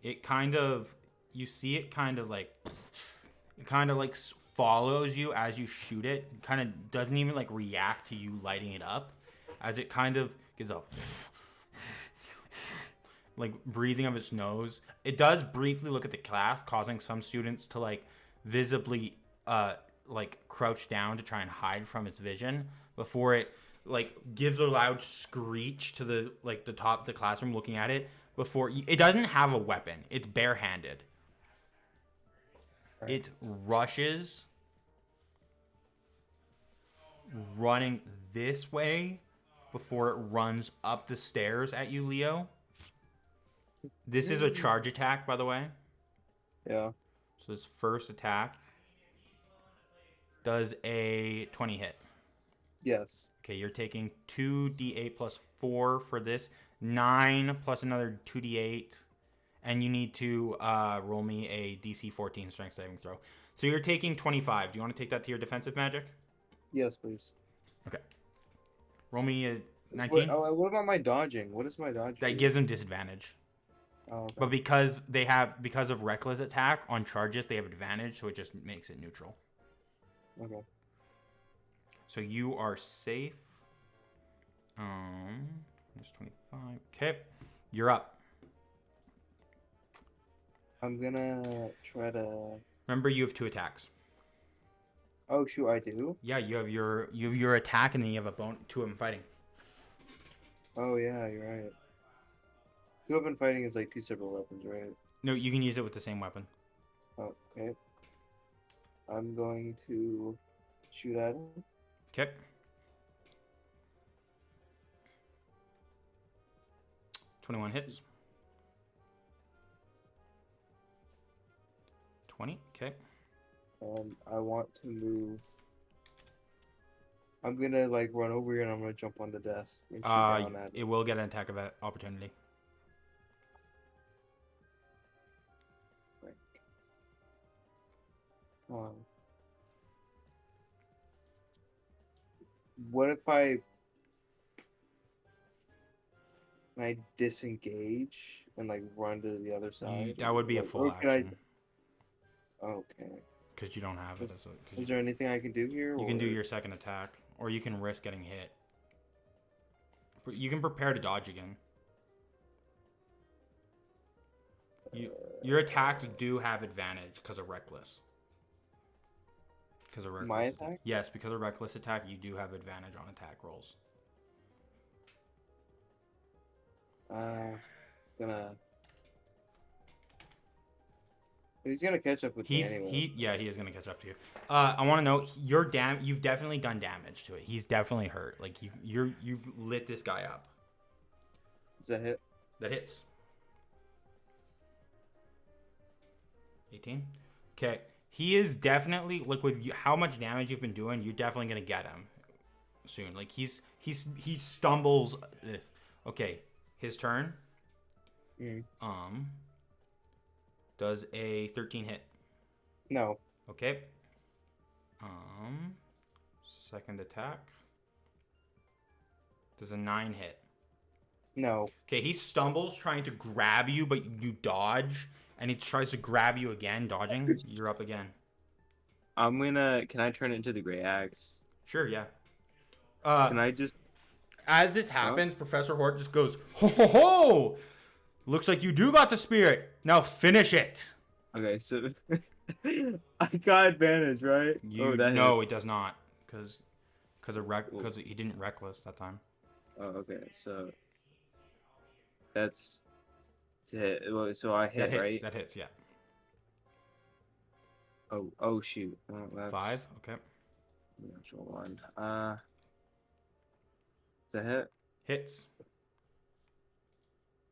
It kind of... you see it kind of like follows you as you shoot it. It kind of doesn't even like react to you lighting it up, as it kind of gives a like breathing of its nose. It does briefly look at the class, causing some students to like visibly like crouch down to try and hide from its vision before it like gives a loud screech to the top of the classroom looking at it. Before it doesn't have a weapon, it's barehanded. Right. It rushes, running this way before it runs up the stairs at you, Leo. This is a charge attack, by the way. Yeah. So its first attack does a 20 hit. Yes. Okay, you're taking 2d8 plus 4 for this. 9 plus another 2d8. And you need to roll me a DC 14 strength saving throw. So you're taking 25. Do you want to take that to your defensive magic? Yes, please. Okay. Roll me a 19. What about my dodging? What is my dodge? That gives them disadvantage. Oh, okay. But because of reckless attack on charges, they have advantage, so it just makes it neutral. Okay. So you are safe. There's 25. Okay. You're up. I'm gonna try to. Remember, you have 2 attacks. Oh shoot, I do. Yeah, you have your attack, and then you have a 2 of them fighting. Oh yeah, you're right. 2-weapon fighting is like 2 separate weapons, right? No, you can use it with the same weapon. Oh, okay. I'm going to shoot at him. Okay. $21 hits. 20. Okay. And I want to move. I'm gonna like run over here and I'm gonna jump on the desk and shoot down at It will get an attack of opportunity. What if can I disengage and like run to the other side? That would be a Like, full or can action. Okay. Because you don't have it. Is there anything I can do here? You can do your second attack, or you can risk getting hit. You can prepare to dodge again. Your attacks do have advantage because of reckless. My attack? Yes, because of reckless attack, you do have advantage on attack rolls. He's gonna catch up with me anyway. He is gonna catch up to you. I want to know you've definitely done damage to it. He's definitely hurt. Like you've lit this guy up. Is that hit? That hits. 18. Okay. He is definitely with how much damage you've been doing. You're definitely gonna get him soon. Like he stumbles. This. Okay. His turn. Does a 13 hit? No. Okay. Second attack. Does a 9 hit? No. Okay, he stumbles trying to grab you, but you dodge, and he tries to grab you again, dodging. You're up again. Can I turn it into the gray axe? Sure, yeah. Can I just... As this happens, Professor Hort just goes, ho ho ho! Looks like you do got the spirit. Now finish it. Okay, so I got advantage, right? No, it does not, because he didn't reckless that time. Oh, okay. So that's to hit. So I hit, right? That hits, yeah. Oh shoot. That's 5. Okay. Natural one. Is that hit? Hits.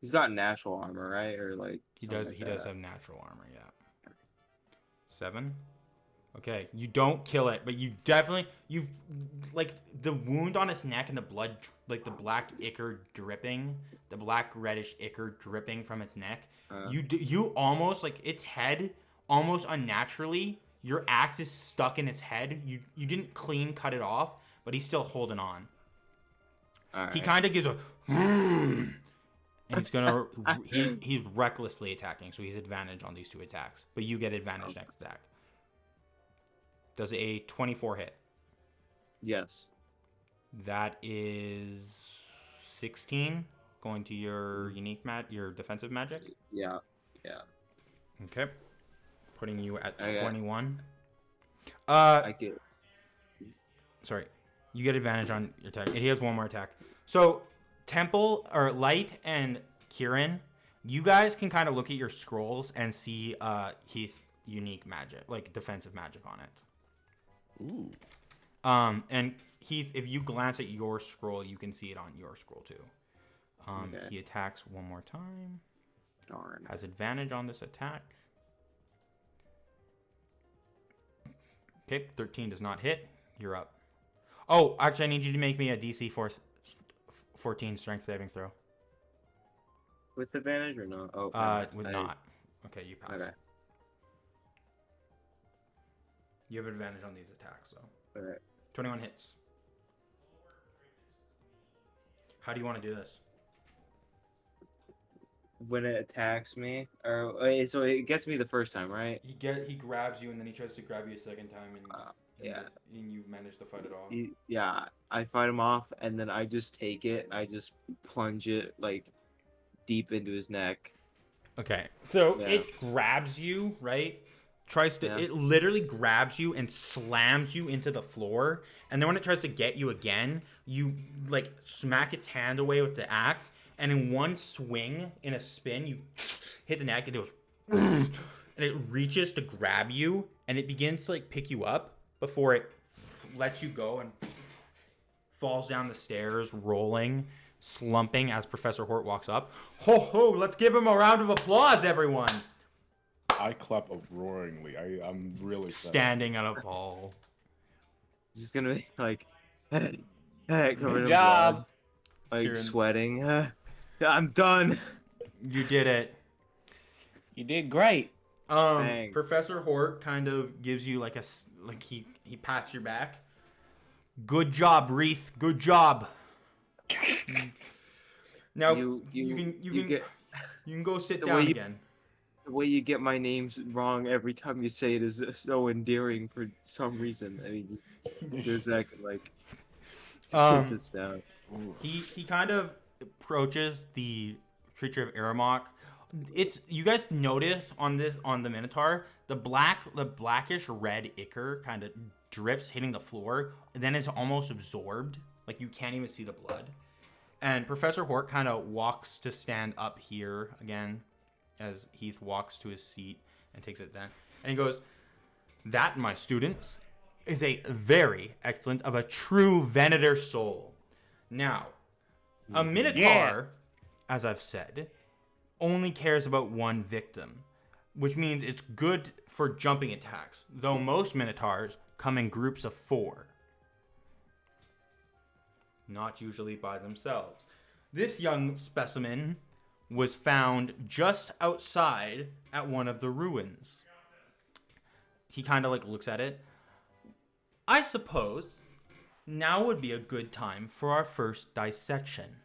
He's got natural armor, right? Or like he does have natural armor, yeah. 7. Okay, you don't kill it, but you've like the wound on its neck and the blood, like the black ichor dripping, the black reddish ichor dripping from its neck. You almost like its head, almost unnaturally. Your axe is stuck in its head. You didn't clean cut it off, but he's still holding on. All right. He kind of gives a, And he's gonna he's recklessly attacking, so he's advantage on these 2 attacks. But you get advantage next attack. Does a 24 hit? Yes. That is 16 going to your your defensive magic. Yeah. Okay. Putting you at 21. I get. Sorry. You get advantage on your attack. He has 1 more attack. So, Temple or Light and Kieran, you guys can kind of look at your scrolls and see Heath's unique magic, like defensive magic on it. Ooh. And Heath, if you glance at your scroll, you can see it on your scroll too. Okay. He attacks 1 more time. Darn. Has advantage on this attack. Okay, 13 does not hit. You're up. Oh, actually, I need you to make me a DC 14 strength saving throw. With advantage or no? Oh, Would not. Okay, you pass. Okay. You have advantage on these attacks, so. All right. 21 hits. How do you want to do this? When it attacks me, or so it gets me the first time, right? He grabs you and then he tries to grab you a second time Yeah. and you manage to fight it off. Yeah, I fight him off, and then I just take it. I just plunge it like deep into his neck. Okay, so Yeah. it grabs you, right? It literally grabs you and slams you into the floor, and then when it tries to get you again, you like smack its hand away with the axe, and in one swing, in a spin, you hit the neck, and it goes, and it reaches to grab you, and it begins to like pick you up before it lets you go and falls down the stairs, rolling, slumping as Professor Hort walks up. Ho ho! Let's give him a round of applause, everyone. I clap uproaringly. I'm really excited. Standing on a pole. It's just gonna be like, covered in job. blood, like Kieran. sweating. I'm done. You did it. You did great. Thanks. Professor Hort kind of gives you like he pats your back. Good job, Reith. Good job. Now you can go sit the down way you- again. The way you get my names wrong every time you say it is so endearing for some reason. I mean, just goes back and like sits down. He kind of approaches the creature of Aramok. You guys notice on the Minotaur, the blackish red ichor kind of drips hitting the floor, and then it's almost absorbed. Like you can't even see the blood. And Professor Hort kind of walks to stand up here again as Heath walks to his seat and takes it down. And he goes, "That, my students, is a very excellent of a true Venator soul. Now, a Minotaur, as I've said, only cares about one victim, which means it's good for jumping attacks, though most Minotaurs come in groups of 4. Not usually by themselves. This young specimen was found just outside at one of the ruins." He kind of like looks at it. "I suppose now would be a good time for our first dissection."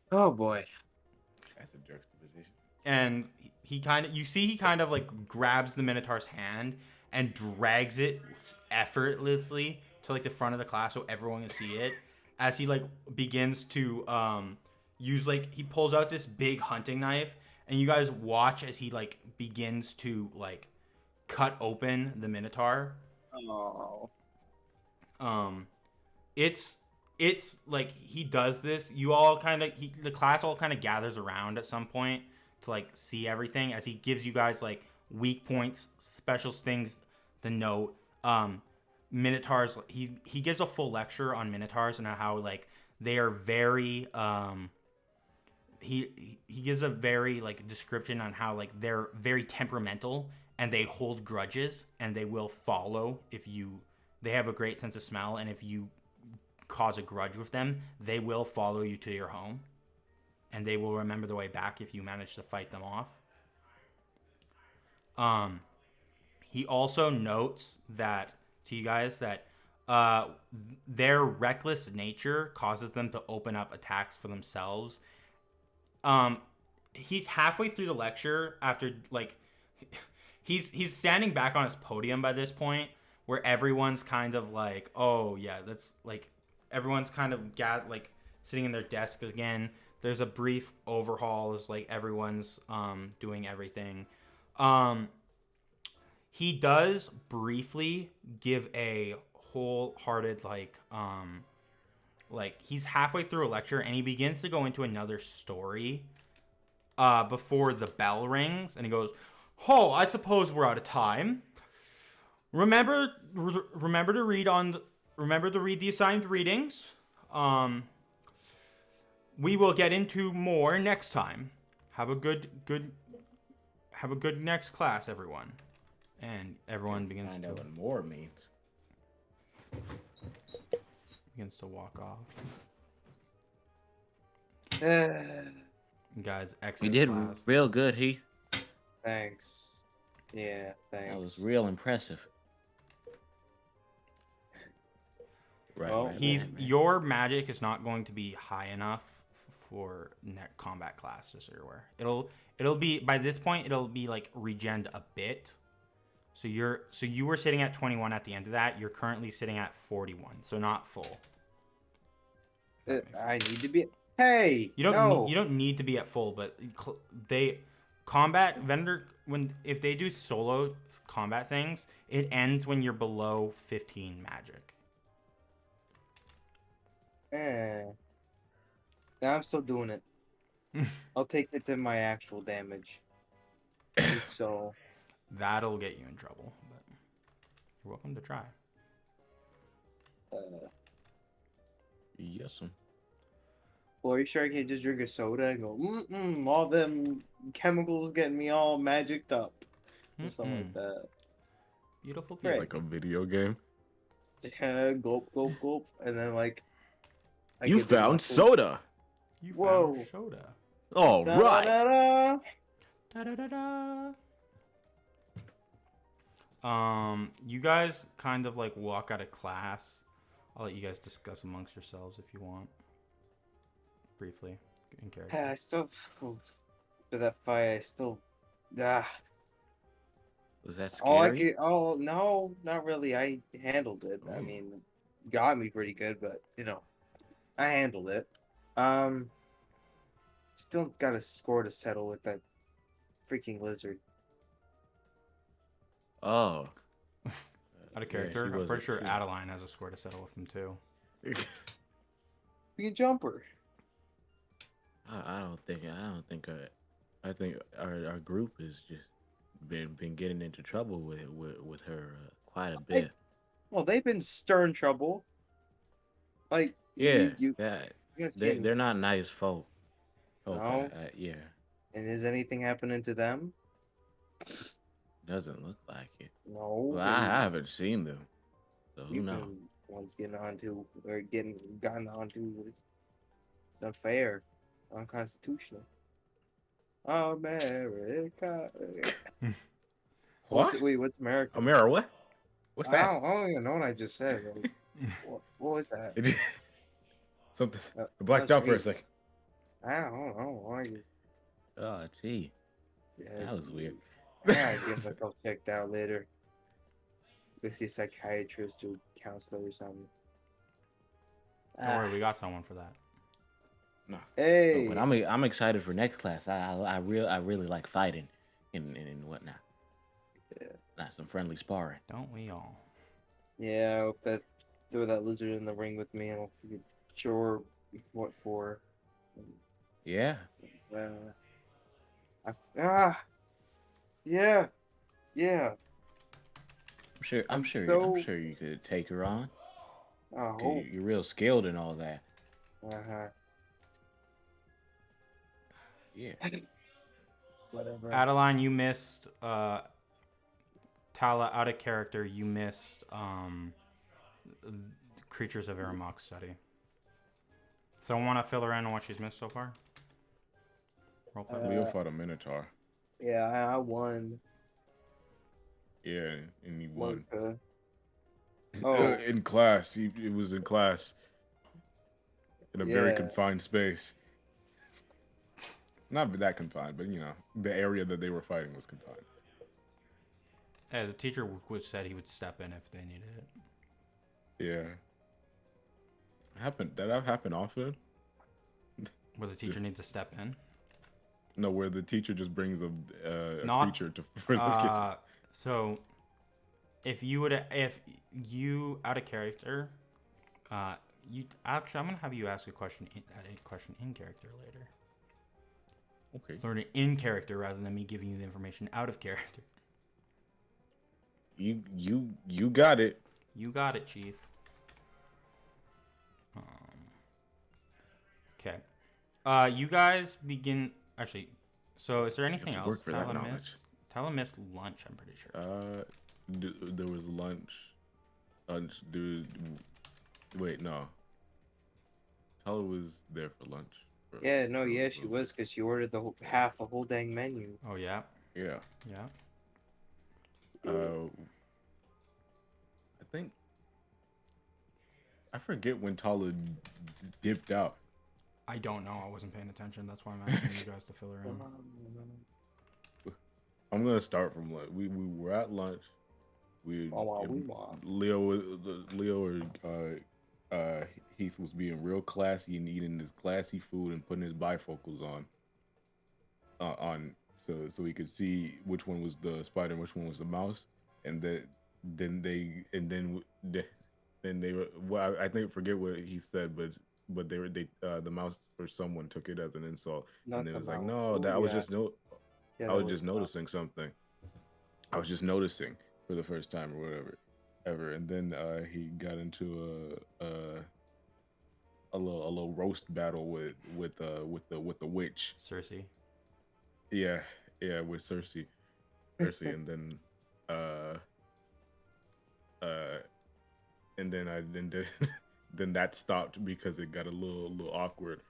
Oh boy. That's a juxtaposition. And he kind of like grabs the Minotaur's hand and drags it effortlessly to like the front of the class so everyone can see it, as he like begins to use like he pulls out this big hunting knife, and you guys watch as he like begins to like cut open the Minotaur. Oh. It's like he does this. You all kind of the class all kind of gathers around at some point to like see everything as he gives you guys like weak points, special things to note. Minotaurs. He gives a full lecture on Minotaurs and how like they are very He gives a very like description on how like they're very temperamental and they hold grudges and they will follow they have a great sense of smell, and if you cause a grudge with them, they will follow you to your home and they will remember the way back if you manage to fight them off. He also notes that to you guys that their reckless nature causes them to open up attacks for themselves. He's halfway through the lecture after like he's standing back on his podium by this point, where everyone's kind of like, oh yeah, that's like everyone's kind of like sitting in their desk again. There's a brief overhaul as like everyone's doing everything. He does briefly give a wholehearted like he's halfway through a lecture and he begins to go into another story before the bell rings, and he goes, "Oh, I suppose we're out of time. Remember to read the assigned readings. We will get into more next time. Have a good next class, everyone." And everyone begins Find to out what more means. walk off. Guys, You exit did class. real good, Heath. Thanks. Yeah, thanks. That was real impressive. Right. Heath, your magic is not going to be high enough for combat class, just so you're aware. It'll be by this point it'll be like regened a bit. So you were sitting at 21 at the end of that. You're currently sitting at 41, so not full. I need to be. Hey, You don't no. you don't need to be at full, but if they do solo combat things, it ends when you're below 15 magic. Now I'm still doing it. I'll take it to my actual damage. So That'll get you in trouble, but you're welcome to try. Yes, sir. well, are you sure I can't just drink a soda and go, all them chemicals getting me all magicked up? Or something like that. Beautiful Right. Like a video game. Gulp, gulp, gulp. And then, like. You found soda. You Whoa. found soda. All right. Da-da-da-da. Da-da-da-da. You guys kind of like walk out of class. I'll let you guys discuss amongst yourselves if you want. Briefly, in character. I still. For that fight, I still. Was that All I scary? could. Oh, no, not really. I handled it. I Oh. mean, got me pretty good, but, I handled it. Still got a score to settle with that freaking lizard. Oh. Out of character, she I'm was pretty sure she- Adaline has a score to settle with them too. Freaking jumper. I think our group has just been getting into trouble with her quite a bit. Well, they've been stirring trouble. Like, Yeah, you that gonna see they're not nice folk. No. Yeah, And is anything happening to them? doesn't look like it. No. Well, I haven't seen them, so who You've knows? been ones getting gotten onto is it's unfair, unconstitutional. America. What? What's America? Amira, what? What's that? I don't even know what I just said. Like, what was that? Something. Uh, I blacked that's out for a me. second. I don't know. Oh, gee, Yeah, that was weird. I gotta get myself checked out later. Go see a psychiatrist or counselor or something. Don't worry, we got someone for that. Hey, But I'm excited for next class. I really like fighting and whatnot. Yeah. Not some friendly sparring. Don't we all? yeah, if that throw that lizard in the ring with me, I don't forget sure what for. Yeah. Yeah. I'm I'm sure you could take her on. Oh, You're real skilled and all that. uh-huh. Yeah. Whatever. Adaline, you missed. Tala, out of character, you missed. Creatures of Aramok study. Someone want to fill her in on what she's missed so far? Roleplay. Leo fought a Minotaur. Yeah, I won. Yeah, and you won. Okay. Oh. In class. It was in class in a very Yeah. confined space. Not that confined, but the area that they were fighting was confined. Hey, the teacher said he would step in if they needed it. Yeah. That happened often. Where the teacher needs to step in. No, where the teacher just brings a creature for the kids. So, if you out of character, you actually, I'm gonna have you ask a question in character later. Okay. Learn it in character rather than me giving you the information out of character. You got it. You got it, Chief. Okay. You guys begin. Actually, so is there anything to else? work for that knowledge. Tell him missed lunch, I'm pretty sure. There was lunch. Dude. Wait, no. Tala was there for lunch. Yeah, no, yeah, she was, because she ordered the whole dang menu. Oh, yeah? Yeah. Yeah. I think. I forget when Tala dipped out. I don't know. I wasn't paying attention. That's why I'm asking you guys to fill her in. I'm gonna start from like we were at lunch. Leo or Heath was being real classy and eating his classy food and putting his bifocals on so he could see which one was the spider and which one was the mouse, and then they were, well, I think, forget what he said, but they the mouse or someone took it as an insult. Not And it the was like, mouse. no, that Oh, I was yeah. just Yeah, I that was was just the mouse. noticing something. I was just noticing for the first time or whatever, ever. And then he got into a little roast battle with the witch. Cersei. Yeah, with Cersei, and then then that stopped because it got a little awkward,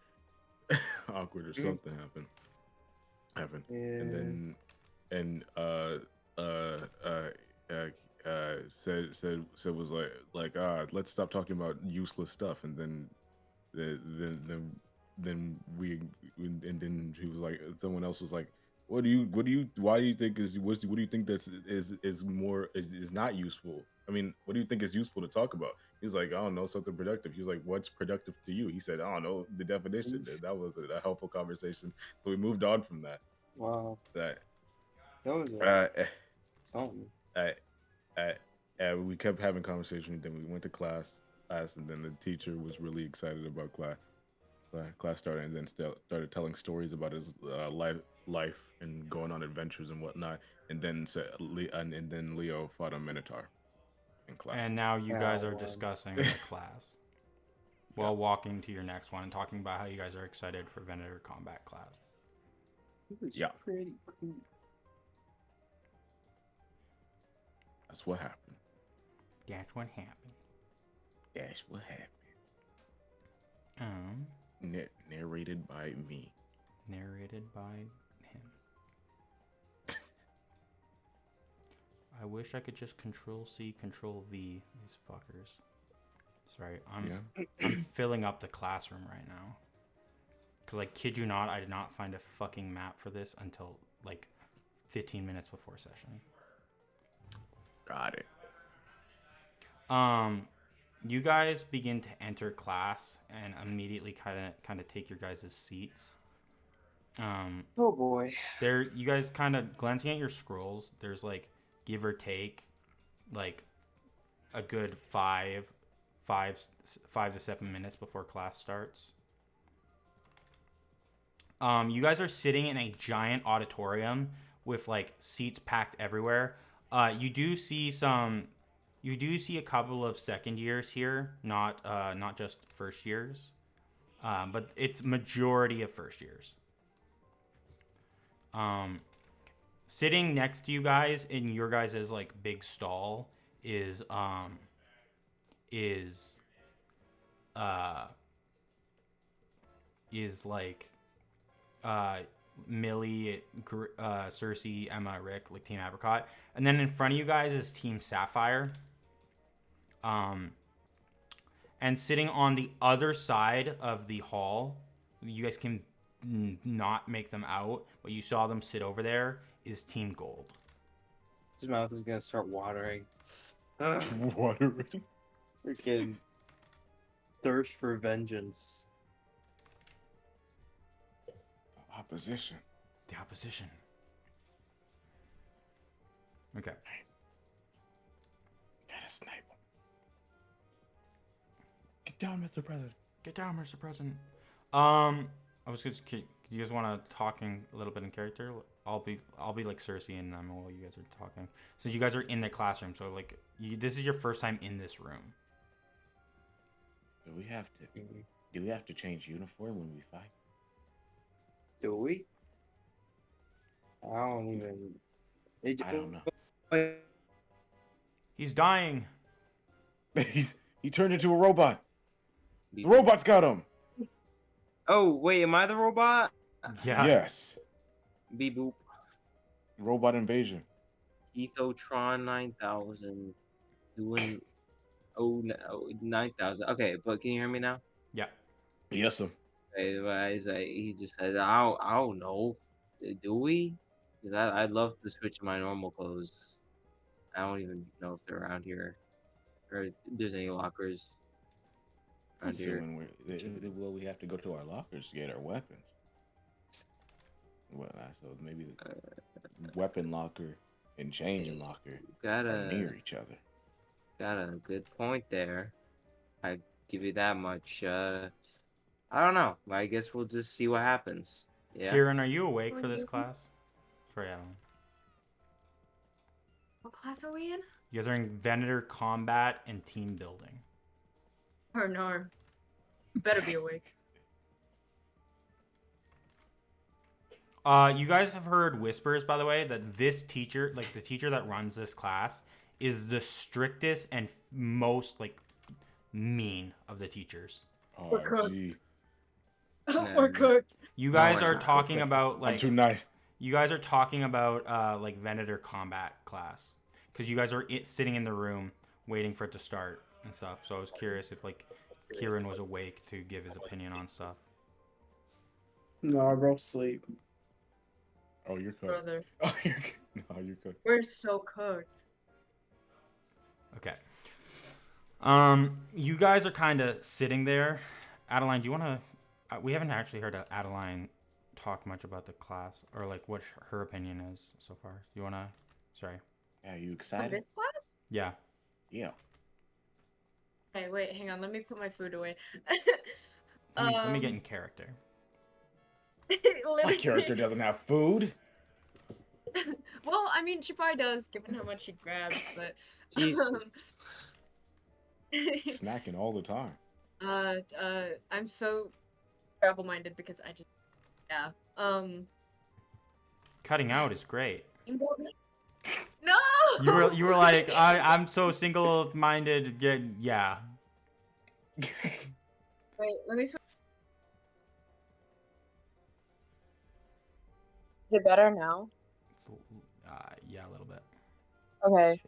or something happened, Yeah. and said was like let's stop talking about useless stuff, and then he was like, someone else was like, why do you think is not useful? I mean, what do you think is useful to talk about? He's like, I don't know, something productive. He was like, what's productive to you? He said, I don't know, the definition. That was a helpful conversation. So we moved on from that. Wow. That was something. we kept having conversation. Then we went to class, and then the teacher was really excited about class started, and then started telling stories about his life and going on adventures and whatnot. And then Leo fought a Minotaur in class. And now you guys are discussing the class while walking to your next one and talking about how you guys are excited for Venator combat class. It was Yeah. pretty cool. That's what happened. That's what happened. That's what happened. Narrated by me. Narrated by him. I wish I could just Control-C, Control-V these fuckers. Sorry, I'm filling up the classroom right now. Because, like, kid you not, I did not find a fucking map for this until, like, 15 minutes before session. Got it. You guys begin to enter class and immediately kind of take your guys' seats. Oh boy. You guys kind of glancing at your scrolls. There's like, give or take, like a good 5 to 7 minutes before class starts. You guys are sitting in a giant auditorium with like seats packed everywhere. You do see a couple of second years here, not just first years, but it's majority of first years. Sitting next to you guys in your guys' like big stall is like Millie, Cersei, Emma, Rick, like Team Apricot. And then in front of you guys is Team Sapphire. And sitting on the other side of the hall, you guys can not make them out, but you saw them sit over there, is Team Gold. His mouth is gonna start watering. Watering. Freaking thirst for vengeance. Opposition. The opposition. Okay. Gotta snipe him. Get down, Mr. President. Get down, Mr. President. I was just. Do you guys want to talking a little bit in character? I'll be like Cersei and them while you guys are talking. So you guys are in the classroom. So like, this is your first time in this room. Do we have to? Do we have to change uniform when we fight? Do we? I don't even. I don't know. He's dying. He turned into a robot. The robot's got him. Oh wait, am I the robot? Yeah. Yes. Beep boop. Robot invasion. Ethotron 9000 doing 9000. Okay, but can you hear me now? Yeah. Yes, sir. He just said, I don't know. Do we? Because I'd love to switch to my normal clothes. I don't even know if they're around here. Or if there's any lockers around So here. well, we have to go to our lockers to get our weapons. Well, so maybe the weapon locker and changing locker are near each other. Got a good point there. I give you that much. I don't know. I guess we'll just see what happens. Yeah. Kieran, are you awake for this class? Sorry, Adaline. What class are we in? You guys are in Venator Combat and Team Building. Oh no. Better be awake. You guys have heard whispers, by the way, that this teacher, like the teacher that runs this class, is the strictest and most like mean of the teachers. Oh, We're cooked. gee. We're cooked. You guys No, are I'm talking about I'm like too nice. you guys are talking about like Venator Combat class because you guys are sitting in the room waiting for it to start and stuff. So I was curious if like Kieran was awake to give his opinion on stuff. No, bro, sleep. Oh, you're cooked. Brother. Oh, you're cooked. We're so cooked. Okay. You guys are kind of sitting there. Adaline, do you want to? We haven't actually heard Adaline talk much about the class or like what her opinion is so far. Do you want to? Sorry. Yeah, are you Oh, excited? this class? Yeah. Yeah. Hey, wait, hang on. Let me put my food away. Let me get in character. My Literally- character doesn't have food. Well, I mean, she probably does, given how much she grabs, but... Jesus. Snacking all the time. I'm so travel-minded because I just... Yeah. Cutting out is great. No! You were like I'm so single-minded. Yeah. Wait, let me switch. Is it better now? It's, yeah, a little bit. Okay.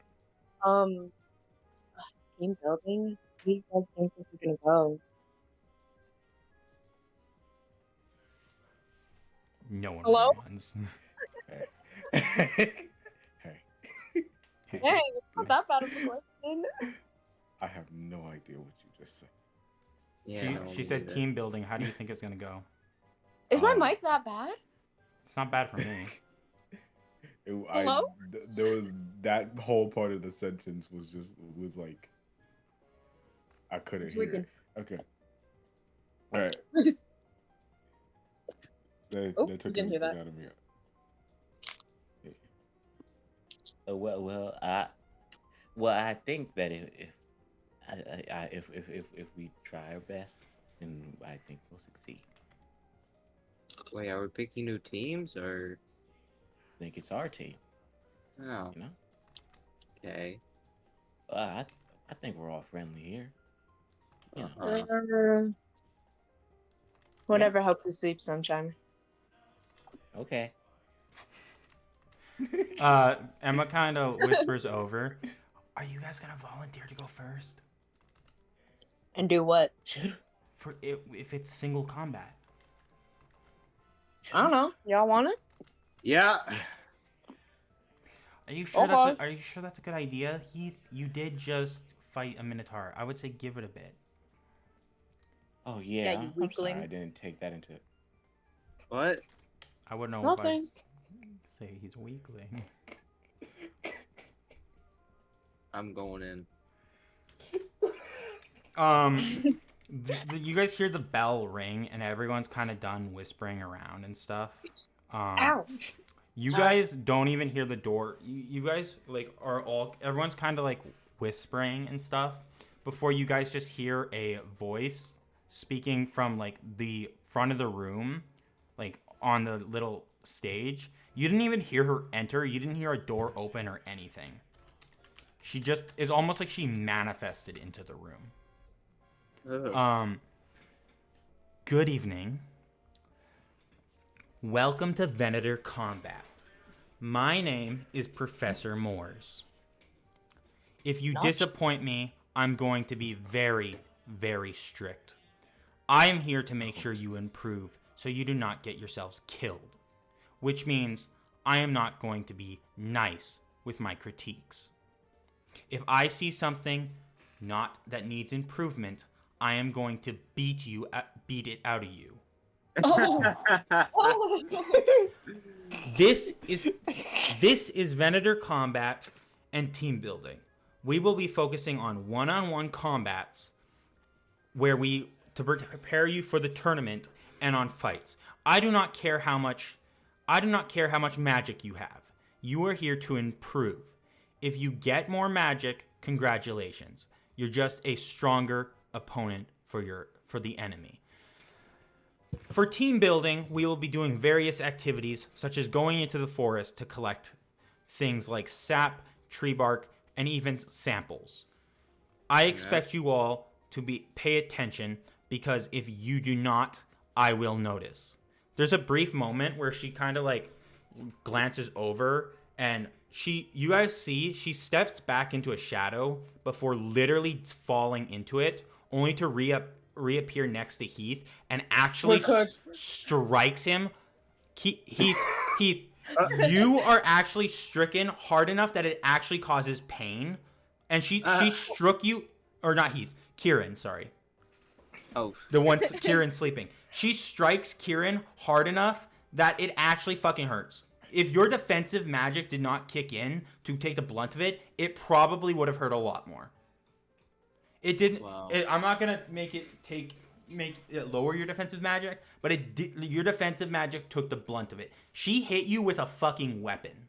Team building? Where do you guys think this is gonna go? No one Hello? runs. Hey. Hey, it's not that bad of a question. I have no idea what you just said. Yeah, She said team building. How do you think it's gonna go? Is my Um, mic that bad? It's not bad for me. Hello? There was that whole part of the sentence was like I couldn't hear it. Okay. All right. They Oh, took you didn't hear everything that. out of me. I think that if we try our best, then I think we'll succeed. Wait, are we picking new teams or? I think it's our team, Oh, you know. okay. I think we're all friendly here. You know. Uh-huh. Whatever helps you sleep, sunshine. Okay. Emma kind of whispers over. Are you guys gonna volunteer to go first? And do what? Should For if it's single combat. I don't know. Y'all want it? Yeah. Are you sure Okay. are you sure that's a good idea, Heath? You did just fight a Minotaur. I would say give it a bit. Oh yeah, you I'm weakling. sorry, I didn't take that into. What? I wouldn't know Nothing. if I'd say he's a weakling. I'm going in. You guys hear the bell ring, and everyone's kind of done whispering around and stuff. Ouch. You guys don't even hear the door. You guys like are all everyone's kind of like whispering and stuff before you guys just hear a voice speaking from like the front of the room, like on the little stage. You didn't even hear her enter. You didn't hear a door open or anything. She just is almost like she manifested into the room. Ugh. Good evening. Welcome to Venator Combat. My name is Professor Moores. If you disappoint me, I'm going to be very, very strict. I am here to make sure you improve so you do not get yourselves killed, which means I am not going to be nice with my critiques. If I see something not that needs improvement, I am going to beat it out of you. Oh. Oh. This is Venator Combat and team building. We will be focusing on one-on-one combats to prepare you for the tournament and on fights. I do not care how much magic you have. You are here to improve. If you get more magic, congratulations. You're just a stronger opponent for the enemy. For team building, we will be doing various activities, such as going into the forest to collect things like sap, tree bark, and even samples. I expect you all to pay attention, because if you do not, I will notice. There's a brief moment where she kind of like glances over, and you guys see she steps back into a shadow before literally falling into it, only to reappear next to Heath and actually strikes him. Heath, you are actually stricken hard enough that it actually causes pain, and she struck you, or not Heath, Kieran, sorry. Oh. The one Kieran sleeping. She strikes Kieran hard enough that it actually fucking hurts. If your defensive magic did not kick in to take the blunt of it, it probably would have hurt a lot more. It didn't. Wow. I'm not gonna make it lower your defensive magic, but your defensive magic took the blunt of it. She hit you with a fucking weapon.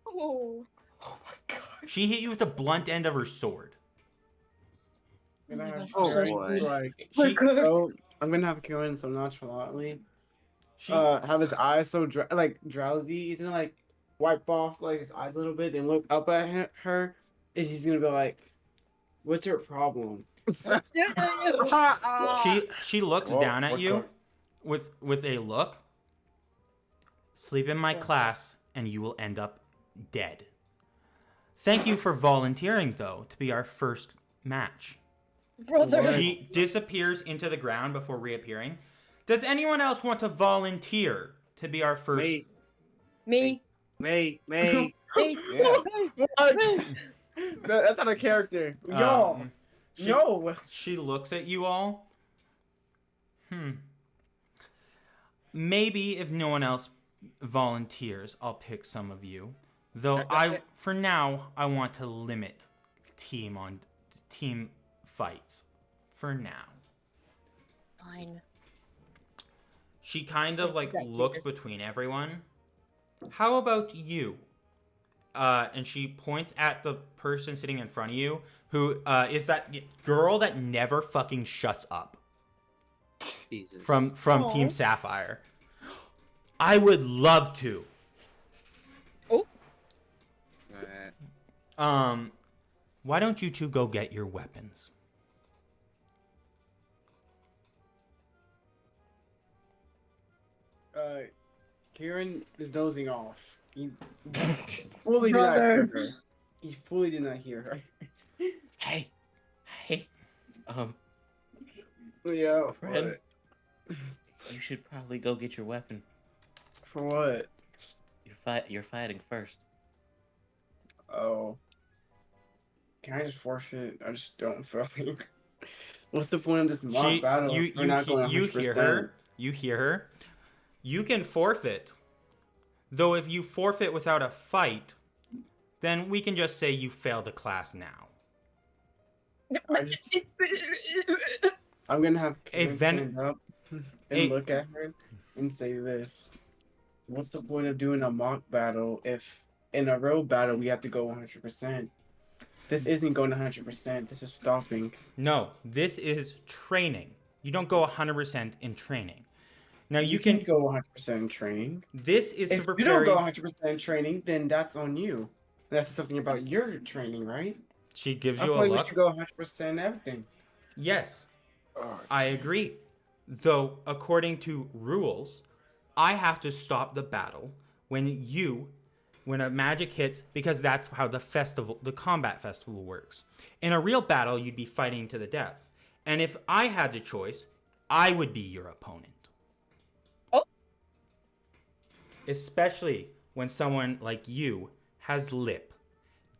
Oh. Oh my god. She hit you with the blunt end of her sword. I'm gonna have Oh, Kieran, boy. like, We're I'm gonna have Kieran so nonchalantly She have his eyes so drowsy. He's gonna like wipe off like his eyes a little bit and look up at her, and he's gonna be like, "What's your problem?" she looks Oh, down at what you with a look. Sleep in my class and you will end up dead. Thank you for volunteering, though, to be our first match. Brother. She disappears into the ground before reappearing. Does anyone else want to volunteer to be our first? Me. Me. Me. Yeah. What? No, that's not a character. Yo, no. She looks at you all. Maybe if no one else volunteers, I'll pick some of you. Though for now, I want to limit team fights. For now. Fine. She kind of like looks between everyone. How about you? And she points at the person sitting in front of you, who is that girl that never fucking shuts up. Jesus. From Aw. Team Sapphire. I would love to. Oh. Alright. Why don't you two go get your weapons? Kieran is dozing off. He fully Brother. did He fully did not hear her. Hey, hey, Yeah. friend, you should probably go get your weapon. For what? You're fighting first. Oh. Can I just forfeit? I just don't feel like. What's the point of this mock battle? You, if we're not going you 100%. hear her. You hear her. You can forfeit. Though if you forfeit without a fight, then we can just say you failed the class now. I'm gonna have Karen Ven- stand up and a- look at her and say this. What's the point of doing a mock battle if in a real battle we have to go 100%? This isn't going 100%. This is stopping. No, this is training. You don't go 100% in training. Now You can go 100% in training. This is If to you prepare don't go 100% in training, then that's on you. That's something about your training, right? She gives I you feel a like we look. should go 100% in everything. Yes, I agree. Though, according to rules, I have to stop the battle when a magic hits, because that's how the combat festival works. In a real battle, you'd be fighting to the death. And if I had the choice, I would be your opponent. Oh. Especially when someone like you has lip.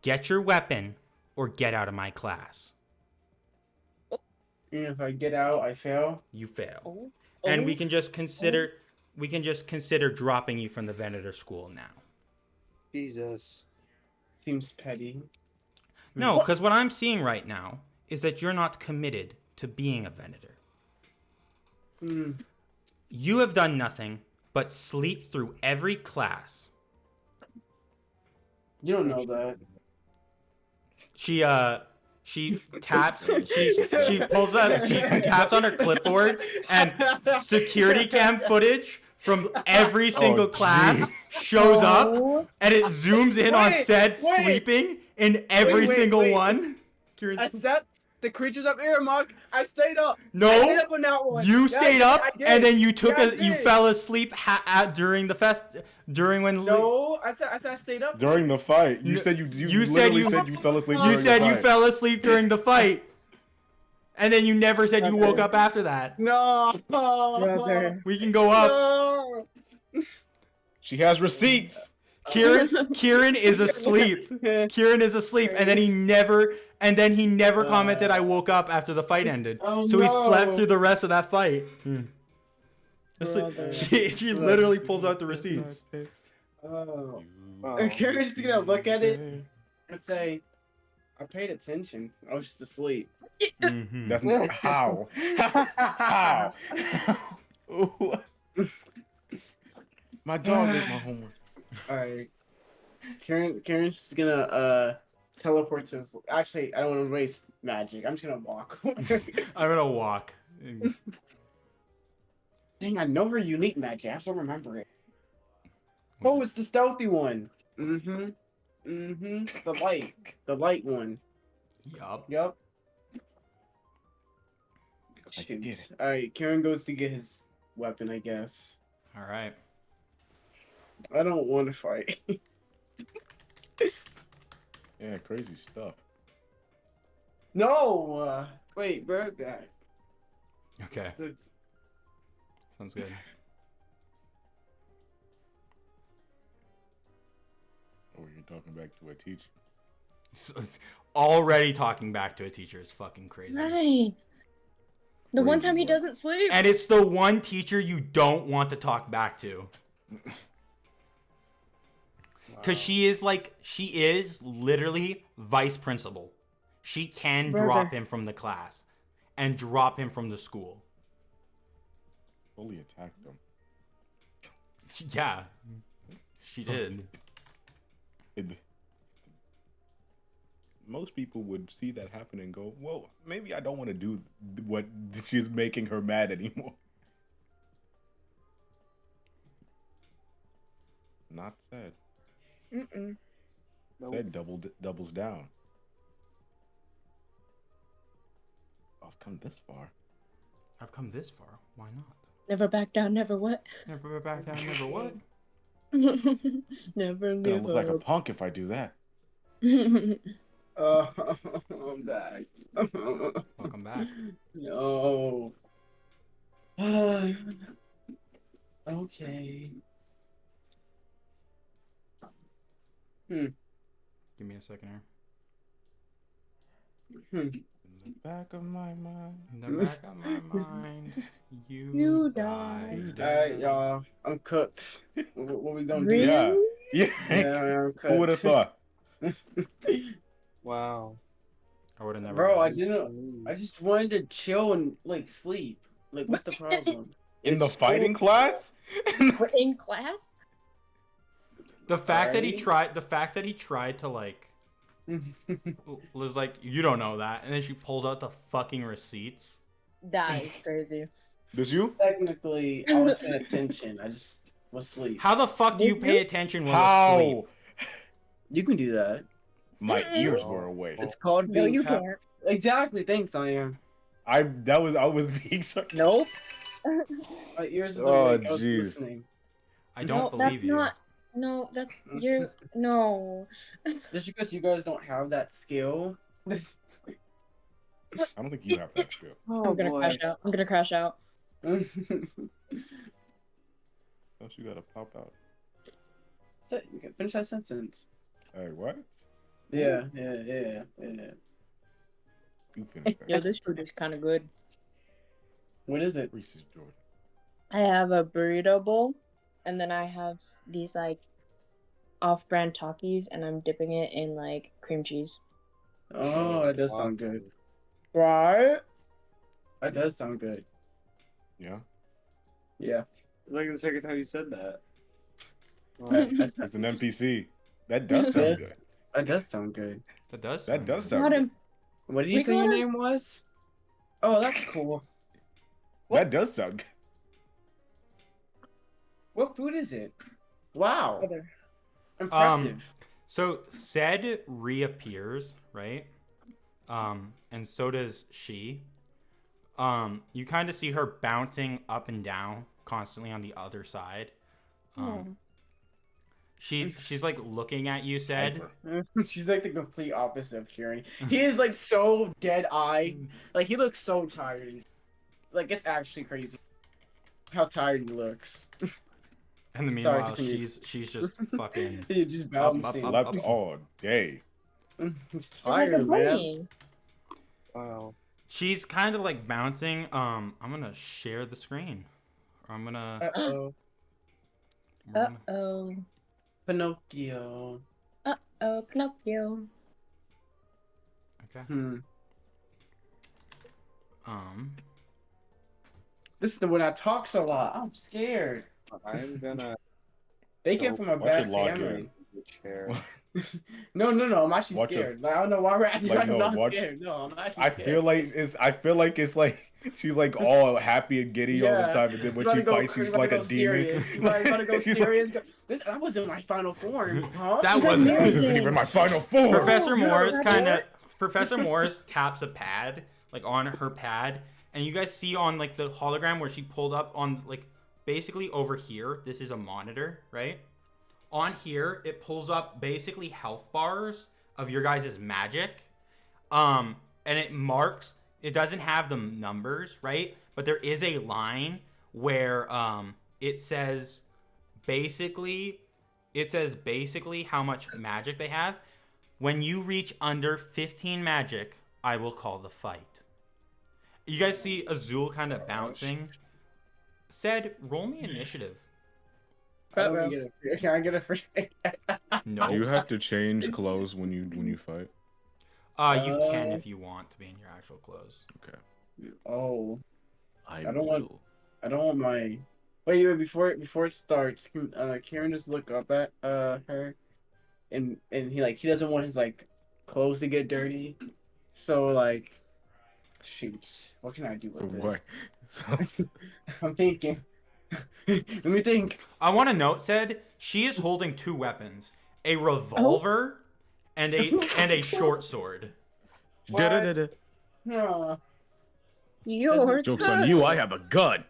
Get your weapon or get out of my class. And if I get out, I fail. You fail. Oh. And Oh. we can just consider dropping you from the Venator School now. Jesus. Seems petty. No, because what I'm seeing right now is that you're not committed to being a Venator. Hmm. You have done nothing but sleep through every class. You don't know that. She taps, she pulls out, she taps on her clipboard, and security cam footage from every single class shows up, and it zooms in on Wait, said wait. sleeping in every Wait, single wait. one. Kieran's- Except the creatures of Aramok, I stayed up. No, I stayed up on that one. you Yeah, stayed I up, did. and then you took Yeah, I you did. fell asleep during the during when No, I said I stayed up. During the fight, you No, said you you said literally you- said you fell asleep. you during said the you fight. fell asleep during the fight, and then you never said you woke Okay. up after that. No. Brother. We can go up. No. She has receipts. Kieran is asleep. Kieran is asleep, and then he never commented I woke up after the fight ended. Oh, So he slept no. through the rest of that fight. Brother. She literally pulls out the receipts. Oh. Oh. Karen's just gonna look at it and say, I paid attention. I was just asleep. Mhm. That's not how. How? What? My dog did my homework. Alright. Karen's just gonna teleport to his actually I don't wanna waste magic. I'm just gonna walk. I'm gonna walk. Dang, I know her unique magic. I have to remember it. Oh, it's the stealthy one. Mm-hmm. Mm-hmm. The light. The light one. Yup. Yup. I did it. Shoot. Alright, Karen goes to get his weapon, I guess. All right. I don't want to fight. Yeah, crazy stuff. No! Wait, bro. Okay. Sounds good. Oh, you're talking back to a teacher. Already talking back to a teacher is fucking crazy. Right. The one Crazy time he work. doesn't sleep. And it's the one teacher you don't want to talk back to. Because she is literally vice principal. She can drop him from the class and drop him from the school. Fully attacked them. Yeah, she did. Most people would see that happen and go, well, maybe I don't want to do what she's making her mad anymore. Not said. Mm-mm. Said doubles down. I've come this far. I've come this far. Why not? Never back down, never what? Never back down, never what? Never I'm gonna give look like a up. punk if I do that. I'm back. Welcome back. No. Okay. Give me a second here. Hmm. In the back of my mind. In the back of my mind, you, You died. Alright, y'all. I'm cooked. What we gonna Really? do? Yeah. Yeah, I'm Who would have cooked. thought? Wow. I would have never. Bro, I guessed. didn't. I just wanted to chill and like sleep. Like, what's the problem? In the It's fighting so- class? We're in class? The fact that he Alright. tried to like was like, you don't know that, and then she pulls out the fucking receipts. That is crazy. This you? Technically, I was paying attention. I just was asleep. How the fuck do you This pay you? attention while asleep? How? You can do that. My Mm-mm. ears were awake. It's called No, being. you can't. Exactly. Thanks, Aya. I was being sarcastic. Nope. My ears was Oh, awake. I was jeez. listening. I don't No, believe that's you. not. No, that's you're no. Just because you guys don't have that skill. I don't think you have that skill. Oh I'm gonna boy. crash out. I'm gonna crash out. Don't you gotta pop out? So you can finish that sentence. Hey, what? Yeah. You finished Yo, that. this food is kind of good. What is it? Reese's Jordan. I have a burrito bowl, and then I have these like off-brand Takis, and I'm dipping it in like cream cheese. Oh, that does sound good. Right? That does sound good. Yeah? Yeah. It's like the second time you said that. It's an NPC. That does sound Yes. good. That does sound good. That does. That sound does good. sound Got good. him. What did you We say your got it. name was? Oh, that's cool. That does sound good. What food is it? Wow. Other. Impressive. So Zed reappears, right? And so does she. You kind of see her bouncing up and down constantly on the other side. She's like looking at you, Zed. She's like the complete opposite of Kieran. He is like so dead-eyed. Like, he looks so tired. Like, it's actually crazy how tired he looks. And the Sorry, meanwhile, continue. she's just fucking. He's just up, bouncing. up. Slept all day. He's It's like a tired, man. bunny. Wow. She's kind of like bouncing. I'm gonna share the screen. Or I'm gonna. Uh-oh. we're Uh gonna- oh. Pinocchio. Oh, Pinocchio. Okay. This is the one that talks a lot. I'm scared. I'm gonna They came from a Watch bad it log family. in. the chair. No, I'm actually Watch it. scared. Like, I don't know why we're acting Like, like, no, I'm not watch- scared. No, I'm actually I scared. feel like it's like she's like all happy and giddy all the Yeah. time, and then when You she wanna go- fights, you she's wanna like go a demon. serious. You wanna go She's serious. That wasn't my final form, huh? That She's like, was. "No, This isn't even my final form. Professor no, Morris no, kind of. no. Professor Morris taps a pad like on her pad, and you guys see on like the hologram where she pulled up on like basically over here. This is a monitor, right? On here, it pulls up basically health bars of your guys' magic, and it marks. It doesn't have the numbers, right? But there is a line where it says basically how much magic they have. When you reach under 15 magic, I will call the fight. You guys see Azul kind of bouncing. Said, roll me initiative. Can I get a free? No. Do you have to change clothes when you fight? You can if you want to be in your actual clothes. Okay. Oh, I don't want- will. I don't want my. Wait, before it starts, can Kieran just look up at her, and he doesn't want his like clothes to get dirty, so like, shoot, what can I do So with what? this? I'm thinking. Let me think. I want to note, said she is holding two weapons: a revolver and a short sword. What? No, You're Joke's on you, I have a gun.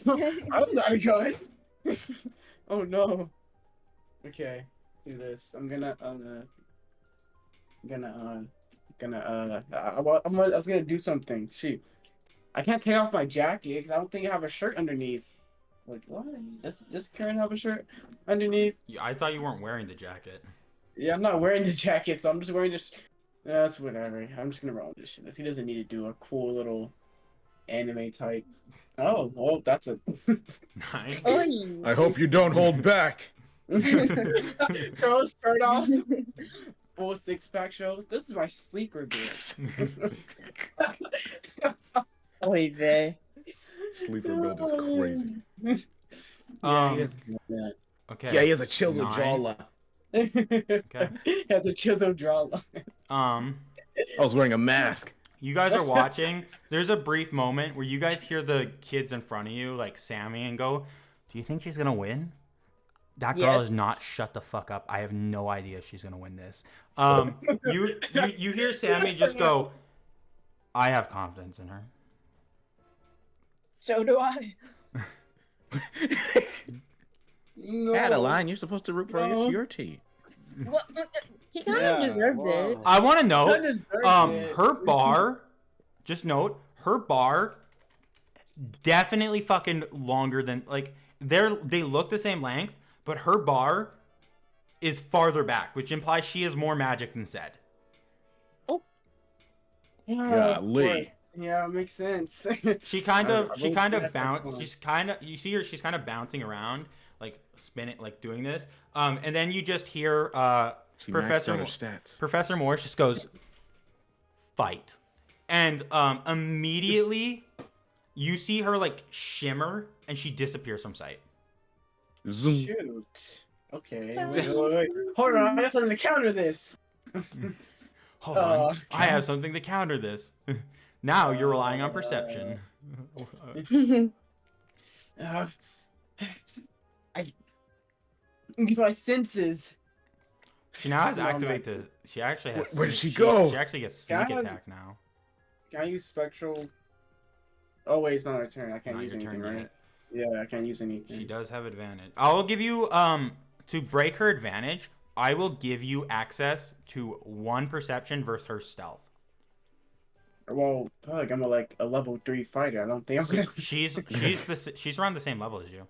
I was not a gun. Oh no. Okay, let's do this. I'm gonna. I was gonna do something. Shoot, I can't take off my jacket because I don't think I have a shirt underneath. Like what? Does Karen have a shirt underneath? Yeah, I thought you weren't wearing the jacket. Yeah, I'm not wearing the jacket, so I'm just wearing this. That's whatever. I'm just gonna roll this shit. If he doesn't need to do a cool little anime type. Oh, well, that's a. Nice. Oy. I hope you don't hold back. Girls start off full 6-pack shows. This is my sleeper bed. Oy vey. Sleeper build is crazy. Yeah, he doesn't do that. Okay. Yeah, he has a chiseled 9. jawline. Okay. He has a chisel draw. I was wearing a mask. You guys are watching. There's a brief moment where you guys hear the kids in front of you, like Sammy, and go, "Do you think she's gonna win?" That girl Yes. is not. Shut the fuck up. I have no idea if she's gonna win this. You hear Sammy just go, "I have confidence in her." So do I. No. Adaline, you're supposed to root for No. your team. Well, he kind Yeah, of deserves it. wow. I want to know. I deserve it. Her bar. Just note, her bar. Definitely fucking longer than like they look the same length, but her bar is farther back, which implies she has more magic than Zed. Yeah, of Golly. course. Yeah, it makes sense. She kind I of wrote that bounced. down. She's kind of you see her. She's kind of bouncing around, like spinning, like doing this. And then you just hear She Professor maxed out her stats. Professor Morse just goes, "Fight," and immediately you see her like shimmer, and she disappears from sight. Zoom. Shoot. Okay. Wait. Hold on, I got something to counter this. Hold on, I have something to counter this. Now you're relying on perception. I use my senses. She now has No, I'm activate not- the. She actually has. Where did she go? She actually gets Can I sneak have- attack now. Can I use spectral? Oh wait, it's not our turn. I can't Not use your anything, turn right? yet. Yeah, I can't use anything. She does have advantage. I will give you to break her advantage. I will give you access to 1 perception versus her stealth. Well, like I'm a level 3 fighter. I don't think I'm gonna. She's around the same level as you.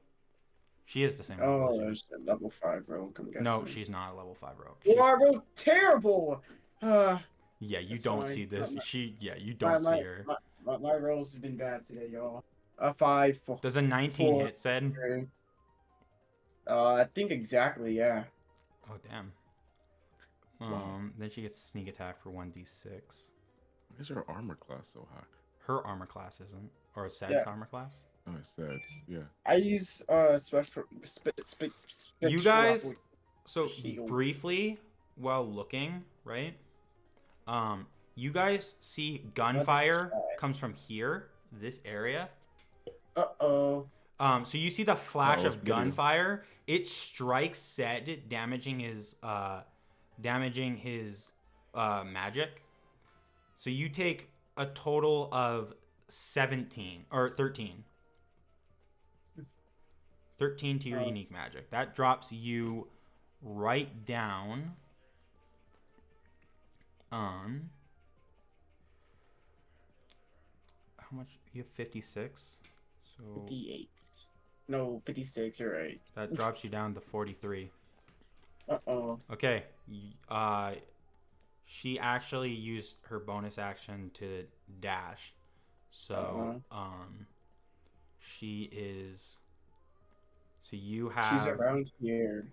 She is the same level Oh, as you. there's a level 5 rogue. I'm guessing. No, she's not a level 5 rogue. You She's- are rogue terrible. yeah, you That's don't fine. see this. My- You don't my, see her. My rolls have been bad today, y'all. A 5 for. Does a 19 4. hit, said? I think exactly, yeah. Oh damn. Then she gets sneak attack for 1d6. Why is her armor class so high? Her armor class isn't, or Sed's Yeah. armor class. Oh, it says, yeah. I use special. You guys, so Shield. briefly while looking, right? You guys see gunfire comes from here, this area. Uh-oh. So you see the flash Oh, of it's getting- gunfire. It strikes Sed, damaging his magic. So you take a total of 17 or 13. 13 to your Oh. unique magic. That drops you right down on how much you have 56. So 58. No, 56, you're right. that drops you down to 43. Uh-oh. Okay. She actually used her bonus action to dash. So, she is. So you have. She's around here.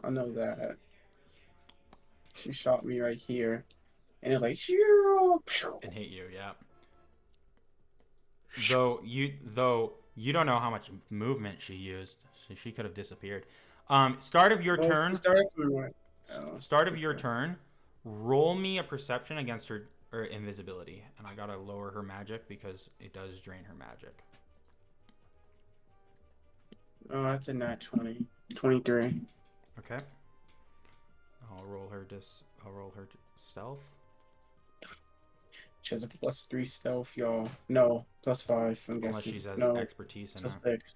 I know that. She shot me right here. And it was like, shoo. And hit you, yeah. Though you don't know how much movement she used, so she could have disappeared. Start of your turn. Start of your turn. Roll me a perception against her or invisibility, and I gotta lower her magic because it does drain her magic. Oh, that's a nat 20. 23. Okay. I'll roll her stealth. She has a +3 stealth, y'all. No, +5. I'm Unless guessing. she has no, expertise in that. +6.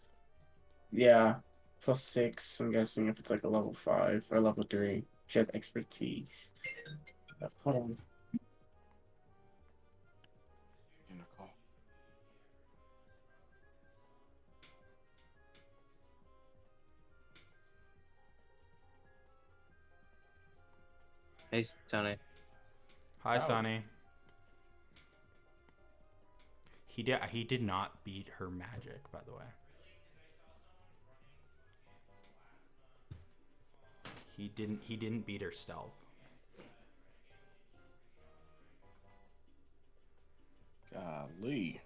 Yeah, +6. I'm guessing if it's like a level 5 or level 3. She has expertise. Hold on. Hey, Sonny. Hi, Ow. Sonny. He did not beat her magic, by the way. He didn't beat her stealth. Golly.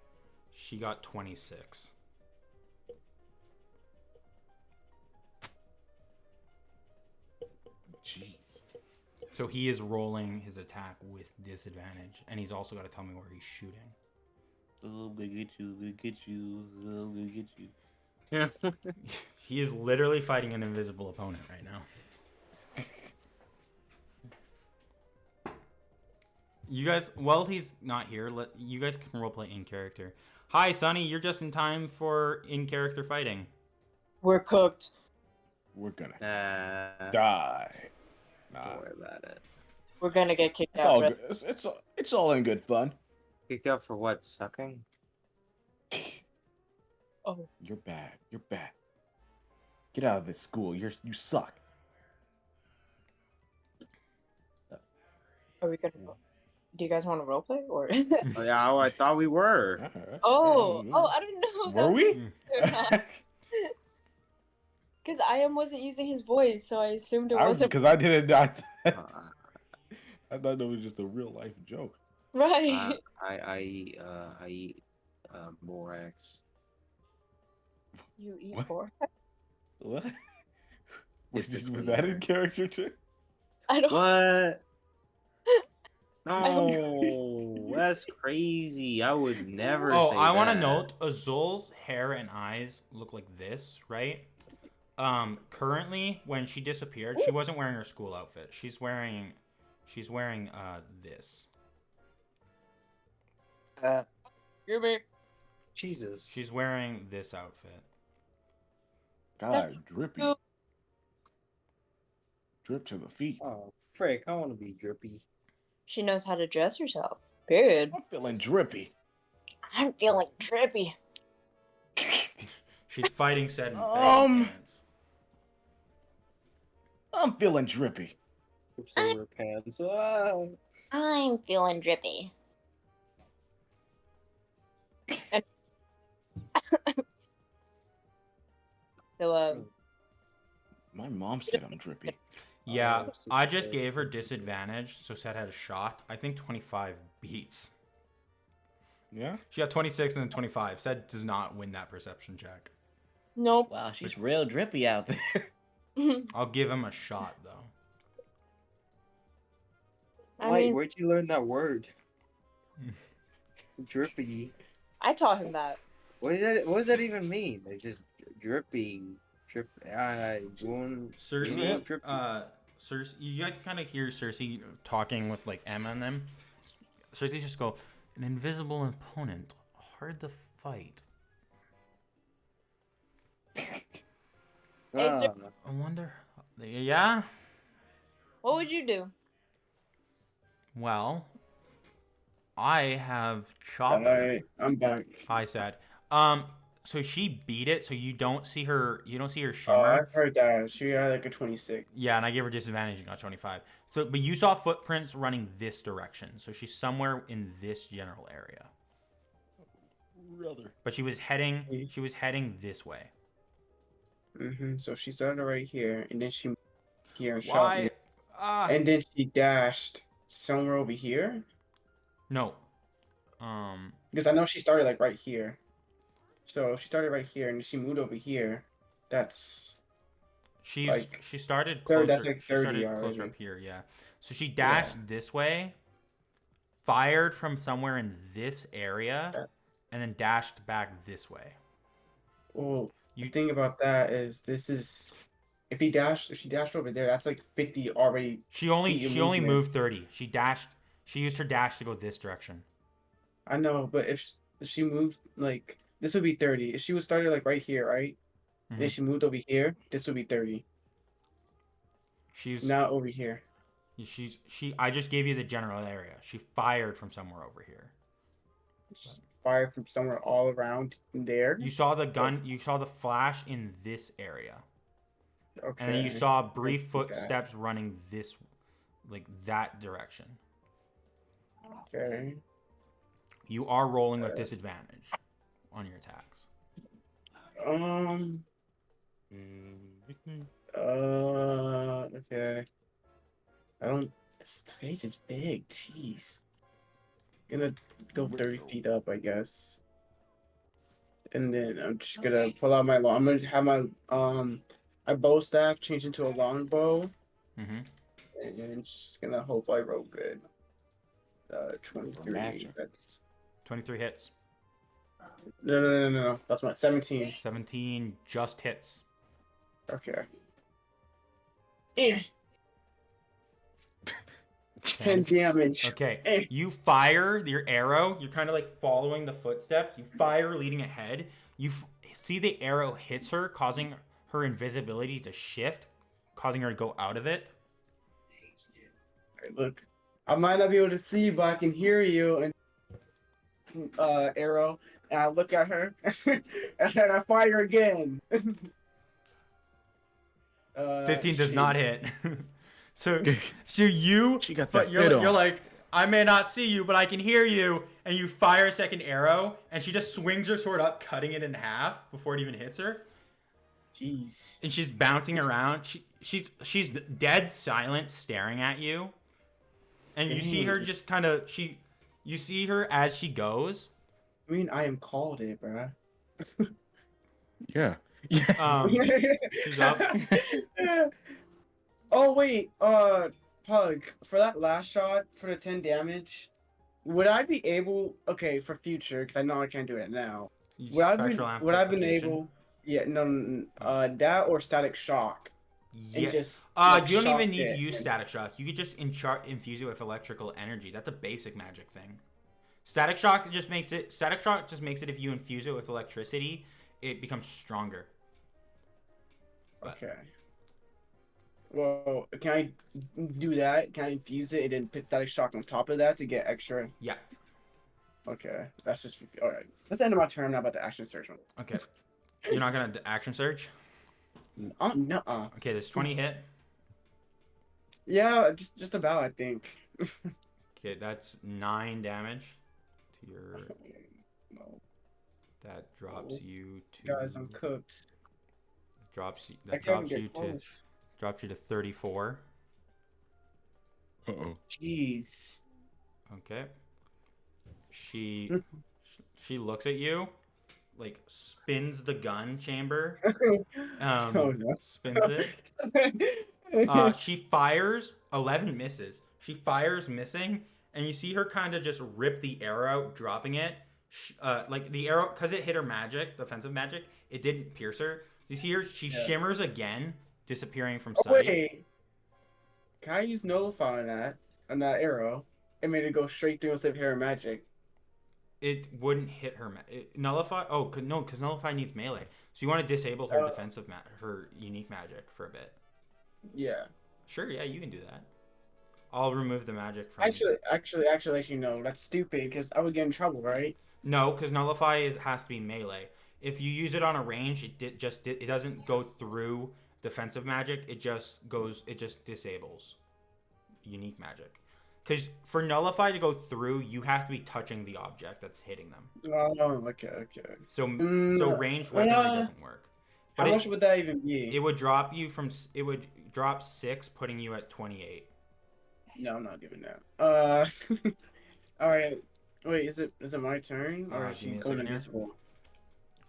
She got 26. Jeez. So he is rolling his attack with disadvantage, and he's also got to tell me where he's shooting. Oh, we get you, we get you, oh, we get you. Yeah. He is literally fighting an invisible opponent right now. You guys, while he's not here, you guys can roleplay in character. Hi, Sonny. You're just in time for in character fighting. We're cooked. We're gonna Nah. die. Nah. Don't worry about it. We're gonna get kicked It's out. all Right? good. It's all in good fun. Kicked out for what? Sucking? Oh, You're bad. You're bad. Get out of this school. You suck. are we gonna? Do you guys want to roleplay or? Oh, yeah, I thought we were. Oh, I didn't know. Were we? Because I wasn't using his voice, so I assumed it wasn't Because I didn't. I Uh, thought it was just a real life joke. right. I eat borax. You eat What? more. What? It's a Was that in cleaner. character too? I don't. What? hope No, that's crazy. I would never Oh, say I want to that. note Azul's hair and eyes look like this, right? Currently, when she disappeared, she wasn't wearing her school outfit. She's wearing this. Give me. Jesus. She's wearing this outfit. God, drippy. Ooh. Drip to the feet. Oh, frick, I want to be drippy. She knows how to dress herself. Period. I'm feeling drippy. I'm feeling trippy. She's fighting said in pants. I'm feeling drippy. Oops, over her pants. Ah. I'm feeling drippy. So, My mom said I'm drippy. Yeah, Oh, I just gave her disadvantage, so Seth had a shot. I think 25 beats. Yeah? She got 26 and then 25. Seth does not win that perception check. nope. Wow, she's real drippy out there. I'll give him a shot, though. I Wait, mean, where'd you learn that word? Drippy. I taught him that. What does that even mean? Like just drippy. Drip. Doing. Cersei, drippy. Cersei, you guys kind of hear Cersei talking with like Emma and them. Cersei just go, an invisible opponent, hard to fight. Ah, I wonder. Yeah. What would you do? Well, I have chopper. Alright, I'm back. Hi, Sad. So she beat it, so you don't see her. You don't see her Oh, shimmer. I heard that. She had like a 26. Yeah, and I gave her disadvantage and got 25. So, but you saw footprints running this direction, so she's somewhere in this general area. Brother. But she was heading this way. So she started right here, and then she moved here and shot Why? me. And then she dashed somewhere over here. No. Because I know she started like right here. So if she started right here and she moved over here, that's She started Third, closer. that's like She started 30 closer already. up here, yeah. So she dashed this way, fired from somewhere in this area, and then dashed back this way. well. You The thing about that is this is if she dashed over there, that's like 50 already. She only movement. moved 30. She used her dash to go this direction. I know, but if she moved like this would be 30. If she was started like right here, right? And then she moved over here, this would be 30. She's Not over here. I just gave you the general area. She fired from somewhere over here. Fire from somewhere all around there. You saw the gun. You saw the flash in this area, Okay. and then you saw brief Let's look at- footsteps running this, like that direction. Okay. You are rolling with disadvantage on your attacks. Okay. I don't. This stage is big. Jeez. Gonna go 30 feet up, I guess. And then I'm just gonna pull out my long. I'm gonna have my bow staff change into a longbow, Mm-hmm. and then just gonna hope I roll good. 23. Magic. That's 23 hits. no. That's my 17. 17 just hits. Okay. Eh. 10 damage. Okay. Eh. You fire your arrow. You're kind of like following the footsteps. You fire leading ahead. You see the arrow hits her, causing her invisibility to shift, causing her to go out of it. Alright, look, I might not be able to see you, but I can hear you. And arrow, and I look at her, and then I fire again. 15 does shoot. not hit. so you, She got but that you're, fit on. you're like, I may not see you, but I can hear you. And you fire a second arrow, and she just swings her sword up, cutting it in half before it even hits her. Jeez. And she's bouncing around. She's dead silent, staring at you. And you see her just kind of you see her as she goes. I mean, I am called it, bruh. Yeah. She's up. Oh wait, Pug, for that last shot for the 10 damage, would I be able? Okay, for future, because I know I can't do it now. Would I been Amplification. able? Yeah, no, that or static shock. Yeah. And just You don't shock even need it to use and- static shock. You could just infuse it with electrical energy. That's a basic magic thing. Static shock just makes it if you infuse it with electricity, it becomes stronger. But- Okay. Well, can I do that? Can I infuse it and then put static shock on top of that to get extra? Yeah. Okay, that's just all right. That's the end of my turn. I'm not about to action search one. Okay. You're not gonna action surge? Oh no. Okay, there's 20 hit. Yeah, just about. I think. Okay, that's 9 damage to your. No, That drops Oh. you to. guys, I'm cooked. Drops I that can't drops get you close. to 34. Uh-oh. Jeez. Okay. She looks at you, like spins the gun chamber. Oh no. Spins it. She fires. 11 misses. She fires, missing, and you see her kind of just rip the arrow out, dropping it. Like the arrow, because it hit her magic, defensive magic, it didn't pierce her. You see her. She shimmers again, disappearing from sight. Wait. Can I use nullify on that arrow? It made it go straight through instead of hit her magic. It wouldn't hit her. Nullify. Oh, because nullify needs melee. So you want to disable her defensive her unique magic for a bit. Yeah. Sure. Yeah, you can do that. I'll remove the magic from. Actually, no, that's stupid because I would get in trouble, right? No, because nullify has to be melee. If you use it on a range, it doesn't go through defensive magic. It just disables unique magic. Because for nullify to go through, you have to be touching the object that's hitting them. Oh, okay. So ranged weaponry doesn't work. How But much would that even be? it would drop you from. It would drop 6, putting you at 28. No, I'm not doing that. All right. Wait, is it my turn or is Give me she a going second here. invisible?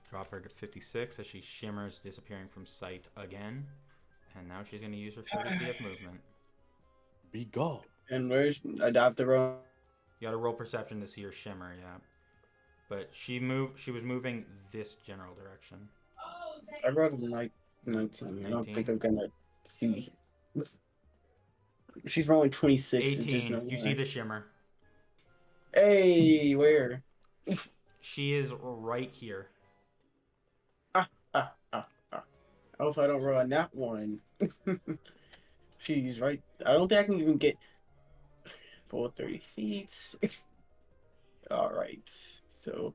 Drop her to 56 as she shimmers, disappearing from sight again. And now she's going to use her 30 feet of movement. Be gone. And where's I have to roll? You got to roll perception to see her shimmer, yeah. But she was moving this general direction. I rolled like 19. I don't 19. think I'm gonna see. She's rolling 26. 18. You see the shimmer. Hey, where? She is right here. I hope I don't roll on that one. She's right. I don't think I can even get full 30 feet. All right. So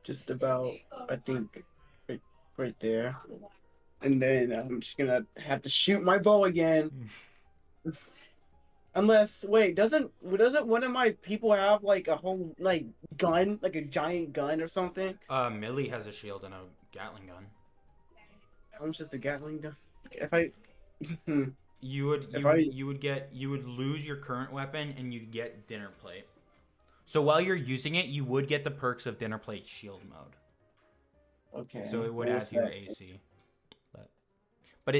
just about, I think, right there. And then I'm just gonna have to shoot my bow again. Unless, wait, doesn't one of my people have like a whole like gun, like a giant gun or something? Millie has a shield and a Gatling gun. How much is the Gatling gun? If I, You would lose your current weapon and you'd get dinner plate. So while you're using it, you would get the perks of dinner plate shield mode. okay. So it would add to your AC. But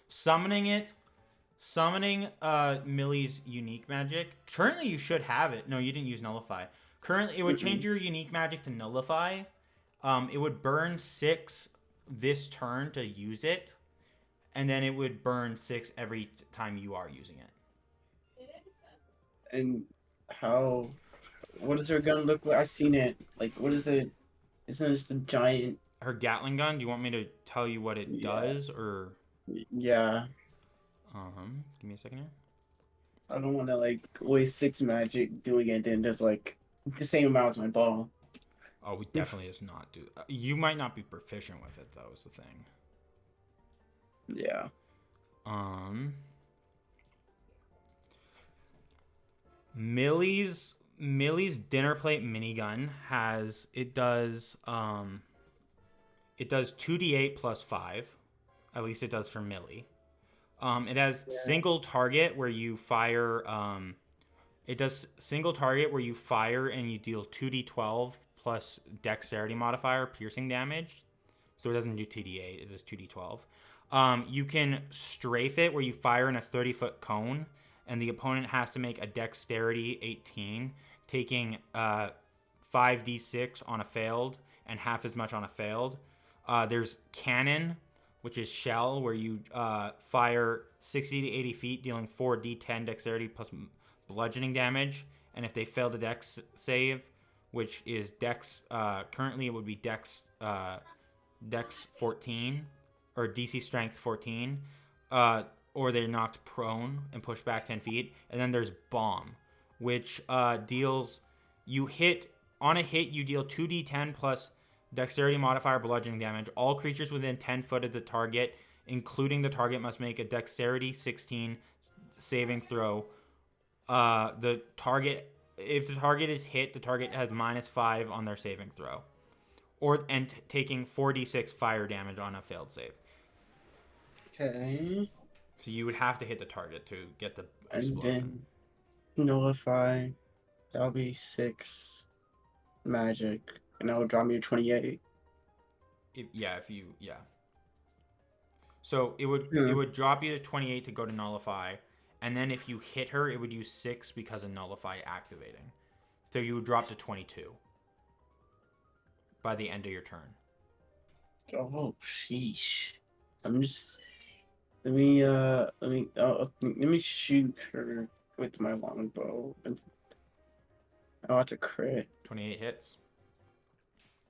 summoning Millie's unique magic. Currently you should have it. No, you didn't use nullify. Currently it would change your unique magic to nullify. It would burn 6 this turn to use it. And then it would burn 6 every time you are using it. And how? What does her gun look like? I've seen it. Like, what is it? Isn't it just a giant? Her Gatling gun. Do you want me to tell you what it does, or? Yeah. Give me a second here. I don't want to like waste 6 magic doing it, then just like the same amount as my ball. Oh, we definitely does not do. You might not be proficient with it though. Is the thing. Yeah. Millie's dinner plate minigun does 2d8 plus 5. At least it does for Millie. It has single target where you fire. It does single target where you fire and you deal 2d12 plus dexterity modifier piercing damage. So it doesn't do 2d8. It does 2d12. You can strafe it where you fire in a 30-foot cone, and the opponent has to make a dexterity 18, taking 5d6 on a failed and half as much on a failed. There's cannon, which is shell, where you fire 60 to 80 feet, dealing 4d10 dexterity plus bludgeoning damage. And if they fail the dex save, which is dex, currently it would be dex 14 or DC strength 14, or they're knocked prone and pushed back 10 feet. And then there's bomb, which deals, you hit, on a hit, you deal 2d10 plus dexterity modifier bludgeoning damage. All creatures within 10 foot of the target, including the target, must make a dexterity 16 saving throw. If the target is hit, the target has -5 on their saving throw, taking 4d6 fire damage on a failed save. Okay. So you would have to hit the target to get the And explosion. then nullify. That'll be 6 magic, and that would draw me to 28. So it would drop you to 28 to go to nullify, and then if you hit her, it would use 6 because of nullify activating. So you would drop to 22 by the end of your turn. Oh, sheesh. I'm just. Let me shoot her with my longbow. Oh, that's a crit. 28 hits.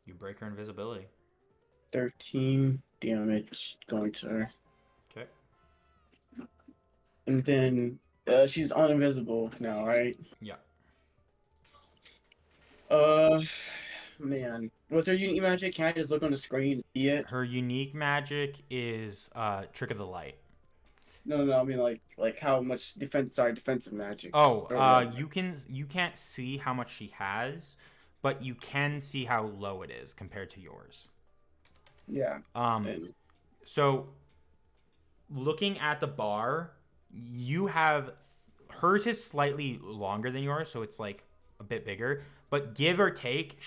You break her invisibility. 13 damage going to her. Okay. And then she's uninvisible now, right? Yeah. Man. What's her unique magic? Can I just look on the screen and see it? Her unique magic is Trick of the Light. No, I mean like how much defensive magic. You can't see how much she has, but you can see how low it is compared to yours. Yeah. So looking at the bar, you have hers is slightly longer than yours, so it's like a bit bigger, but give or take,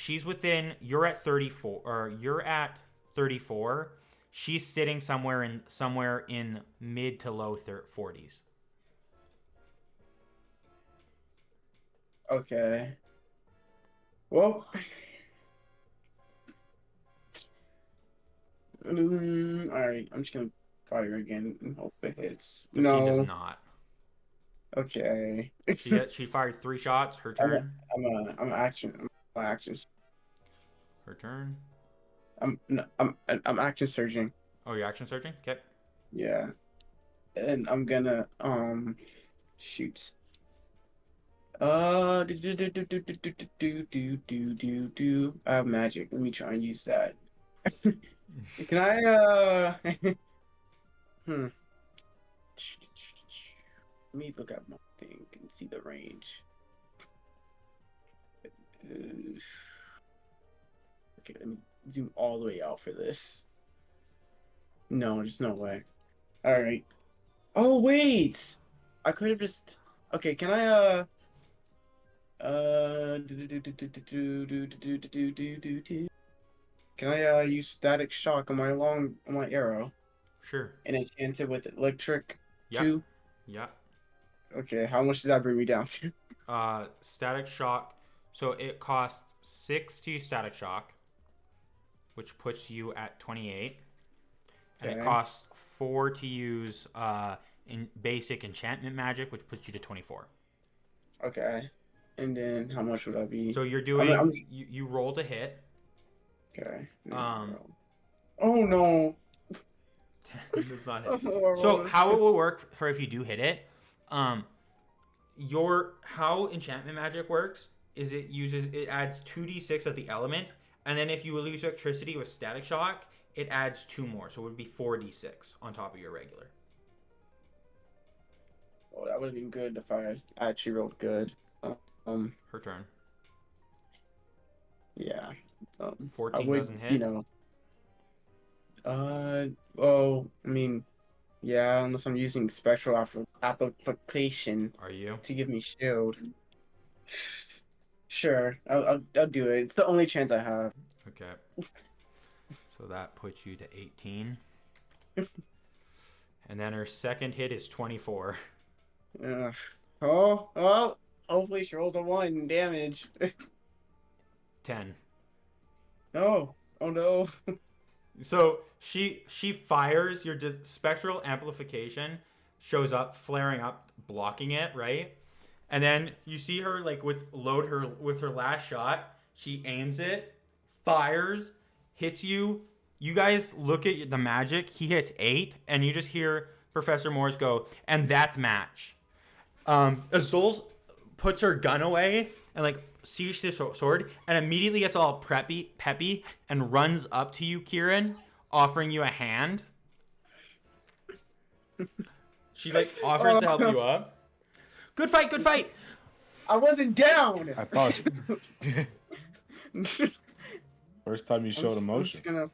you're at 34 or you're at 34. She's sitting somewhere in mid to low 40s. Okay. Well, all right. I'm just gonna fire again and hope it hits. 15 No, does not. Okay. She fired 3 shots. Her turn. I'm action. Her turn. I'm action surging. Oh, you're action searching? Okay. Yeah. and I'm gonna shoot. Do. I have magic. Let me try and use that. Can I hmm. Let me look at my thing and see the range. Okay, let me zoom all the way out for this. No, there's no way. All right. Oh wait, I could have just. Okay, can I can I use static shock on my arrow Sure. and enchant it with electric Yep. too? Yeah. Okay, how much does that bring me down to? Static shock. So it costs 6 to use static shock, which puts you at 28. And it Okay. costs 4 to use in basic enchantment magic, which puts you to 24. Okay, and then how much would that be? So you're doing I'm- you roll to hit. Okay. Oh Oh no. Does not hit. Oh, So how it will work for if you do hit it, how enchantment magic works is it adds 2d6 of the element, and then if you lose electricity with static shock, it adds 2 more, so it would be 4d6 on top of your regular. Oh, that would have been good if I actually rolled good. Her turn. Yeah. 14 I would, doesn't hit. you know. Well, I mean, yeah, unless I'm using spectral application Are you? to give me shield. Sure, I'll do it. It's the only chance I have. Okay. So that puts you to 18. And then her second hit is 24. Oh, hopefully she rolls a 1 damage. 10. No, oh no. So she fires your spectral amplification, shows up, flaring up, blocking it, right? And then you see her like with her last shot. She aims it, fires, hits you. You guys look at the magic. He hits 8, and you just hear Professor Morse go, and that's match. Azul puts her gun away and like sees the sword and immediately gets all peppy and runs up to you, Kieran, offering you a hand. She like offers to help you up. Good fight, good fight. I wasn't down. I thought. First time you showed I'm emotion. just gonna.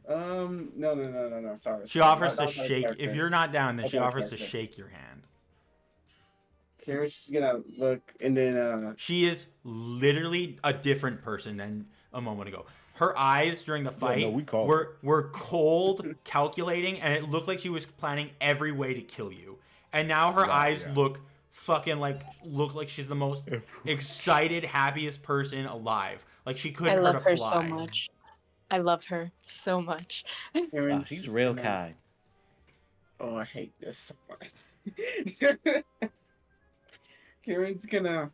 No. Sorry. She offers to That was my shake. character. If you're not down, then That's she my offers to character. shake your hand. Kieran's just gonna look and then She is literally a different person than a moment ago. Her eyes during the fight we called were cold, calculating, and it looked like she was planning every way to kill you. And now her eyes look like she's the most excited, happiest person alive. Like she I couldn't hurt a love her fly. so much. I love her so much. Wow, Kieran's she's just real gonna- kind. Oh, I hate this so much. Kieran's gonna.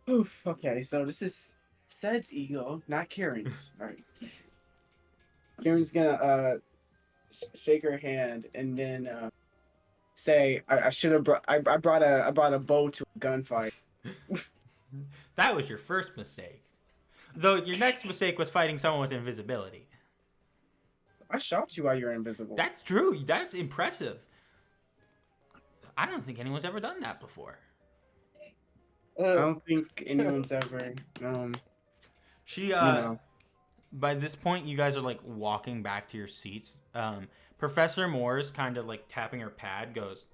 Oof. Okay, so this is Sed's ego, not Kieran's. All right. Kieran's gonna shake her hand and then say, "I should have brought. I brought a bow to a gunfight." That was your first mistake. Though your next mistake was fighting someone with invisibility. I shot you while you're invisible. That's true. That's impressive. I don't think anyone's ever done that before. I don't think anyone's ever. She You know. by this point you guys are like walking back to your seats. Professor Moore's kind of like tapping her pad goes,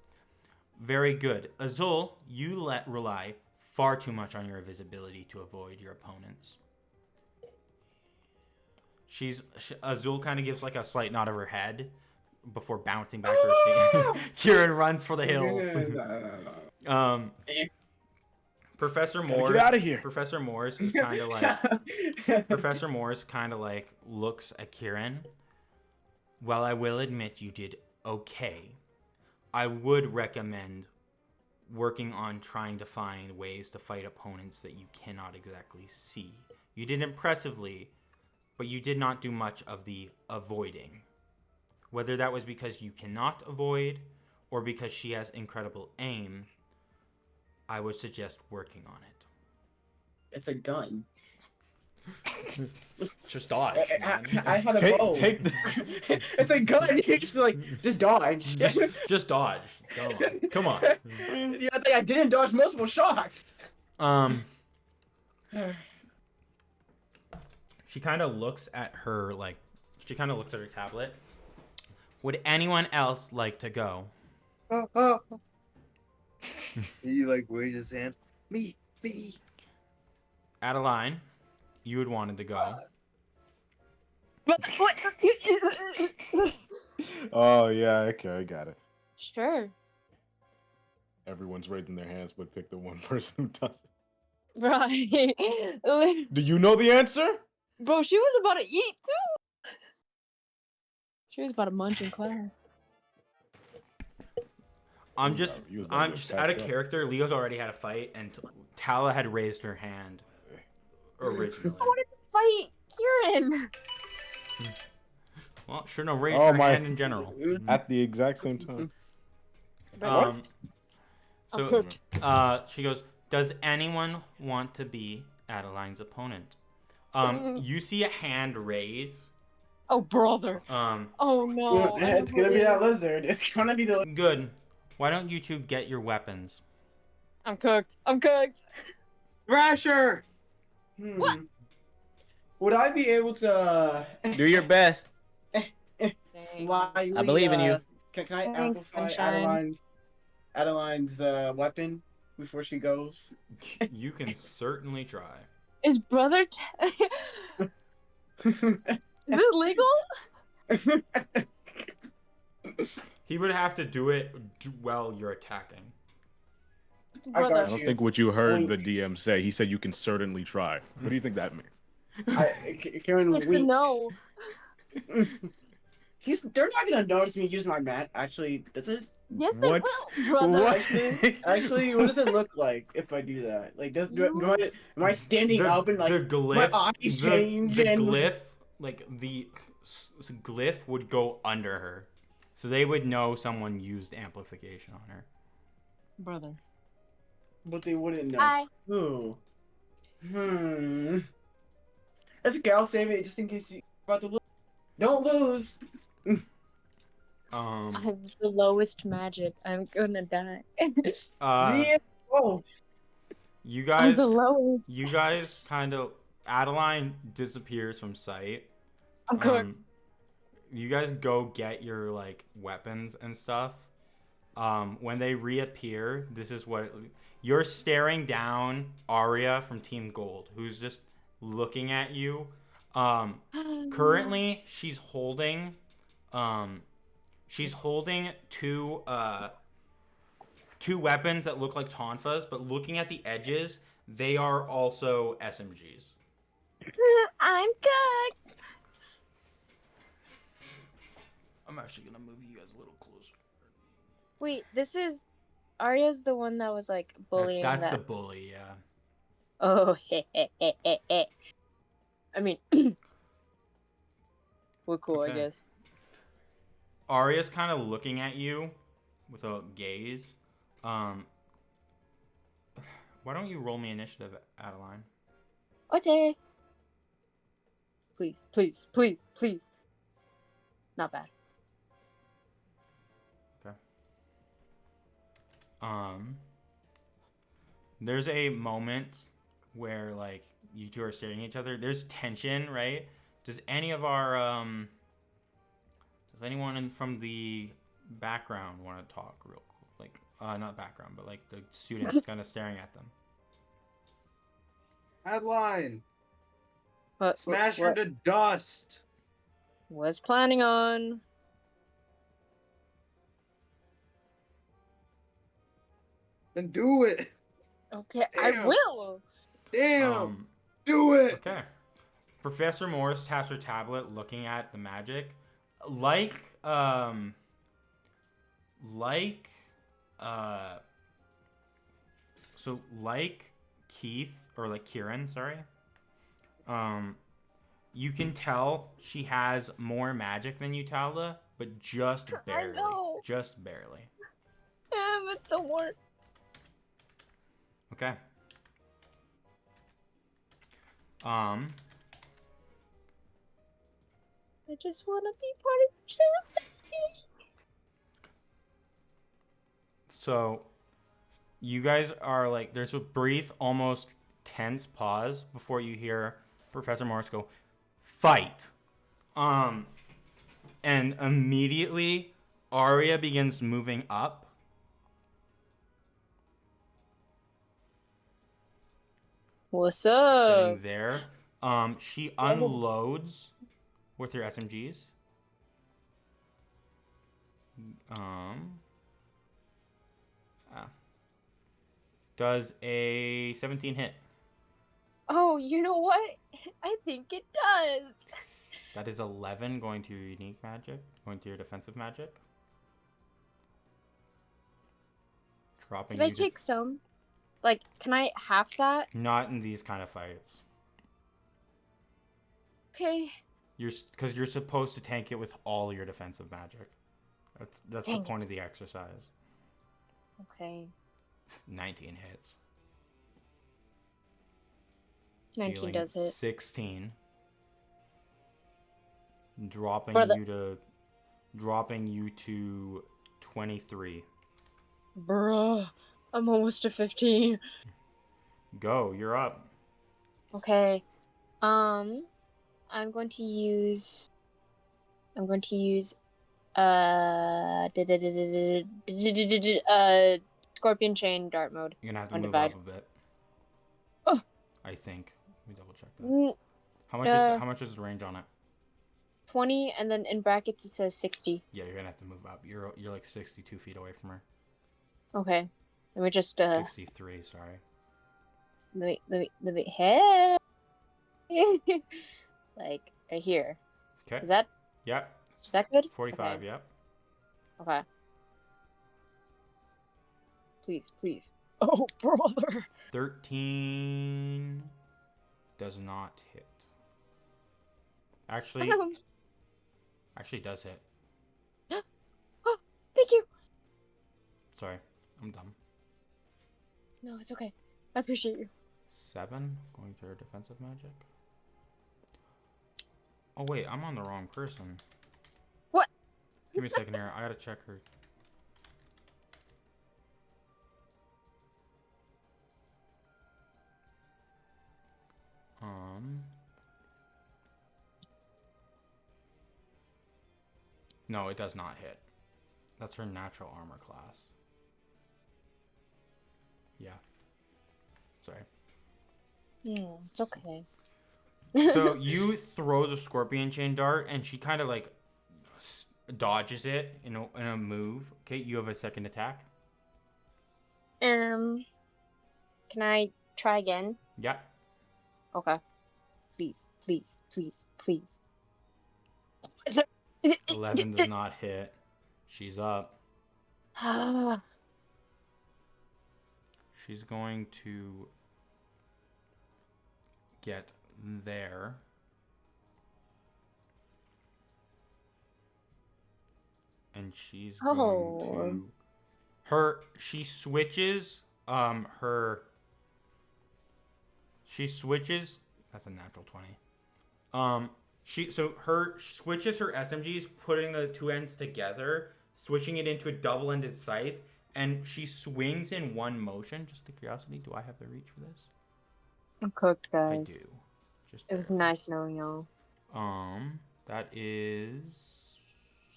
"Very good. Azul, you rely far too much on your invisibility to avoid your opponents." Azul kind of gives like a slight nod of her head before bouncing back to her seat. Kieran runs for the hills. No. Professor Gotta Morse. get outta here. Professor Morse is kind of like Professor Morse kind of like looks at Kieran. While I will admit you did okay, I would recommend working on trying to find ways to fight opponents that you cannot exactly see. You did impressively, but you did not do much of the avoiding. Whether that was because you cannot avoid, or because she has incredible aim, I would suggest working on it. It's a gun. Just dodge. I had a bow. It's a gun. You're just like, just dodge. Just dodge. Come on. Yeah, I think I didn't dodge multiple shots. She kind of looks at her tablet. Would anyone else like to go? He like waves his hand. Me. Adaline, you had wanted to go. But what? Oh yeah, okay, I got it. Sure. Everyone's raising their hands, but pick the one person who doesn't. Right. Do you know the answer? Bro, she was about to eat too. She was about to munch in class. I'm just out of character. Leo's already had a fight, and Tala had raised her hand originally. I wanted to fight Kieran. Well, shouldn't have raised her hand in general. At the exact same time. She goes, does anyone want to be Adeline's opponent? You see a hand raise. Oh, brother. Oh, no. It's gonna be that lizard. It's gonna be the... Good. Why don't you two get your weapons? I'm cooked. Thrasher! What? Would I be able to... Do your best. slyly, I believe in you. Can I Thanks, amplify sunshine. Adeline's weapon before she goes? You can certainly try. Is brother... Is this legal? He would have to do it while you're attacking. I Brother. don't think what you heard the DM say. He said you can certainly try. What do you think that means? Karen, It's a no. They're not gonna notice me using my mat. Actually, does it? Yes, they What? will, brother. What? Actually, what does it look like if I do that? Like, am I standing up and like the glyph, my eyes change the and glyph, like the glyph would go under her, so they would know someone used amplification on her. Brother. but they wouldn't know. Hi. Who? That's okay. I'll save it just in case you're about to lose. Don't lose. I have the lowest magic. I'm gonna die. Me and both. You I'm guys, the lowest. you guys kind of, Adeline disappears from sight. I'm cooked. You guys go get your like weapons and stuff. When they reappear, this is what you're staring down Arya from Team Gold, who's just looking at you. Currently, she's holding two weapons that look like tonfas, but looking at the edges, they are also SMGs. I'm cooked. I'm actually gonna move you guys a little closer. Wait, this is Arya's the one that was like bullying. That's the bully, yeah. Oh, I mean, we're cool, Okay. I guess. Arya's kind of looking at you with a gaze. Why don't you roll me initiative, Adeline? Okay. Please, please, please, please. Not bad. Okay. There's a moment where like you two are staring at each other. There's tension, right? Does anyone from the background want to talk real quick? Like, not background, but like the students kind of staring at them. Adeline! But Smash her to dust! was planning on. Then do it! Okay, I Damn. will. Damn! Do it! Okay. Professor Morris taps her tablet, looking at the magic. Like Keith, or like Kieran, sorry. You can tell she has more magic than you, Talda, but just barely. know. Just barely. But still more. Okay. I just want to be part of yourself. So, you guys are like, there's a brief, almost tense pause before you hear Professor Morris go, "Fight!" And immediately, Arya begins moving up. What's up? Getting there. She unloads with her SMGs. Does a 17 hit? Oh, you know what? I think it does. That is 11 going to your unique magic, going to your defensive magic. Dropping Can I you take some? Like, can I half that? Not in these kind of fights. Okay. Because you're supposed to tank it with all your defensive magic. That's the Dang point of the exercise. Okay. 19 hits. 19 Dealing does hit. 16. Dropping For the- you to 23. Bruh. I'm almost to 15. Go, you're up. Okay. I'm going to use Scorpion Chain Dart Mode. You're gonna have to On move divide. up a bit. Oh. I think. Let me double check that. Mm, How much is the range on it? 20, and then in brackets it says 60. Yeah, you're gonna have to move up. You're like 62 feet away from her. Okay. Let me just 63, sorry. let me head like right here. Okay. Is that Yep. good? 45, Okay. yep. Okay. Please. Oh, brother. 13 does not hit. Actually does hit. Oh, thank you. Sorry, I'm dumb. No, it's okay. I appreciate you. 7 going to her defensive magic. Oh wait, I'm on the wrong person. What? Give me a second here. I gotta check her. No, it does not hit. That's her natural armor class. Yeah. Sorry. It's okay. So you throw the scorpion chain dart, and she kind of like dodges it in a move. Okay, you have a second attack. Can I try again? Yeah. Okay. Please. 11 does not hit. She's up. She's going to get there. And she's going to she switches that's a natural 20. She switches her SMGs, putting the two ends together, switching it into a double-ended scythe, and she swings in one motion. Just out of curiosity, do I have the reach for this? I'm cooked, guys. I do. It was nice knowing y'all. That is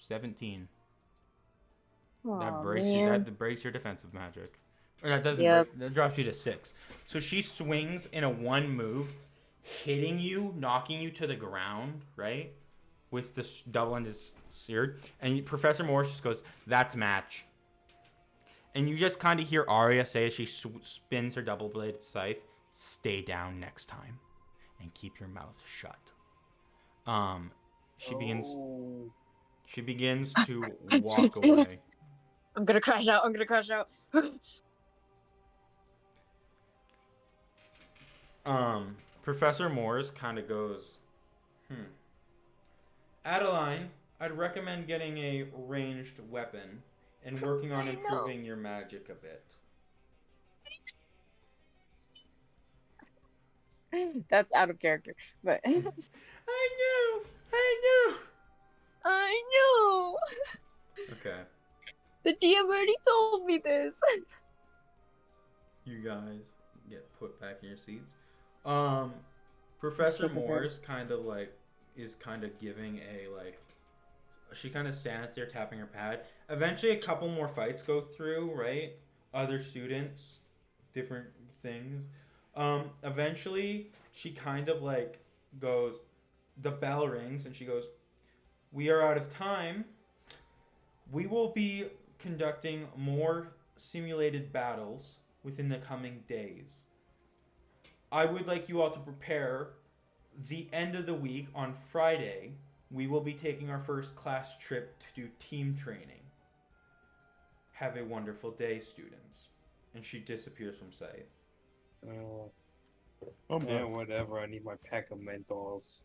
17. Aw, That breaks your defensive magic. Or that doesn't break, that drops you to 6. So she swings in a one move, hitting you, knocking you to the ground, right? With this double-ended sword. And Professor Morris just goes, "That's match." And you just kind of hear Arya say as she spins her double-bladed scythe, "Stay down next time. And keep your mouth shut." She begins to walk away. I'm gonna crash out. Professor Morris kind of goes, Adaline, I'd recommend getting a ranged weapon. and working on I know. improving your magic a bit. That's out of character, but I knew! I I know. knew! Okay. The DM already told me this. You guys get put back in your seats. Professor so prepared. Morris kind of like is kind of giving a like she kind of stands there tapping her pad. Eventually a couple more fights go through, right? Other students, different things. Eventually she kind of like goes, the bell rings and she goes, "We are out of time. We will be conducting more simulated battles within the coming days. I would like you all to prepare. The end of the week on Friday, we will be taking our first class trip to do team training. Have a wonderful day, students." And she disappears from sight. Oh, Oh yeah, my. whatever. I need my pack of menthols.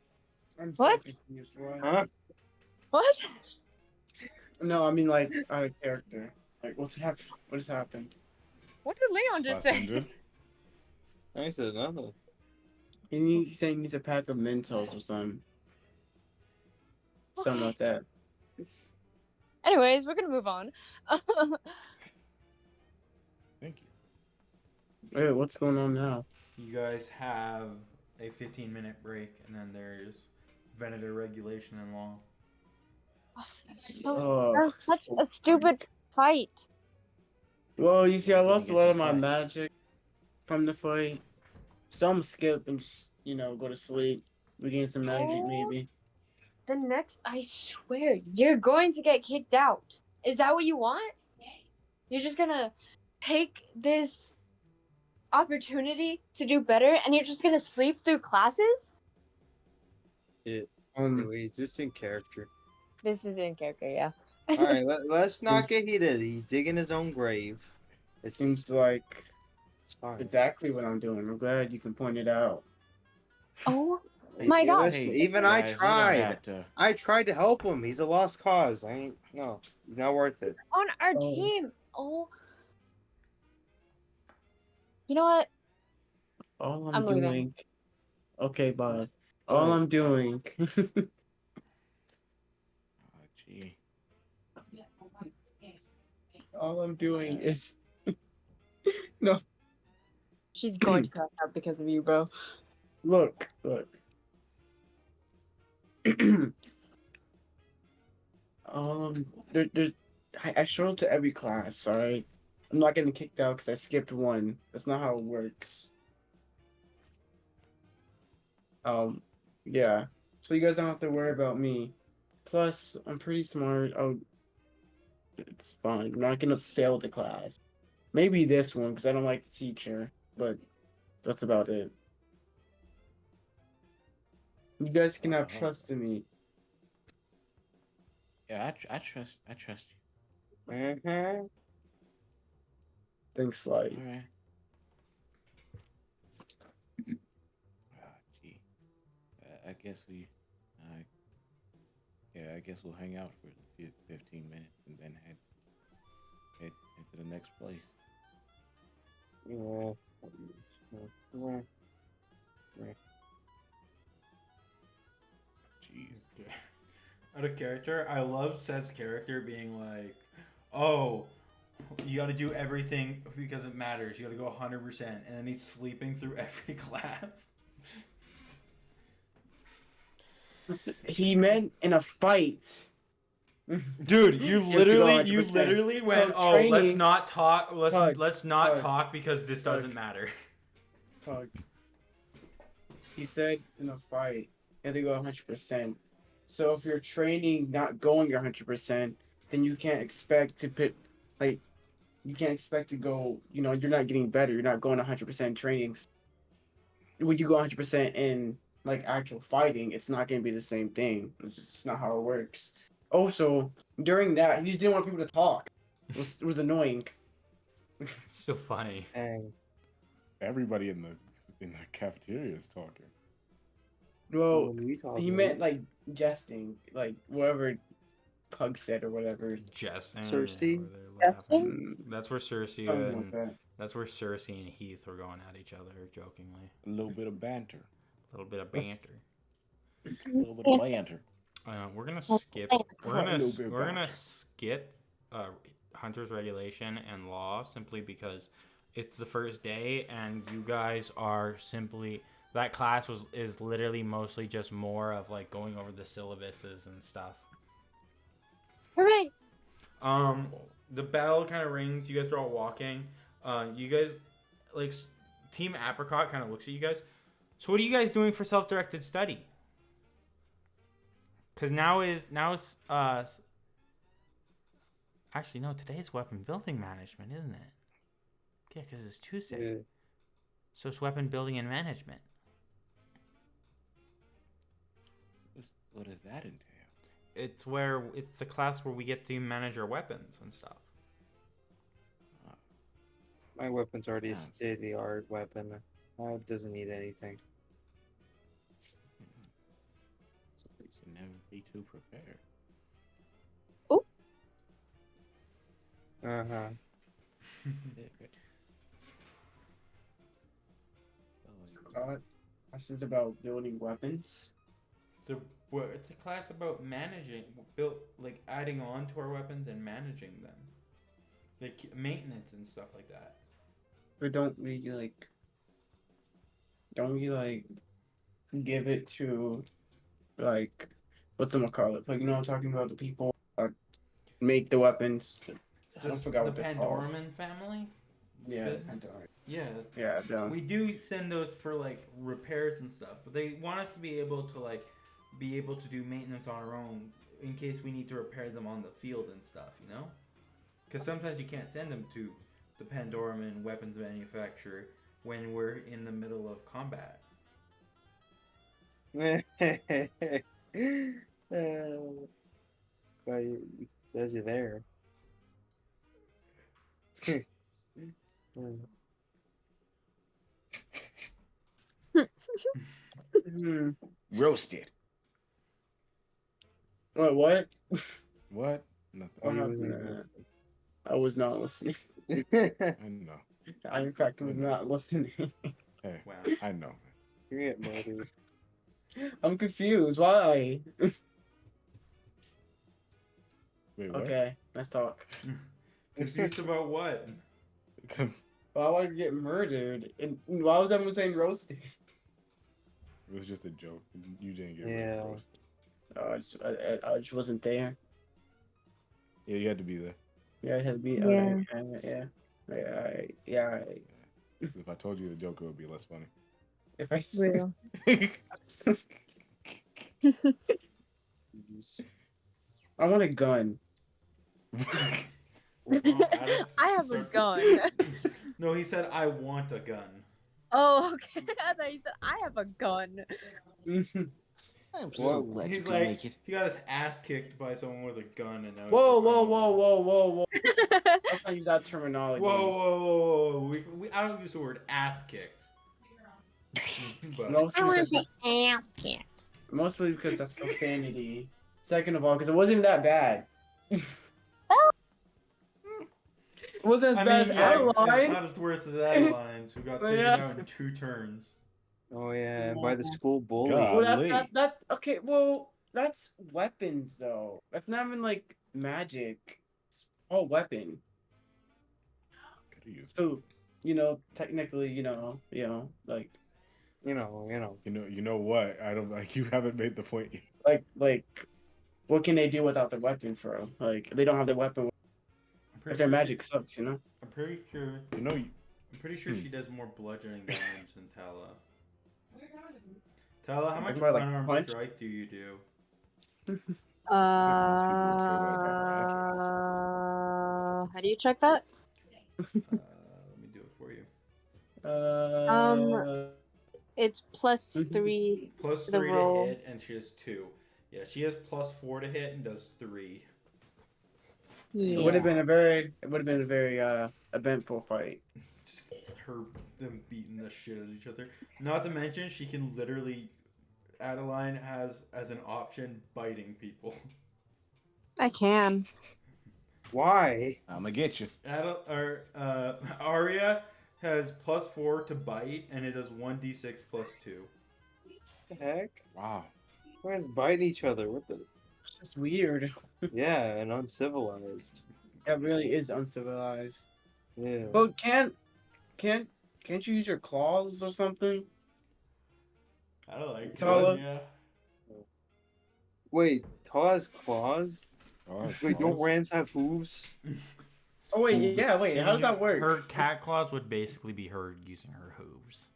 I'm What? So confused. What? Huh? What? No, I mean like out of character. Like what has happened? What did Leon just Class say? ended. I said nothing. He's saying he needs a pack of Mentos or something. Something like that. Anyways, we're gonna move on. Thank you. Wait, what's going on now? You guys have a 15-minute break, and then there's Venator regulation and law. So Oh, that was such a stupid fight. well, you see, I Didn't lost a get lot to of my fight. magic from the fight. So I'm gonna skip and just, go to sleep. Regain some magic, Oh. maybe. The next, I swear, you're going to get kicked out. Is that what you want? You're just gonna take this opportunity to do better and you're just gonna sleep through classes? Anyway, is this in character? This is in character, yeah. All right, let's not get heated. He's digging his own grave. It seems like It's fine. exactly what I'm doing. I'm glad you can point it out. Oh Hey, my God. listen, Hey, even I guys, we don't tried. have to- I tried to help him. He's a lost cause. He's not worth it. on our Oh. team. Oh. You know what? All I'm I'm leaving. doing. Okay, bye. All Oh. I'm doing. Oh, gee. All I'm doing is. No, She's going to crack out because of you, bro. look. There's. I showed up to every class. All right. I'm not getting kicked out because I skipped one. That's not how it works. Yeah. So you guys don't have to worry about me. Plus, I'm pretty smart. Oh, it's fine. I'm not gonna fail the class. Maybe this one because I don't like the teacher, but that's about it. You guys can have trust in me. Yeah, I trust you. Mm-hmm. Thanks, Light. All right. Oh, gee. I guess we. I guess we'll hang out for 15 minutes and then head into the next place. Yeah. Jeez. Okay. Out of character, I love Seth's character being like, "Oh, you got to do everything because it matters. You got to go 100%," and then he's sleeping through every class. He meant in a fight. Dude, you You have to go literally 100%. went, So "Oh, let's training- not talk. Pug, Let's not Pug, talk because this Pug. doesn't matter." Pug. He said in a fight, you have to go 100%. So if you're training not going 100%, then you can't expect to you can't expect to go, you're not getting better. You're not going 100% trainings. When you go 100% in actual fighting, it's not going to be the same thing. It's just not how it works. Also, during that, he just didn't want people to talk. It was annoying. It's still funny. And Everybody in the cafeteria is talking. Well, what are we talking he about? meant jesting, whatever Pug said or whatever. Jesting. Cersei? or they're Jesting? laughing. That's where Cersei Something like and that. that's where Cersei and Heath were going at each other jokingly. A little bit of banter. A little bit of banter. A little bit of banter. We're gonna skip. We're A little bit gonna banter. skip Hunter's Regulation and Law simply because it's the first day and you guys are simply that class is literally mostly just more of like going over the syllabuses and stuff. Hooray! The bell kind of rings. You guys are all walking. You guys like Team Apricot kind of looks at you guys. So what are you guys doing for self-directed study? Because now is actually no, today is weapon building management, isn't it? Yeah, because it's Tuesday. Yeah. So it's weapon building and management. What does that entail? It's the class where we get to manage our weapons and stuff. My weapon's already a Sounds- state-of-the-art weapon. It doesn't need anything. Should never be too prepared. Uh-huh. This is about building weapons. So it's a class about managing, like adding on to our weapons and managing them, like maintenance and stuff like that. But don't we give it to like what's it call it? Like you know what I'm talking about, the people that make the weapons. I don't forget The what they're called. Pandoraman family. Yeah, business? Pandora. Yeah. Yeah, them. We do send those for like repairs and stuff, but they want us to be able to do maintenance on our own in case we need to repair them on the field and stuff, you know? Because sometimes you can't send them to the Pandoraman weapons manufacturer when we're in the middle of combat. But it says you there. Hmm. Roasted. Wait, what? What? Nothing. What He happened wasn't there? I was not listening. listening. I know. I, in fact, was not listening. Hey, Wow. I know. You get murdered. I'm confused. Why? Wait, what? Okay, let's talk. Confused about what? Why would I get murdered? And why was everyone saying roasted? It was just a joke. You didn't get Yeah. roasted. I just wasn't there. Yeah, you had to be there. Yeah, it had to be. Yeah. Yeah. If I told you the joke, it would be less funny. If I Real. I want a gun. I have a gun. No, he said, I want a gun. Oh, okay. I thought you said I have a gun. I'm so so glad He's you like, can make it. he got his ass kicked by someone with a gun, and now. Whoa! Let's not use that terminology. Whoa! I don't use the word ass kicked. But ass kicked. Mostly because that's profanity. Second of all, because it wasn't even that bad. It wasn't as bad as it's not Adeline's. as worse as Adeline's, who got taken Yeah. out in 2 turns. Oh yeah, by the school bully. God. Well, Golly. that okay. Well, that's weapons though. That's not even like magic. It's all weapon. Could've used- So, technically, like, You know. You know what? I don't like. You haven't made the point yet. like, what can they do without the weapon, bro? Like, they don't have the weapon. If their magic sucks, I'm pretty sure. You know, I'm pretty sure she does more bludgeoning damage than Tala. Tala, how much Talking about, like, unarmed punch? strike do you do? How do you check that? Let me do it for you. It's plus Mhm. 3. Plus The 3 roll. to hit, and she has 2. Yeah, she has plus 4 to hit and does 3. Yeah. It would have been a very eventful fight. Just them beating the shit out of each other. Not to mention, she can literally. Adaline has as an option biting people. I can. Why? I'm gonna get you. Arya has +4 to bite, and it does 1d6 +2. What the heck? Wow. Why is biting each other? What the? It's just weird. Yeah, and uncivilized. It really is uncivilized. Yeah. But can't you use your claws or something? I don't like Tala? Yeah. Wait, Taw has claws? Oh, Wait, don't claws. rams have hooves? Oh wait, yeah, wait. How does that work? Her cat claws would basically be her using her hooves.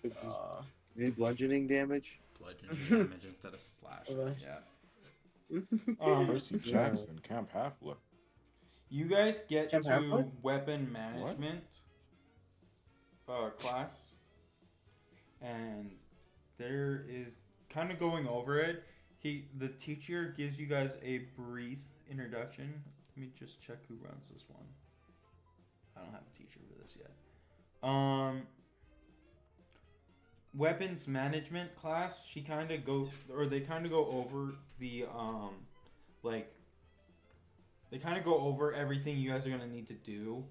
Does they bludgeoning damage? Bludgeoning damage instead of slashing. Alright. Yeah. Percy Jackson, Camp Half-Blood. You guys get Camp to Half-Blood? weapon management class, and there is kind of going over it. The teacher gives you guys a brief introduction. Let me just check who runs this one. I don't have a teacher for this yet. Weapons management class. They kind of go over the they kind of go over everything you guys are gonna need to do.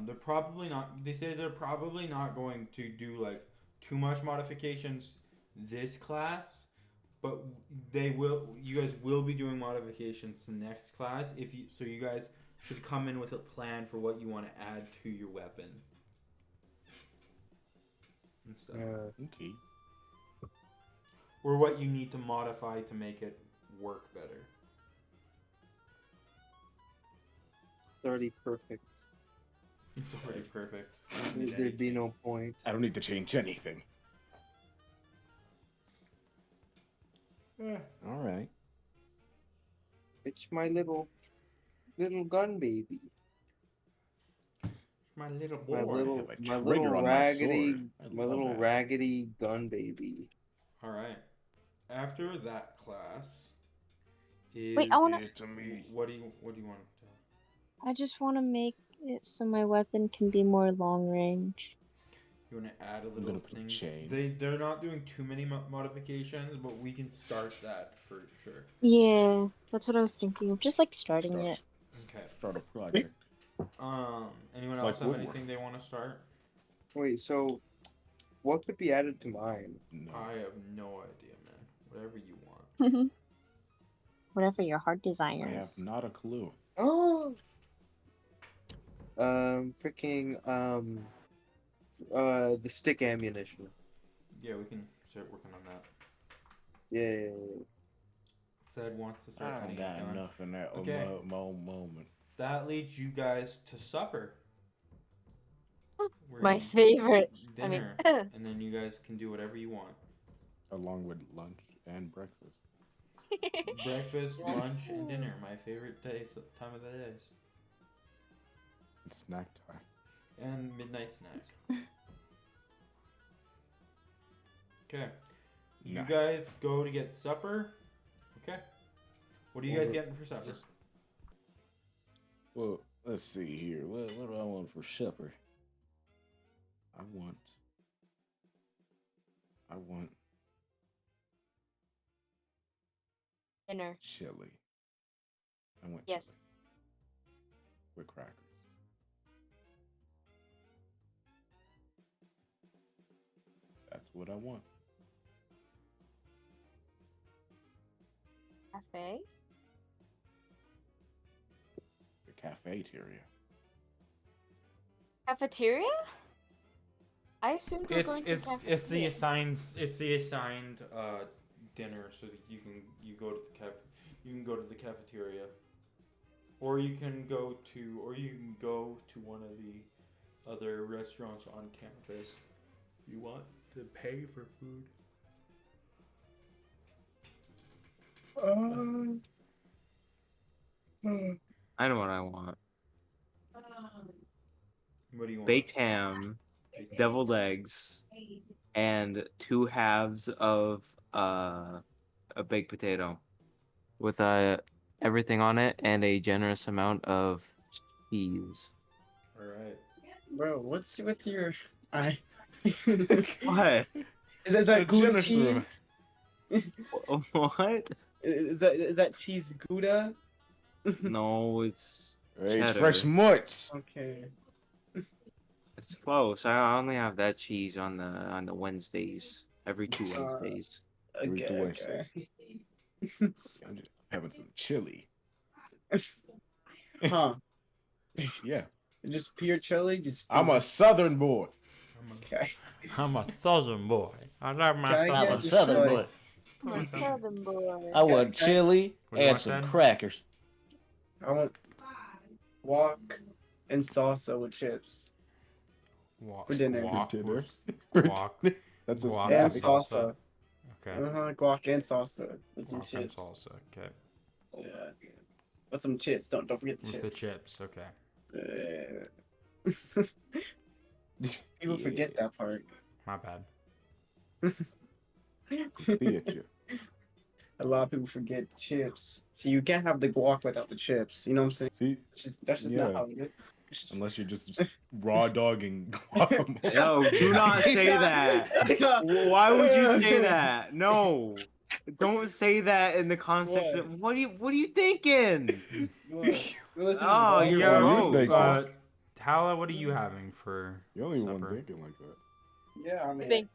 They're probably not. They say they're probably not going to do like too much modifications this class, but they will. You guys will be doing modifications next class. So you guys should come in with a plan for what you want to add to your weapon and stuff, Okay. or what you need to modify to make it work better. 30 perfect. It's already perfect. There'd be no point. I don't need to change anything. Yeah. All right. It's my little gun baby. My little boy. My have little a trigger on my raggedy sword. I my love little that. raggedy gun baby. All right. After that class is. Wait, I wanna. Give it to me. What do you want to? I just want to make it so my weapon can be more long range. You want to add a I'm little gonna put a thing? chain. They're not doing too many modifications, but we can start that for sure. Yeah, that's what I was thinking of. Just like starting Start. it. Okay. Start a project. Anyone It's else like have woodwork. anything they want to start? Wait, so what could be added to mine? No. I have no idea, man. Whatever you want. Whatever your heart I desires. have not a clue. Oh. The stick ammunition. Yeah, we can start working on that. Yeah. Zed wants to start I cutting got it down. enough in that Okay. moment. That leads you guys to supper. We're My eating favorite. I mean, dinner, and then you guys can do whatever you want. Along with lunch and breakfast. Breakfast, lunch, and dinner. My favorite time of the days. It's snack time. And midnight snack. Okay. You Nice. guys go to get supper. Okay. What are you guys getting for supper? Well, let's see here. What do I want for supper? I want dinner. chili. I want Yes. chili with crackers. That's what I want. Cafe? The cafeteria. Cafeteria? I assumed we were going to It's the assigned dinner, so that you can go to the cafeteria, or you can go to one of the other restaurants on campus. If you want to pay for food. I know what I want. What do you want? Baked ham, deviled eggs, and 2 halves of a baked potato with everything on it and a generous amount of cheese. All right. Bro, what's with your I What? Is that A Gouda generous cheese? What? Is that cheese Gouda? No, it's Hey, cheddar. fresh munch. Okay. It's close. I only have that cheese on the Wednesdays. Every 2 Wednesdays. Every two Okay. I'm just having some chili. Huh. Yeah. Just pure chili? Just I'm a southern boy. okay. I'm a southern boy. I love my Can I southern. get just southern like- My southern boy. I want Okay. chili What do you and want, some Ted? crackers. I want guac and salsa with chips. Walk, For dinner. Walk. For dinner. Walk. That's a Guac And snack. salsa. Okay. Guac and salsa with some Guac and chips. salsa. Okay. Yeah. With some chips. Don't forget the With chips. the chips. Okay. People forget that part. My bad. Theater. A lot of people forget chips. See, you can't have the guac without the chips. You know what I'm saying? See, That's just not Yeah. how it is. unless you're just raw dogging guacamole. Yo, do not say that. Why would you say that? No. Don't say that in the context of what are you thinking? Oh, you're Yeah, gross. you think- Tala, what are you having for You're the only one supper? thinking like that. Yeah, I mean. Think-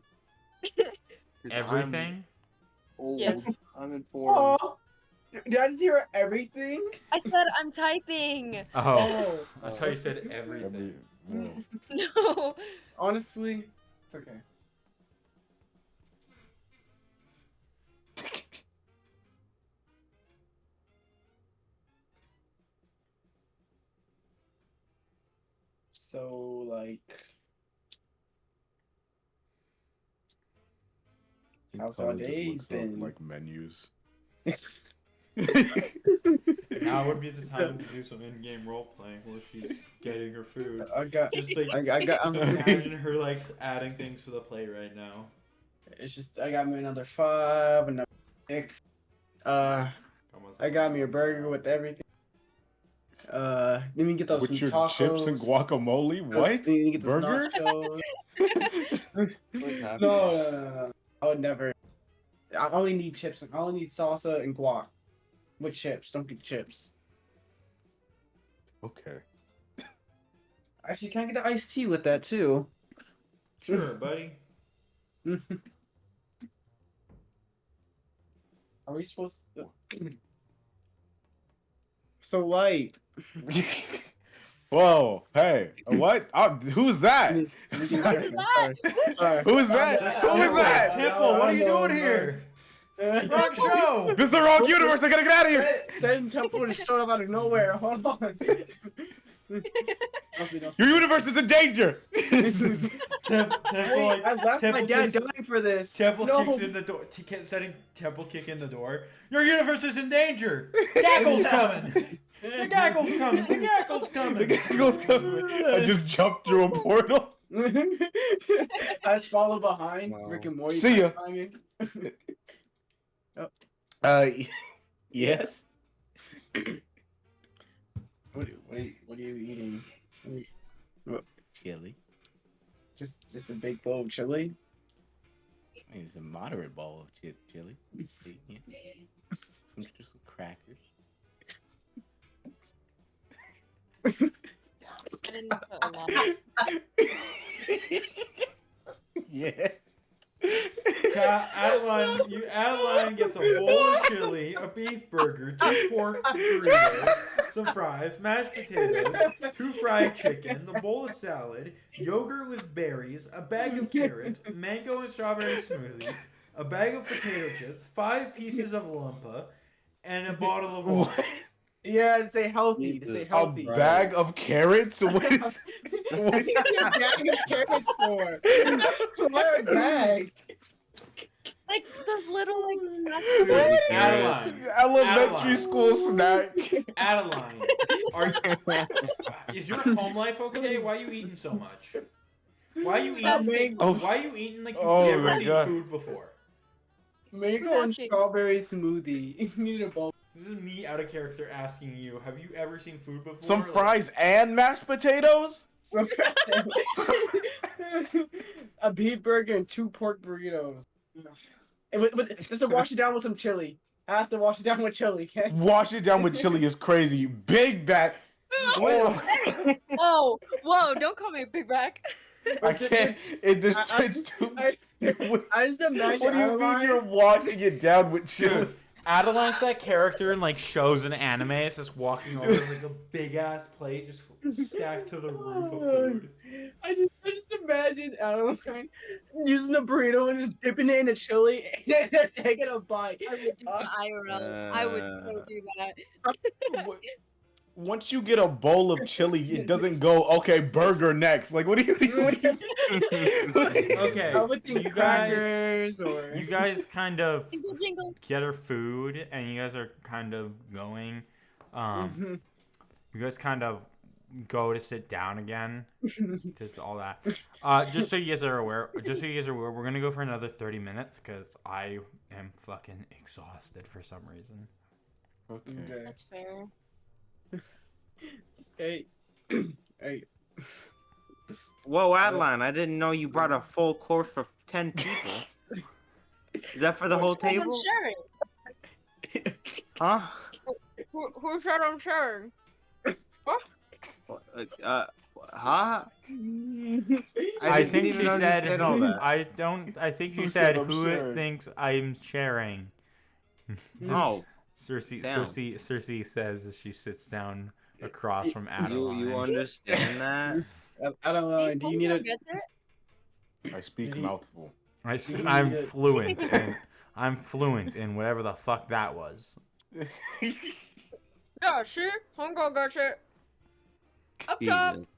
'Cause Everything? I'm old. Yes. I'm informed. Oh, did I just hear everything? I said I'm typing. Oh, I thought you said everything. No. Honestly, it's okay. So, like, how's our Tyler just days looks up, been? like menus. Now would be the time to do some in-game role playing while she's getting her food. I got, Just like I got, just imagine her like adding things to the plate right now. it's just, I got me another 5, another 6. I got me a burger with everything. Let me get those With your tacos. chips and guacamole? Those- What? let me get those Burger? nachos. What's happening? No. I would never. I only need chips. I only need salsa and guac with chips. Don't get the chips. Okay. Actually, can I get the iced tea with that too? Sure, buddy. Are we supposed to? So Light. Whoa, hey, what? Who's that? Who's Who's that? Who is that? Temple, what are you doing here? Wrong show. This is the wrong universe. I gotta get out of here. Send Temple just showed up out of nowhere. Hold on. Your universe is in danger. Temple, like, I left my Temple dad kicks- dying for this. Temple No. kicks in the door. Setting Temple kick in the door. Your universe is in danger. Gaggle's coming. The gaggle's coming. The gaggle's coming. The gaggle's coming. I just jumped through a portal. I just follow behind Wow. Rick and Morty. See ya. behind me. Yes. What are you eating? Chili. Just a big bowl of chili. I mean, it's a moderate bowl of chili. Yeah. Just some crackers. I didn't put a lot. Yeah. Adaline gets a bowl of chili, a beef burger, 2 pork burritos, some fries, mashed potatoes, 2 fried chicken, a bowl of salad, yogurt with berries, a bag of carrots, mango and strawberry smoothie, a bag of potato chips, 5 pieces of lumpa, and a bottle of water. Yeah, to stay healthy. To stay Jesus. healthy. A bag of carrots? What is, What do you need a bag of carrots for? Why a bag? Like those little Adaline, elementary Adaline. school snack? Adaline, is your home life okay? Why are you eating so much? Why are you eating? Oh. Why are you eating like you've Oh never my seen God. food before? Mango and asking? strawberry smoothie. You need a bowl. This is me out of character asking you, have you ever seen food before? Some Like, fries and mashed potatoes? A beef burger and 2 pork burritos. And just to wash it down with some chili. I have to wash it down with chili, okay? Wash it down with chili is crazy. Big back. Oh, Whoa! Don't call me a big back. I can't. It's too. I just imagine What do you mean you're washing it down with chili? Adeline's that character in like shows and anime. It's just walking over with, like a big ass plate just stacked to the roof of food. I just imagine Adaline using the burrito and just dipping it in the chili and just taking a bite. I would do that IRL. I would so do that. Once you get a bowl of chili, it doesn't go, okay, burger next. Like, what do you mean? Okay, I would think you crackers or... You guys kind of Jingle. get her food, and you guys are kind of going. You guys kind of go to sit down again. Just all that. Just so you guys are aware, we're gonna go for another 30 minutes because I am fucking exhausted for some reason. Okay. That's fair. Hey. Hey. Whoa, Adaline, I didn't know you brought a full course for 10 people. Is that for the whole I'm table? sharing. Huh? Who said I'm sharing? Huh? I think didn't she even said. understand all that. I think she Who said said I'm who sharing? thinks I'm sharing. Oh, Cersei says as she sits down across from Adaline. you understand that? I don't know. Do you need a... Gets it? I speak mouthful. I'm fluent. I'm fluent in whatever the fuck that was. Yeah, see? I'm gonna get it. Up top. Jesus.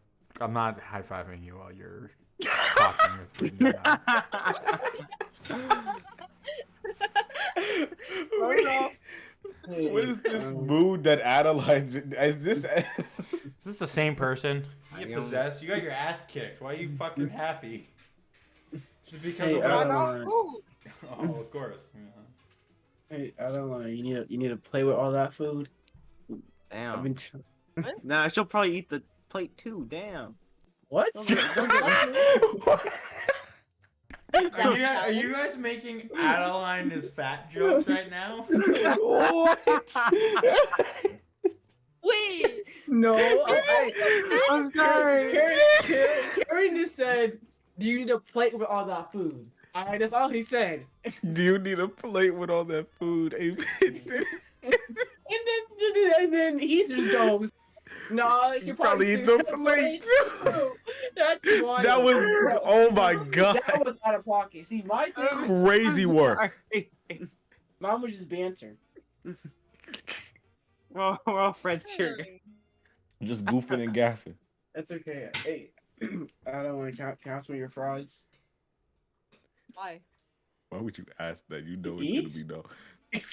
I'm not high fiving you while you're talking with me. What is this mood that Adeline's in? Is this? Is this the same person? You I get am- possessed. You got your ass kicked. Why are you fucking happy? Just because Hey, of I what? I don't got know. food. Oh, of course. Hey, I don't know. You need to play with all that food. I've Damn. been... Nah, she'll probably eat the plate too. Damn. What? Are you guys making Adaline as fat jokes right now? What? Wait. No. I'm sorry. Karen just said, "Do you need a plate with all that food?" That's all he said. Do you need a plate with all that food? And then he just goes, "No, she Probably eat the plate too." That's wild. That was, oh my god, That was out of pocket. See, my thing was, crazy work. mine was just banter. We're all friends here. Just goofing and gaffing. That's okay. Hey, I don't want to count some of your fries. Why? Why would you ask that? You know Eat? it's gonna be no.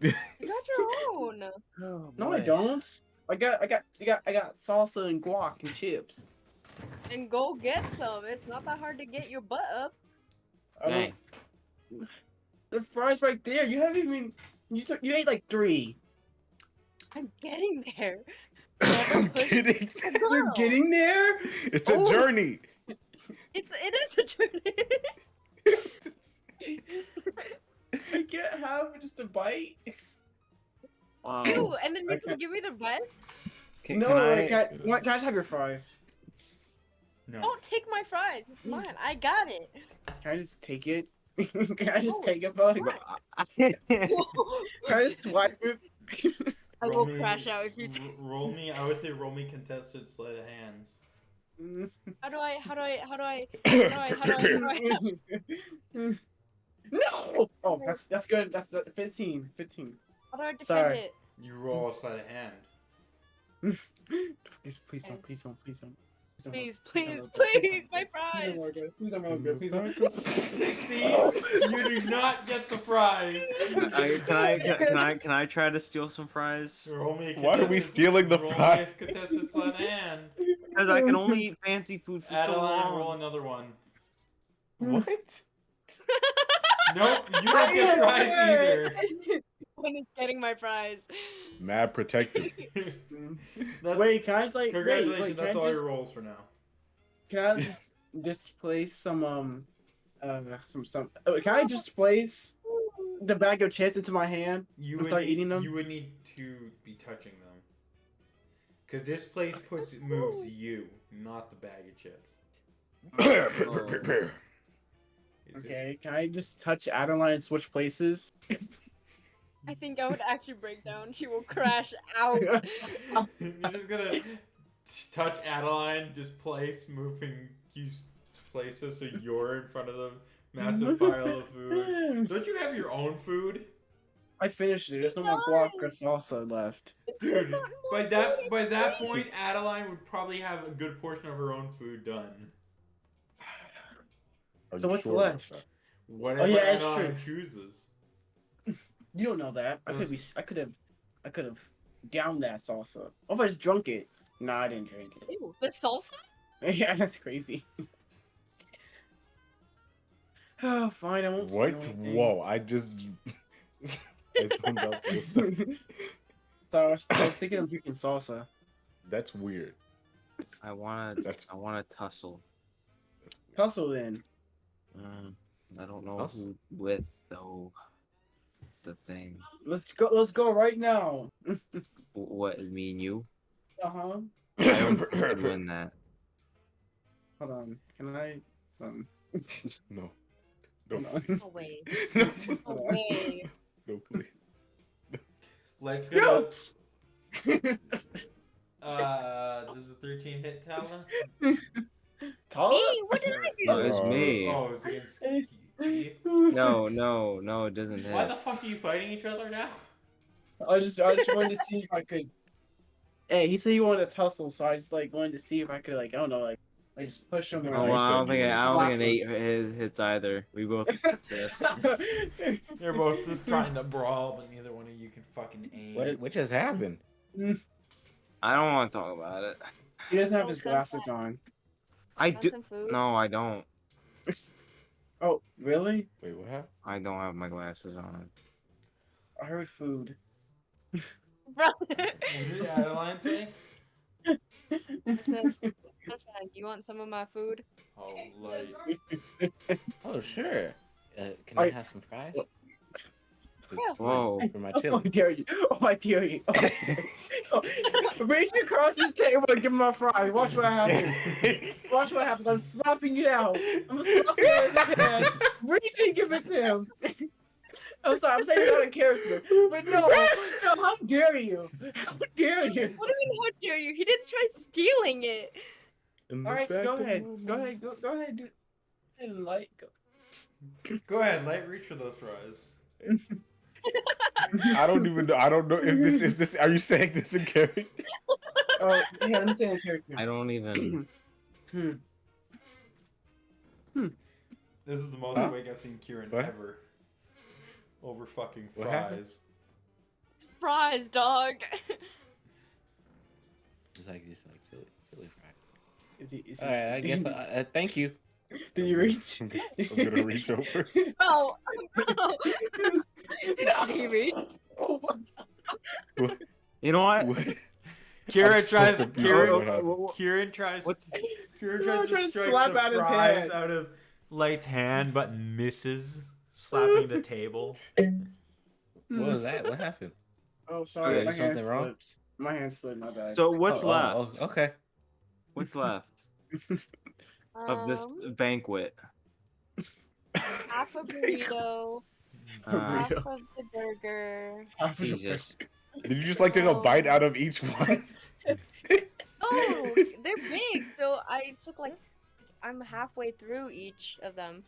You got your own. Oh, No, I boy. don't. I got salsa and guac and chips. And go get some. It's not that hard to get your butt up. I don't- Dang. The fries right there. You haven't even. You ate like 3. I'm getting there. I'm kidding. You're getting there. It's a journey. It is a journey. I can't have just a bite. Wow. Ew, and then you Okay. can give me the rest? Can I I? can I just have your fries? No. Don't take my fries. It's mine. I got it. Can I just take it? Can I just No. take it, bud? Can I just swipe it? I will crash out if you take. Roll me. I would say roll me contested sleight of hands. How do I? No! Oh, that's good. That's 15. 15. How do I defend Sorry. it? You roll a sleight of hand. Please don't. Please don't. Please don't. Please, don't. my Please fries. don't work it. Please don't work it. Please don't. See, you do not get the prize. Can I try to steal some fries? Roll me a Why are we contested- stealing the roll me a prize? contested sleight of hand. Because I can only eat fancy food for so Adaline, roll long. another one. What? Nope, you don't get prize either. When it's getting my fries. Mad protective. That's- Wait, can I just like Congratulations, wait, that's can I all just your rolls for now. can I just displace some can I just place the bag of chips into my hand You and would start need, eating them? You would need to be touching them. Because this place moves you, not the bag of chips. It's Okay, can I just touch Adaline and switch places? I think I would actually break down. She will crash out. You're just gonna touch Adaline, displace, moving you places so you're in front of the massive pile of food. Don't you have your own food? I finished it. There's no more guac or salsa left. Dude, by that point, Adaline would probably have a good portion of her own food done. So what's left? Whatever yeah, that's Adaline chooses. You don't know that. I could have downed that salsa. What if I just drunk it? Nah, I didn't drink it. Ew, the salsa? Yeah, that's crazy. Oh, fine, I won't say What? anything. Whoa! I just. I zoned out for a second. So I was thinking of drinking salsa. That's weird. I wanna tussle. That's weird. Tussle then. I don't know Tussle? who with though. It's the thing. Let's go right now. What, me and you? Uh-huh. I don't think I'd win that. Hold on. Can I No. hold No. on. No way. No. No way. No, please. Let's go. Notes! Does a 13 hit Talon? Tall? Hey, what did I do? Oh, it's me. Oh, it's against Keith. No, it doesn't hit. Why the fuck are you fighting each other now? I just wanted to see if I could. Hey, he said he wanted to tussle, so I just wanted to see if I could I don't know like just push him. Oh, Or, well, I don't said think you I don't were think an 8 hits either. We both this. You're both just trying to brawl, but neither one of you can fucking aim. What just happened? I don't want to talk about it. He doesn't have Oh, his so glasses on. I Want do. some food? No, I don't. Oh, really? Wait, what happened? I don't have my glasses on. I heard food. Bro. What did Adaline say? I said, Sunshine, you want some of my food? Oh, light. Oh, sure. Can I have some fries? Yeah. Whoa. For my Oh, I chili. dare you. Oh, I dare you. Oh, reach across his table and give him a fry. Watch what happens. Watch what happens. I'm slapping you down. I'm slapping you in his hand. Reach and give it to him. I'm sorry, I'm saying it's not a character. But no, how dare you? How dare you? What do you mean, how dare you? He didn't try stealing it. Alright, go ahead. Go ahead. Go ahead. Do it. And light. Go. Go ahead, light. Reach for those fries. I don't even know. I don't know if this is this. Are you saying this in character? Oh, yeah, I'm saying a character. I don't even. This is the most awake I've seen Kieran What? ever. Over fucking What happened? fries. Fries, dog. It's like chili fry. Is he, All right, I guess. Thank you. Did you reach? I'm gonna reach over. Oh, no. Did he reach? You know what? What? Kieran I'm so tries. confused Kieran. what happened. Kieran tries. What? Kieran No, tries trying to to strike slap the out his fries hand. out of Light's hand, but misses, slapping the table. What was that? What happened? Oh, sorry, Okay, my hand something wrong? slipped. My hand slipped. My bad. So what's Oh, left? okay. What's left of this banquet? Half a burrito, half of the burger. Jesus. Did you just like take a bite out of each one? Oh, they're big, so I took I'm halfway through each of them.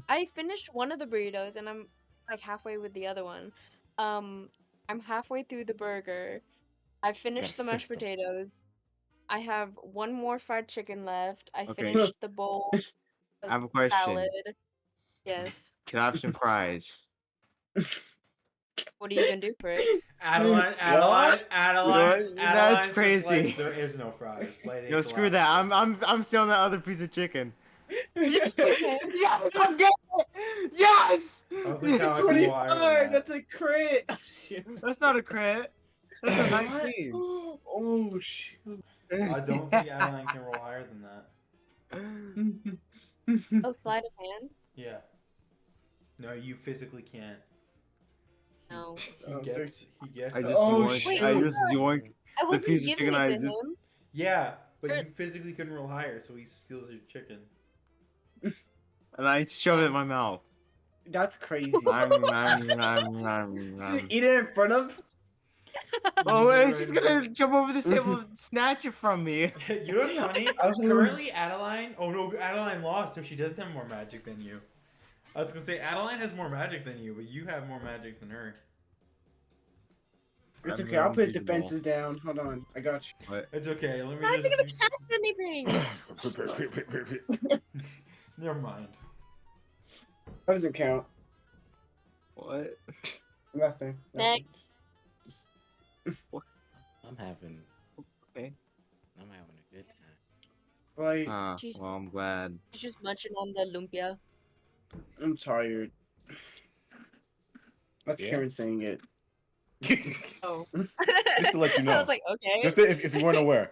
I finished one of the burritos and I'm halfway with the other one. I'm halfway through the burger. I finished the Got a mashed system. potatoes. I have one more fried chicken left. I Okay. finished the bowl. I have a question. Salad. Yes. Can I have some fries? What are you gonna do for it? Adeline. You know what? That's Adeline's just crazy. like, there is no fries. Light Yo, ain't screw the that. last I'm stealing that other piece of chicken. Yes! Yes, I'm getting it. Yes. I don't think how I can go higher than 25! that. That's a crit! That's not a crit. That's a 19. Oh, shoot. I don't think Adeline can roll higher than that. Oh, sleight of hand. Yeah. No, you physically can't. No. He gets. I just Oh, yoink. shit. I just yoink. I The wasn't piece of giving chicken it I to just. him. Yeah, but you physically couldn't roll higher, so he steals your chicken. And I shove it in my mouth. That's crazy. Nom. Eat it in front of. Oh, it's just gonna jump over this table and snatch it from me. You know what's funny? Currently, Adaline. Oh no, Adaline lost, so she doesn't have more magic than you. I was gonna say Adaline has more magic than you, but you have more magic than her. It's I'm okay. I'll put his unbeatable. defenses down. Hold on. I got you. What? It's okay. Let me I'm not even just. gonna cast anything. Never mind. That doesn't count. What? Nothing. Next. I'm having. Okay. I'm having a good time. Like, Jeez. Well, I'm glad. He's just munching on the lumpia. I'm tired. That's Yeah. Karen saying it. Oh. Just to let you know. I was like, okay. Just if you weren't aware.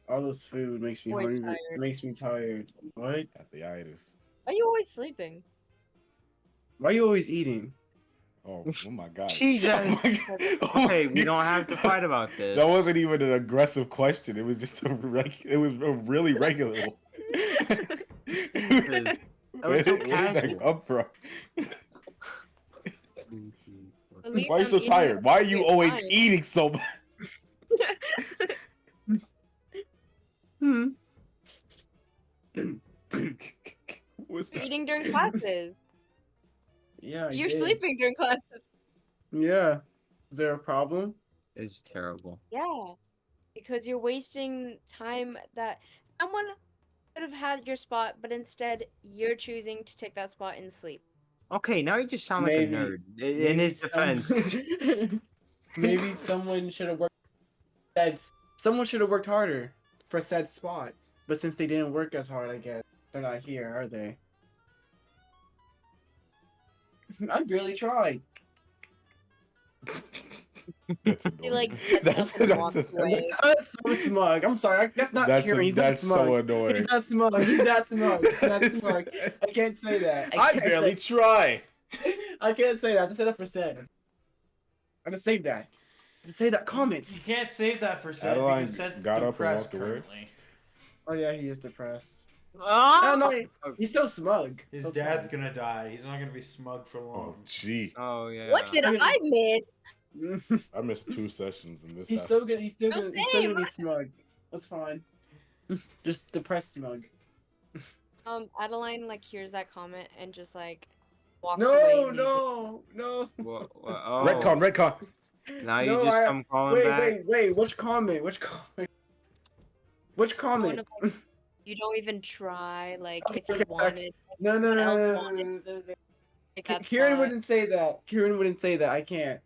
All this food makes me Always hungry. tired. Makes me tired. What? Got the itis. Are you always sleeping? Why are you always eating? Oh my god. Jesus. Oh my God. Oh Okay, my we don't God. have to fight about this. That wasn't even an aggressive question. It was just it was a really regular one. That was so Where did that casual. come from? At least Why are you I'm so eating tired? at Why are you appropriate always time. eating so much? What's You're that? eating during classes. Yeah. I You're did. sleeping during classes. Yeah. Is there a problem? It's terrible. Yeah. Because you're wasting time that someone could have had your spot, but instead you're choosing to take that spot and sleep. Okay, now you just sound like Maybe- a nerd. In his defense. Maybe someone should have worked. Someone should have worked harder for said spot. But since they didn't work as hard, I guess they're not here, are they? I barely tried. That's He like annoying. gets up and walks away. That's so smug. I'm sorry. That's not Kieran. He's that that's smug. so annoying. He's that smug. He's that smug. He's that smug. I can't say that. I can't barely say- try. I can't say that. I have to say that for said. I have to save that. I have to save that comment. You can't save that for Seth Adeline because Seth's got up and depressed walked away. currently. Oh yeah, he is depressed. Ah! No, he's still smug. His So dad's smug. gonna die. He's not gonna be smug for Oh long. gee, Oh yeah. What did I miss? I missed 2 sessions in this. He's half. still gonna same. be smug. That's fine. Just depressed smug. Adeline like hears that comment and just like walks away. No. Oh. Retcon. Now you No, just I- come calling back. Wait. Which comment? Which I comment? wanna- You don't even try. Like if you Okay. wanted, No. else wanted. Like, that's Kieran not- wouldn't say that. Kieran wouldn't say that. I can't.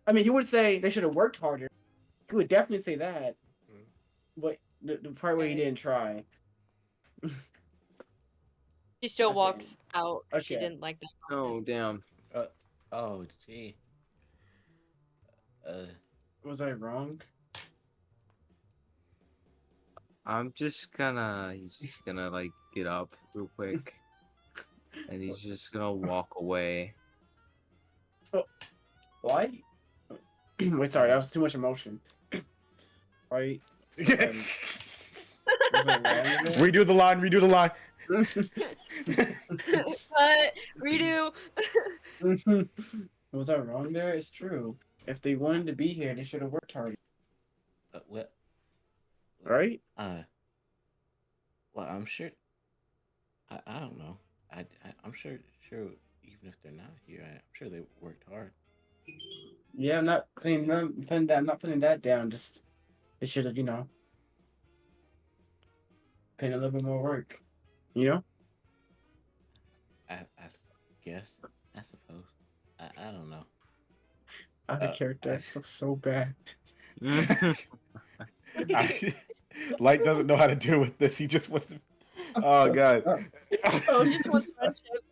I mean, he would say they should have worked harder. He would definitely say that. But the part where he Okay. didn't try. She still Okay. walks out. She Okay. didn't like that. Oh damn. Oh gee. Was I wrong? He's just gonna like get up real quick. And he's just gonna walk away. Why? Wait, sorry, that was too much emotion. Right? Was I wrong there? Redo the line. But redo. Was I wrong there? It's true. If they wanted to be here, they should have worked harder. What? Right? Well, I'm sure. I don't know. I'm sure even if they're not here, I'm sure they worked hard. Yeah, I'm not putting that down. Just they should have, put in a little bit more work. You know? I guess. I suppose. I don't know. Out of character. I feel so bad. Light doesn't know how to deal with this. He just wants to. Oh god. Oh, just wants friendship.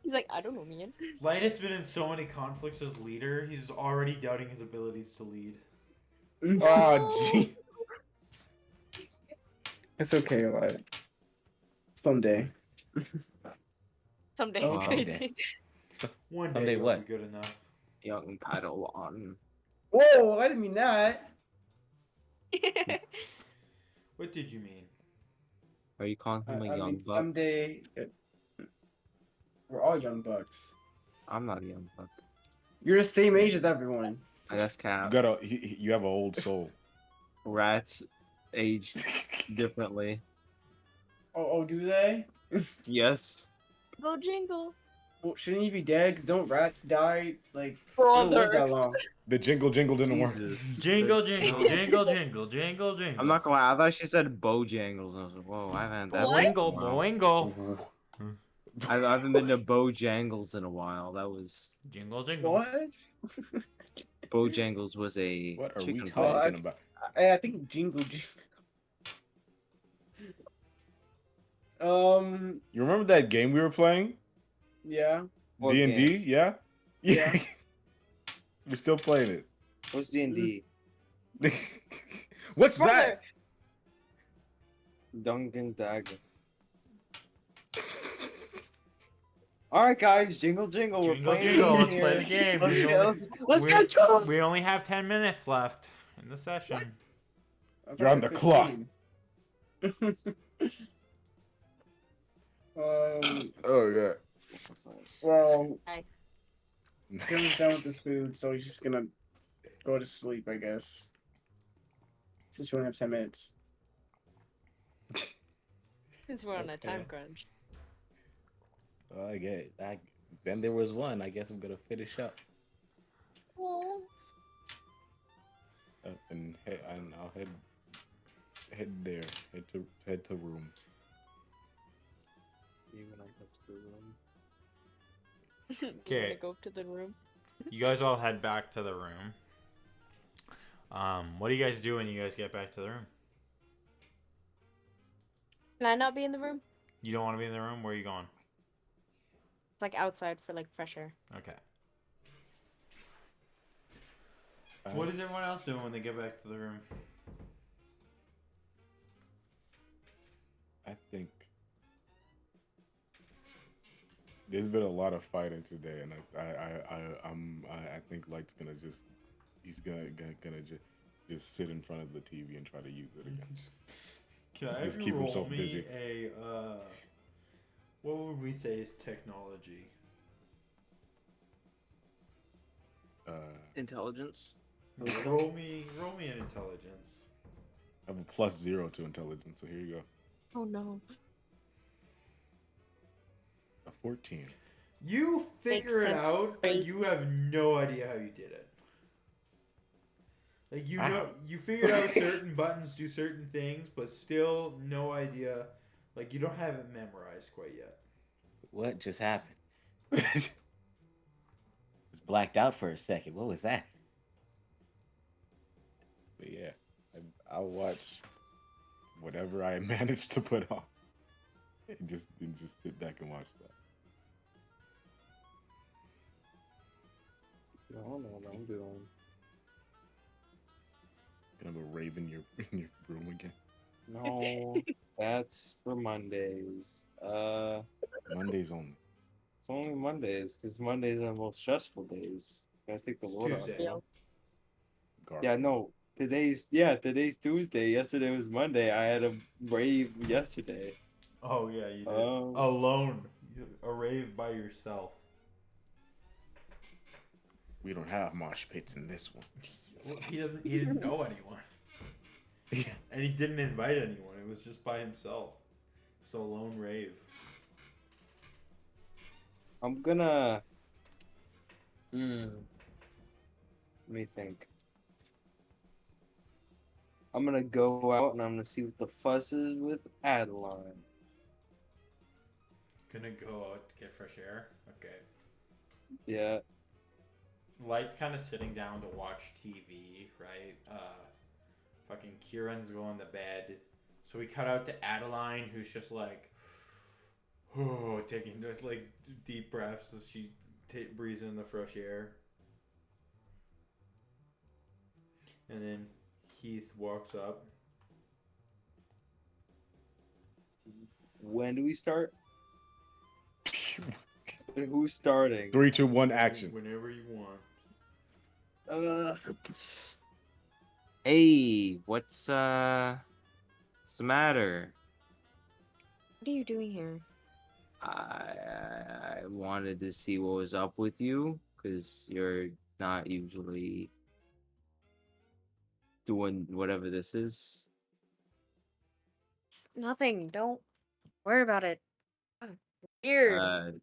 He's like, I don't know, man. Light has been in so many conflicts as leader. He's already doubting his abilities to lead. Oh gee. It's okay, like someday. Some days Oh, crazy. One day Someday you'll what? be good enough. Young Padawan. Whoa, I didn't mean that. What did you mean? Are you calling him a I young mean, buck? someday we're all young bucks. I'm not a young buck. You're the same age as everyone. That's You cap. you have an old soul. Rats age differently. Oh, do they? Yes. Go jingle. Well, shouldn't he be dead? 'Cause don't rats die like they don't live that long? The jingle didn't work. Jesus. Jingle, jingle, No. jingle, jingle, jingle, jingle. I'm not gonna lie. I thought she said Bojangles. I was like, whoa, I haven't had that. What? in a Boingle, while. boingle. I haven't been to Bojangles in a while. That was Jingle, jingle. What? Bojangles was a What are we chicken talking place. about? I think jingle. You remember that game we were playing? Yeah. What D&D? game? Yeah? Yeah. We're still playing it. What's D&D? What's Brother. Duncan Dagger. All right, guys, jingle, jingle. We're Jingle, playing jingle. a Let's game play here. the game. Let's We get, only- let's we- get to it. We only have 10 minutes left in the session. You're on the clock. Oh, yeah. Well, Nice. Kieran's done with his food, so he's just gonna go to sleep, I guess. Since we only have 10 minutes. Since we're on a time Okay. crunch. Well, then there was one. I guess I'm gonna finish up. Oh. And I'll head there. Head to room. Okay. Gonna go to the room. You guys all head back to the room. What do you guys do when you guys get back to the room? Can I not be in the room? You don't want to be in the room? Where are you going? It's like outside for like fresh air. Okay. What is everyone else doing when they get back to the room? I think there's been a lot of fighting today, and I think Light's gonna just sit in front of the TV and try to use it again. Can I Just keep roll himself me busy. a what would we say is technology? Intelligence. roll me an intelligence. I have a +0 to intelligence, so here you go. Oh no. A 14. You figure it sense. out, but you have no idea how you did it. Like you know, you figured out certain buttons do certain things, but still no idea. Like you don't have it memorized quite yet. What just happened? It's blacked out for a second. What was that? But yeah, I'll watch whatever I manage to put on, and just sit back and watch that. No, I'm doing. Gonna go rave in your room again. No, that's for Mondays. Mondays only. It's only Mondays because Mondays are the most stressful days. Gotta take the load off. Tuesday. You know? Garbage. Yeah, no. Today's Tuesday. Yesterday was Monday. I had a rave yesterday. Oh yeah, you did. Oh. Alone, a rave by yourself. We don't have mosh pits in this one. He didn't know anyone, and he didn't invite anyone. It was just by himself. It's a lone rave. I'm gonna. Let me think. I'm gonna go out and I'm gonna see what the fuss is with Adaline. Gonna go out to get fresh air. Okay. Yeah. Light's kind of sitting down to watch TV, right? Fucking Kieran's going to bed. So we cut out to Adaline, who's just like, taking like deep breaths as she breathes in the fresh air. And then Heath walks up. When do we start? Who's starting? 3, 2, 1, action. Whenever you want. Hey, what's the matter? What are you doing here? I wanted to see what was up with you, because you're not usually doing whatever this is. It's nothing. Don't worry about it. Oh, weird.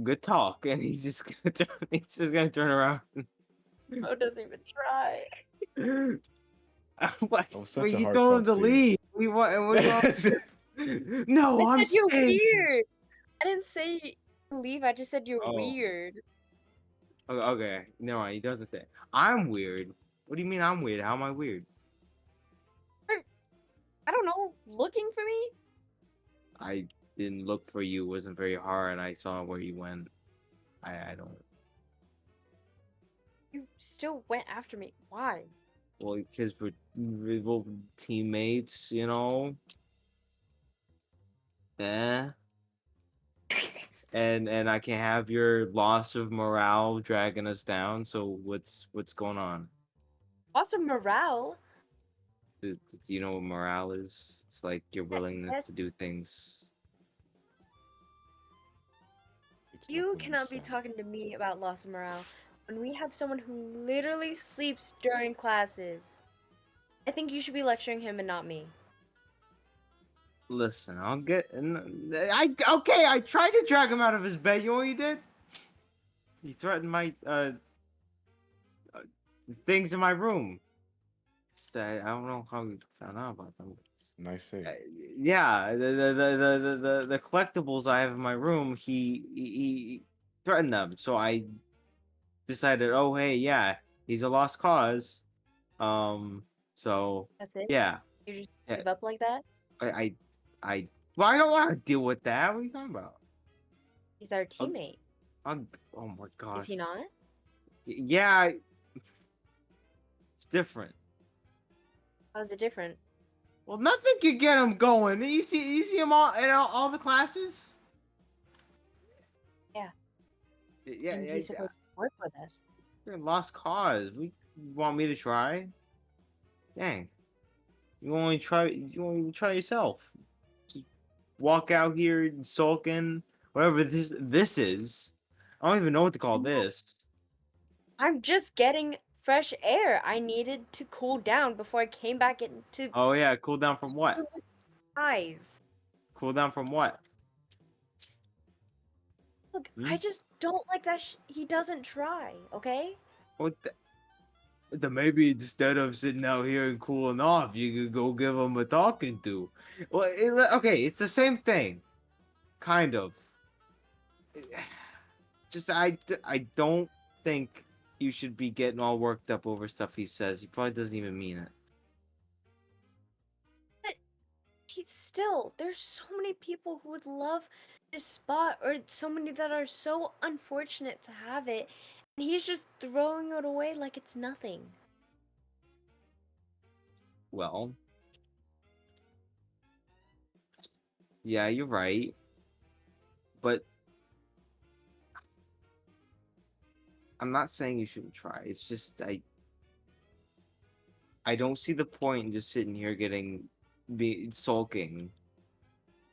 Good talk, and he's just gonna turn around. Oh, doesn't even try. What? That was such Wait, a you heartfelt told him to scene. leave. We want. No, I I'm said you're staying. weird. I didn't say leave. I just said you're Oh. weird. Okay, no, he doesn't say. I'm weird. What do you mean I'm weird? How am I weird? I don't know. Looking for me? I didn't look for you. It wasn't very hard, and I saw where you went. I don't. You still went after me. Why? Well, because we're both teammates, you know. Eh. And I can't have your loss of morale dragging us down. So what's going on? Loss of morale? Do you know what morale is? It's like your willingness Yes. to do things. You cannot be talking to me about loss of morale when we have someone who literally sleeps during classes. I think you should be lecturing him and not me. Listen, I'll get. Okay. I tried to drag him out of his bed. You know what he did? He threatened my things in my room. I don't know how you found out about them. Nice save. Yeah, the collectibles I have in my room. He threatened them, so I decided. Oh hey, yeah, he's a lost cause. So That's it? yeah, You just Yeah. give up like that? Well, I don't want to deal with that. What are you talking about? He's our teammate. Oh my god. Is he not? Yeah, it's different. How's it different? Well, nothing can get him going. You see him all in all the classes. Yeah. Yeah, And he's supposed to work with us. You're a lost cause. You want me to try? Dang. You want to try yourself. Just walk out here sulking, whatever this is. I don't even know what to call this. I'm just getting fresh air. I needed to cool down before I came back into Oh yeah, cool down from what? eyes. Cool down from what? Look, I just don't like that he doesn't try, okay? What the maybe instead of sitting out here and cooling off, you could go give him a talking to. Well, okay, it's the same thing, kind of. Just I don't think you should be getting all worked up over stuff he says. He probably doesn't even mean it. But there's so many people who would love this spot, or so many that are so unfortunate to have it, and he's just throwing it away like it's nothing. Well, yeah, you're right. But I'm not saying you shouldn't try. It's just I don't see the point in just sitting here sulking.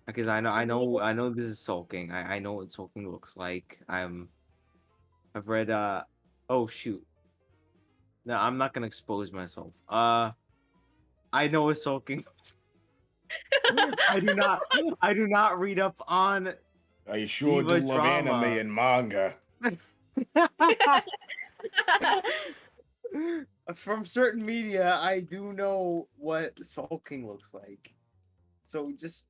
Because I know this is sulking. I know what sulking looks like. I've read oh shoot. No, I'm not gonna expose myself. I know what sulking. I do not read up on. I sure do diva love anime drama. and manga. From certain media, I do know what sulking looks like. So just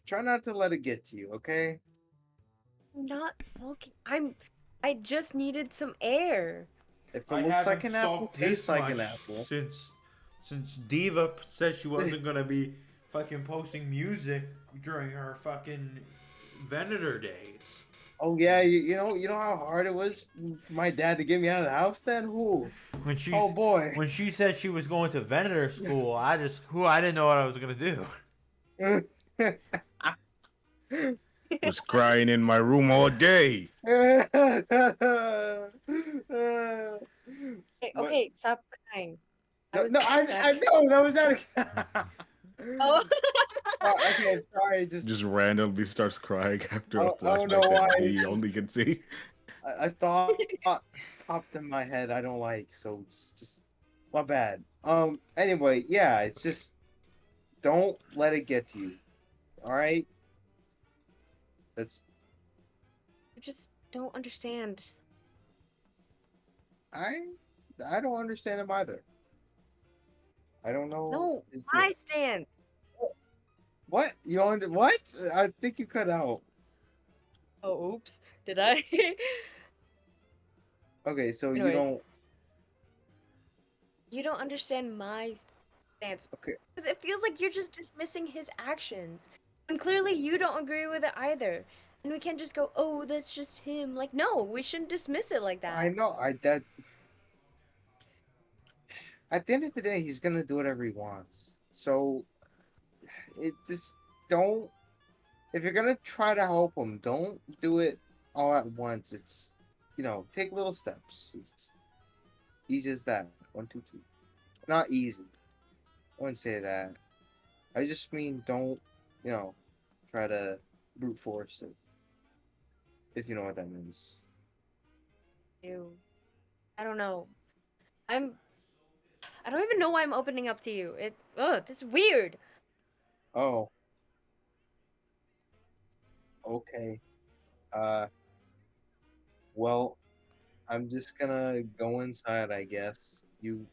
try not to let it get to you, okay? Not sulking. I just needed some air. If it looks like an apple, tastes like an apple. Since Diva said she wasn't gonna be fucking posting music during her fucking Venator days. Oh yeah, you know how hard it was for my dad to get me out of the house then? Who? Oh boy. When she said she was going to Venator School, I didn't know what I was gonna do. Was crying in my room all day. Okay, stop crying. No, was no, I sad. know that was out of. Oh. Okay, sorry. Just randomly starts crying after a I don't know flashback why, that it's he just- only can see. I thought popped in my head. I don't like, so it's just my bad. Anyway, yeah, it's just don't let it get to you. All right. That's I just don't understand. I don't understand him either. I don't know. No, his my deal. stance. What you on? What? I think you cut out. Oh, oops. Did I? Okay, so you Anyways. don't. You don't understand my stance. Okay. Because it feels like you're just dismissing his actions. And clearly you don't agree with it either. And we can't just go, oh, that's just him. Like, no, we shouldn't dismiss it like that. I know. That. At the end of the day, he's gonna do whatever he wants. So, it just don't. If you're gonna try to help him, don't do it all at once. It's, take little steps. It's easy as that. 1, 2, 3. Not easy. I wouldn't say that. I just mean don't, try to brute force it. If you know what that means. Ew. I don't know. I don't even know why I'm opening up to you. This is weird. Oh. Okay. Well, I'm just gonna go inside, I guess. You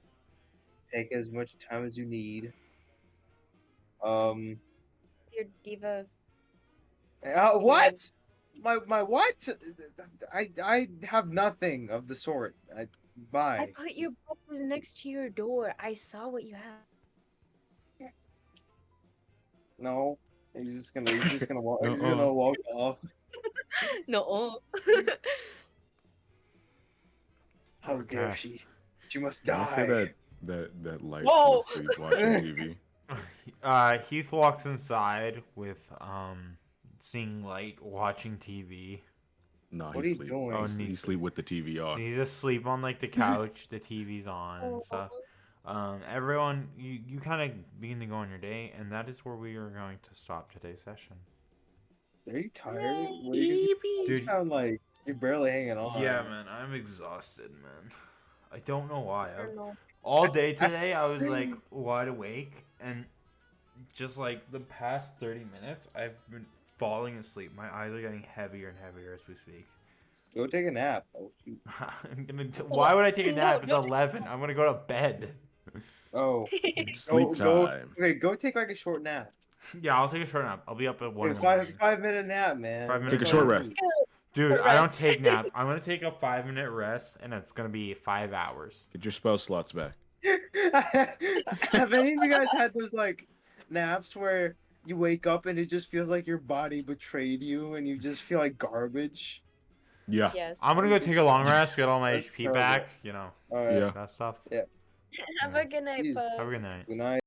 take as much time as you need. Your diva. What? My what? I have nothing of the sort. Bye. I put your boxes next to your door. I saw what you had. No. He's just gonna walk. He's Uh-uh. gonna walk off. No. How dare Okay. she? She must Can I say die. that light Whoa! fell asleep watching TV? Heath walks inside with seeing Light watching TV. No, What he are you sleep. doing? Oh, He sleep with the TV on. He's asleep on like the couch. The TV's on and stuff. Everyone, you kind of begin to go on your day, and that is where we are going to stop today's session. Are you tired? You Dude, sound like you're barely hanging on. yeah, man, I'm exhausted, man. I don't know why. Eternal. All day today, I was like wide awake, and just like the past 30 minutes, I've been falling asleep. My eyes are getting heavier and heavier as we speak. Go take a nap. Oh, shoot. Why would I take a No, nap? It's don't. 11. I'm gonna go to bed. Oh. Sleep time. Okay, go take like a short nap. Yeah, I'll take a short nap. I'll be up at 1 in Okay, the morning. 5 minute nap, man. 5 minutes. Take a short rest. Dude, Short I don't rest. take nap. I'm gonna take a 5-minute rest, and it's gonna be 5 hours. Get your spell slots back. Have any of you guys had those like naps where you wake up and it just feels like your body betrayed you and you just feel like garbage? Yeah. Yes. I'm gonna go take a long rest, get all my That's HP terrible. back, you know, All right. Yeah. that stuff. Have a good night, Jeez. bud. Have a good night. Good night.